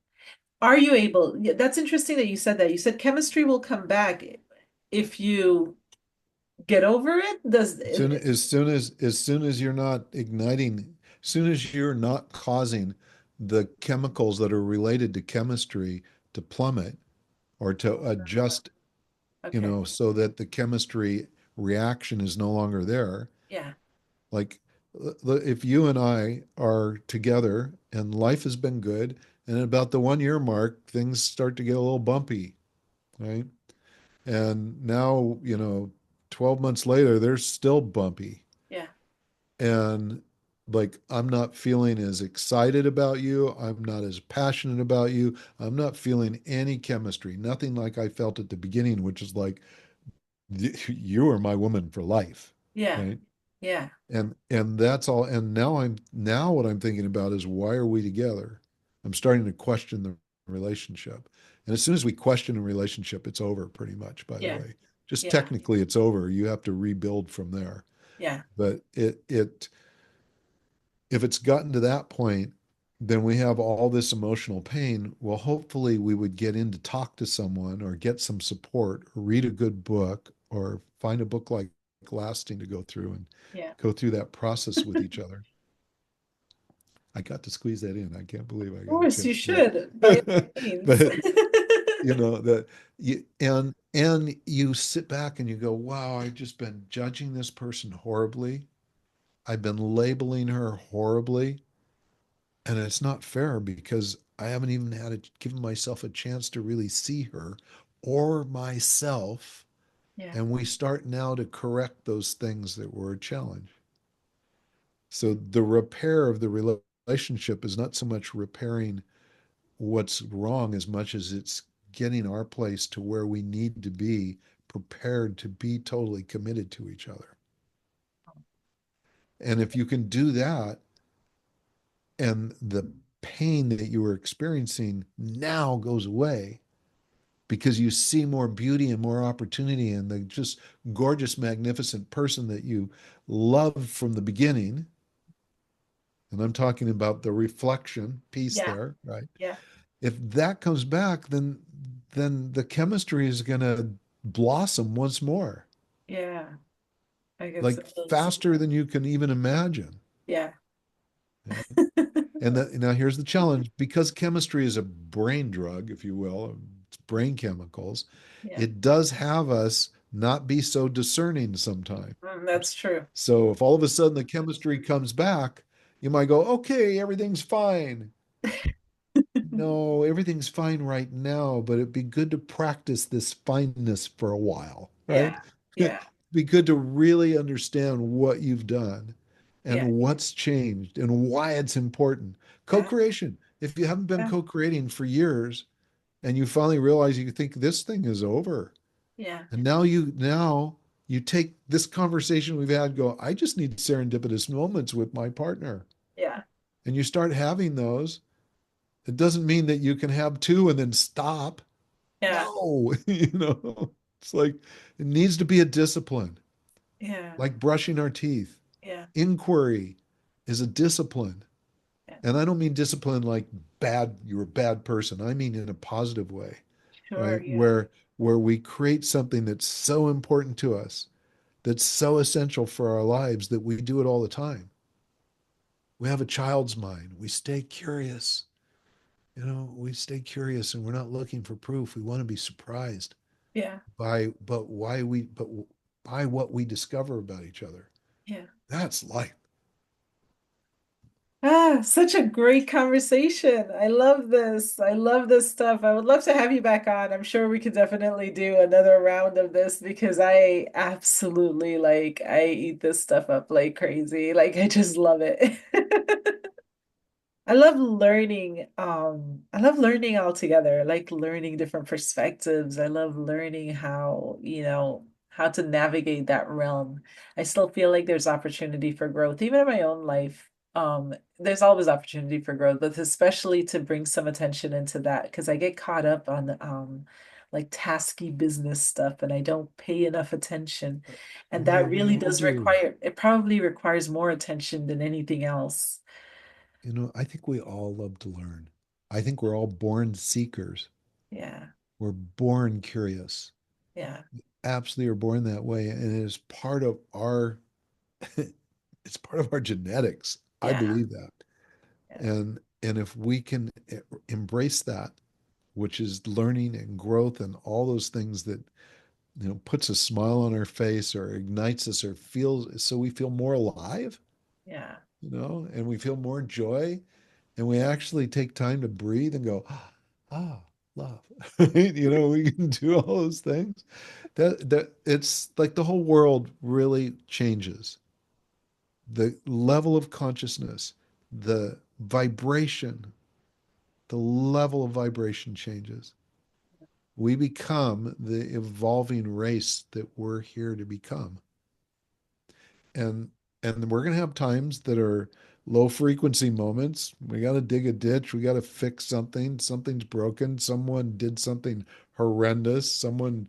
are you able? Yeah, that's interesting that you said that. You said chemistry will come back if you get over it. As soon as you're not igniting, as soon as you're not causing the chemicals that are related to chemistry to plummet or to adjust, Okay. so that the chemistry reaction is no longer there. Yeah. Like if you and I are together and life has been good, and at about the 1 year mark, things start to get a little bumpy, right? And now, 12 months later, they're still bumpy. Yeah. And like, I'm not feeling as excited about you. I'm not as passionate about you. I'm not feeling any chemistry, nothing like I felt at the beginning, which is like, you are my woman for life, Yeah. right? Yeah. And that's all. And now what I'm thinking about is, why are we together? I'm starting to question the relationship. And as soon as we question a relationship, it's over pretty much, by the Yeah. way. Just Yeah. technically it's over. You have to rebuild from there. Yeah. But if it's gotten to that point, then we have all this emotional pain. Well, hopefully we would get in to talk to someone or get some support or read a good book or find a book like Lasting to go through and Yeah. go through that process with each other. I got to squeeze that in. I can't believe I Of got a course, you chance to do should, by all that. means. But you know that you and you sit back and you go, wow, I've just been judging this person horribly. I've been labeling her horribly, and it's not fair because I haven't even given myself a chance to really see her or myself. Yeah. And we start now to correct those things that were a challenge. So the repair of the relationship is not so much repairing what's wrong as much as it's getting our place to where we need to be prepared to be totally committed to each other. And if you can do that, and the pain that you were experiencing now goes away because you see more beauty and more opportunity in the just gorgeous, magnificent person that you loved from the beginning. And I'm talking about the reflection piece Yeah. there, right? Yeah. If that comes back, then the chemistry is going to blossom once more, Yeah. I can like certainly see faster that. than you can even imagine. Yeah. And now here's the challenge because chemistry is a brain drug, if you will, it's brain chemicals, Yeah. it does have us not be so discerning sometimes. That's true. So if all of a sudden the chemistry comes back, you might go, okay, everything's fine. No, everything's fine right now, but it'd be good to practice this fineness for a while, right? Yeah. It'd Yeah. be good to really understand what you've done Yeah. and what's changed and why it's important. Yeah. Co-creation. If you haven't been Yeah. co-creating for years and you finally realize you think this thing is over, Yeah. and now you take this conversation we've had, go, I just need serendipitous moments with my partner. Yeah. And you start having those. It doesn't mean that you can have two and then stop. Yeah. No, it's like it needs to be a discipline, Yeah. like brushing our teeth. Yeah. Inquiry is a discipline. Yeah. And I don't mean discipline like bad, you're a bad person. I mean in a positive way, Sure. right? Yeah. Where we create something that's so important to us, that's so essential for our lives that we do it all the time. We have a child's mind. We stay curious. We stay curious and we're not looking for proof. We want to be surprised Yeah. but by what we discover about each other. Yeah. That's life. Ah, such a great conversation. I love this. I love this stuff. I would love to have you back on. I'm sure we could definitely do another round of this because I absolutely I eat this stuff up like crazy. Like I just love it. I love learning altogether, like learning different perspectives. I love learning how, how to navigate that realm. I still feel like there's opportunity for growth, even in my own life. There's always opportunity for growth, but especially to bring some attention into that because I get caught up on like tasky business stuff and I don't pay enough attention. And that Oh, we really all does do. it probably requires more attention than anything else. I think we all love to learn. I think we're all born seekers. Yeah. We're born curious. Yeah. Absolutely are born that way. And it is part of our it's part of our genetics. I Yeah. believe that. Yeah. And if we can embrace that, which is learning and growth and all those things that puts a smile on our face or ignites us or feels so we feel more alive, Yeah. and we feel more joy and we actually take time to breathe and go, ah, love. Right? We can do all those things. That it's like the whole world really changes. The level of consciousness, the vibration, the level of vibration changes. We become the evolving race that we're here to become. And and we're going to have times that are low frequency moments. We got to dig a ditch, we got to fix something, something's broken, someone did something horrendous, someone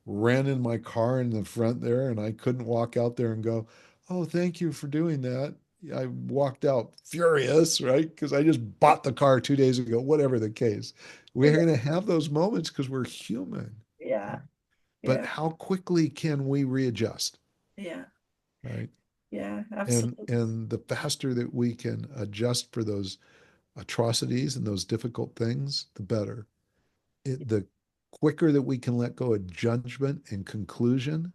ran in my car in the front there and I couldn't walk out there and go, "Oh, thank you for doing that." I walked out furious, right? Because I just bought the car 2 days ago, whatever the case. We're going to have those moments because we're human. Yeah. But Yeah. how quickly can we readjust, Yeah. right? Yeah, absolutely. And the faster that we can adjust for those atrocities and those difficult things, the better. The quicker that we can let go of judgment and conclusion,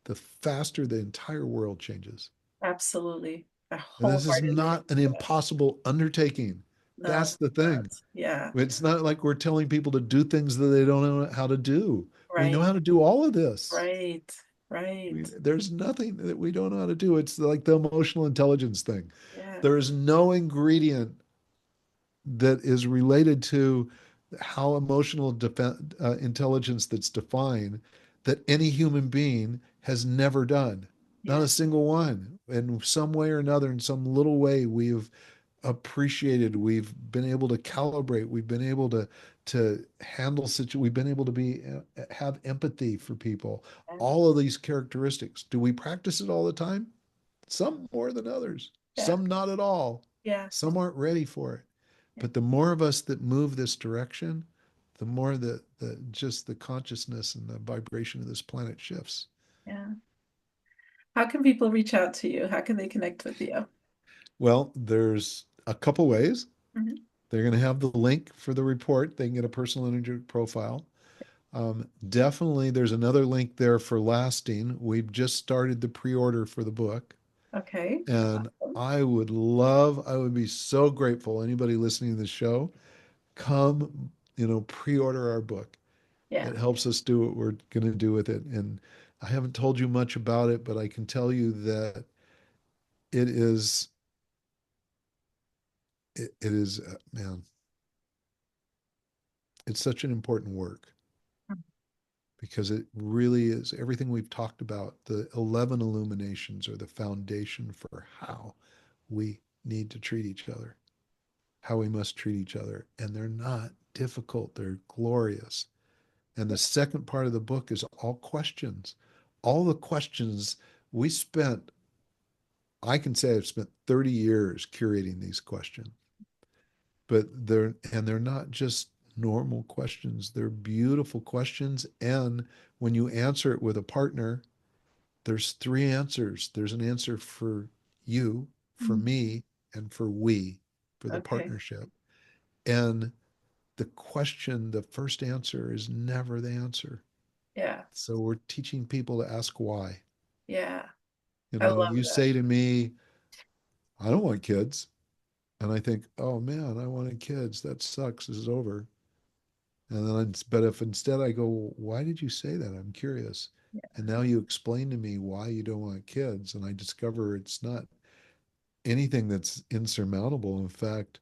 the faster the entire world changes. Absolutely. I And this is wholeheartedly not an agree with that. impossible undertaking. No, That's the not. thing. Yeah, It's not like we're telling people to do things that they don't know how to do. We know right, how to do all of this. right, right. There's nothing that we don't know how to do. It's like the emotional intelligence thing. Yeah, There is no ingredient that is related to how intelligence that's defined that any human being has never done. Not yeah, a single one. In some way or another, in some little way, we've appreciated, we've been able to calibrate, we've been able to handle situations, we've been able to be have empathy for people. yeah, All of these characteristics. Do we practice it all the time? Some more than others, yeah, some not at all. yeah, Some aren't ready for it. yeah, But the more of us that move this direction, the more the just the consciousness and the vibration of this planet shifts. yeah. How can people reach out to you? How can they connect with you? Well, there's a couple ways. Mhm. They're going to have the link for the report. They can get a personal energy profile. Definitely, there's another link there for lasting. We've just started the pre-order for the book. Okay. And Awesome. I would be so grateful. Anybody listening to the show, come, pre-order our book. Yeah. It helps us do what we're going to do with it. And I haven't told you much about it, but I can tell you that it is, it is, man, it's such an important work because it really is everything we've talked about. The 11 illuminations are the foundation for how we need to treat each other, how we must treat each other. And they're not difficult, they're glorious. And the second part of the book is all questions. All the questions we spent, I can say I've spent 30 years curating these questions, but they're not just normal questions. They're beautiful questions. And when you answer it with a partner, there's three answers. There's an answer for you, for Mhm. me, and for we, for the Okay. partnership. And the first answer is never the answer. Yeah. So we're teaching people to ask why. Yeah. You I know, love you that. say to me, I don't want kids. And I think, oh man, I wanted kids. That sucks. This is over. And then, but if instead I go, why did you say that? I'm curious. Yeah. And now you explain to me why you don't want kids. And I discover it's not anything that's insurmountable. In fact,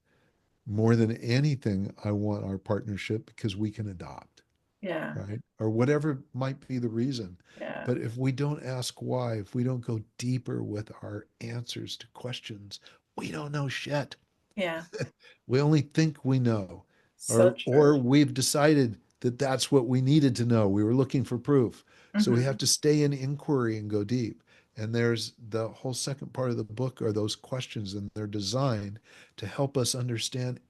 more than anything, I want our partnership because we can adopt, Yeah. right? Or whatever might be the reason. Yeah. But if we don't ask why, if we don't go deeper with our answers to questions, we don't know shit. Yeah. We only think we know, So or true. we've decided that that's what we needed to know. We were looking for proof. So we have Hmm. to stay in inquiry and go deep. And there's the whole second part of the book are those questions, and they're designed to help us understand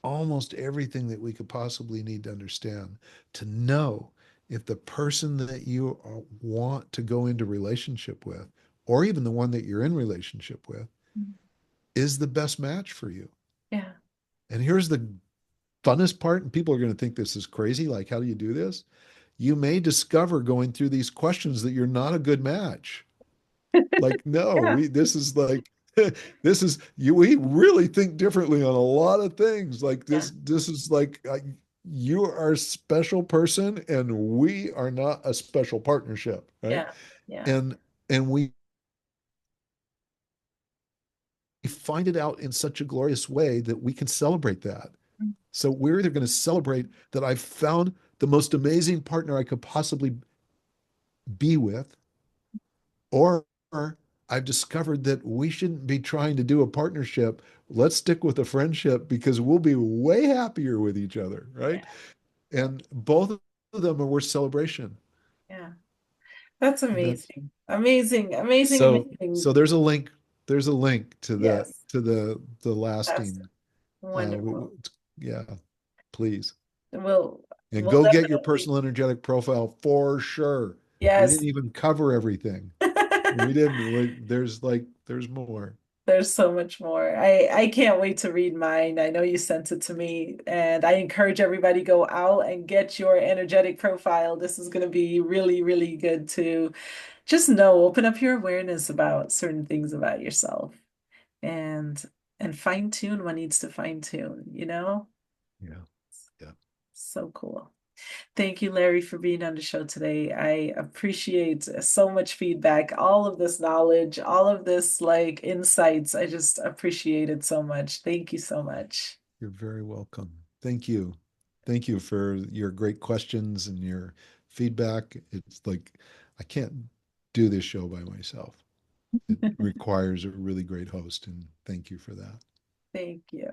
almost everything that we could possibly need to understand to know if the person that you want to go into relationship with, or even the one that you're in relationship with, is the best match for you. Yeah. And here's the funnest part, and people are going to think this is crazy. Like, how do you do this? You may discover going through these questions that you're not a good match. Like, no, Yeah. this is like, this is you. We really think differently on a lot of things. Like Yeah. this is like you are a special person, and we are not a special partnership, right? Yeah. Yeah. And we find it out in such a glorious way that we can celebrate that. So we're either going to celebrate that I found the most amazing partner I could possibly be with, or I've discovered that we shouldn't be trying to do a partnership. Let's stick with a friendship because we'll be way happier with each other, Yeah. right? And both of them are worth celebration. Yeah. That's And that's amazing. Amazing. Amazing. so Amazing. there's a link to Yes. the That's lasting wonderful. yeah, please. We'll And we'll go get your definitely. personal energetic profile for sure. We Yes. didn't even cover everything. We didn't. There's more. There's so much more. I can't wait to read mine. I know you sent it to me, and I encourage everybody go out and get your energetic profile. This is going to be really, really good to just know, open up your awareness about certain things about yourself and fine tune what needs to fine tune, you know? Yeah. Yeah. So cool. Thank you, Larry, for being on the show today. I appreciate so much feedback, all of this knowledge, all of this like insights. I just appreciate it so much. Thank you so much. You're very welcome. Thank you. Thank you for your great questions and your feedback. It's like I can't do this show by myself. It requires a really great host, and thank you for that. Thank you.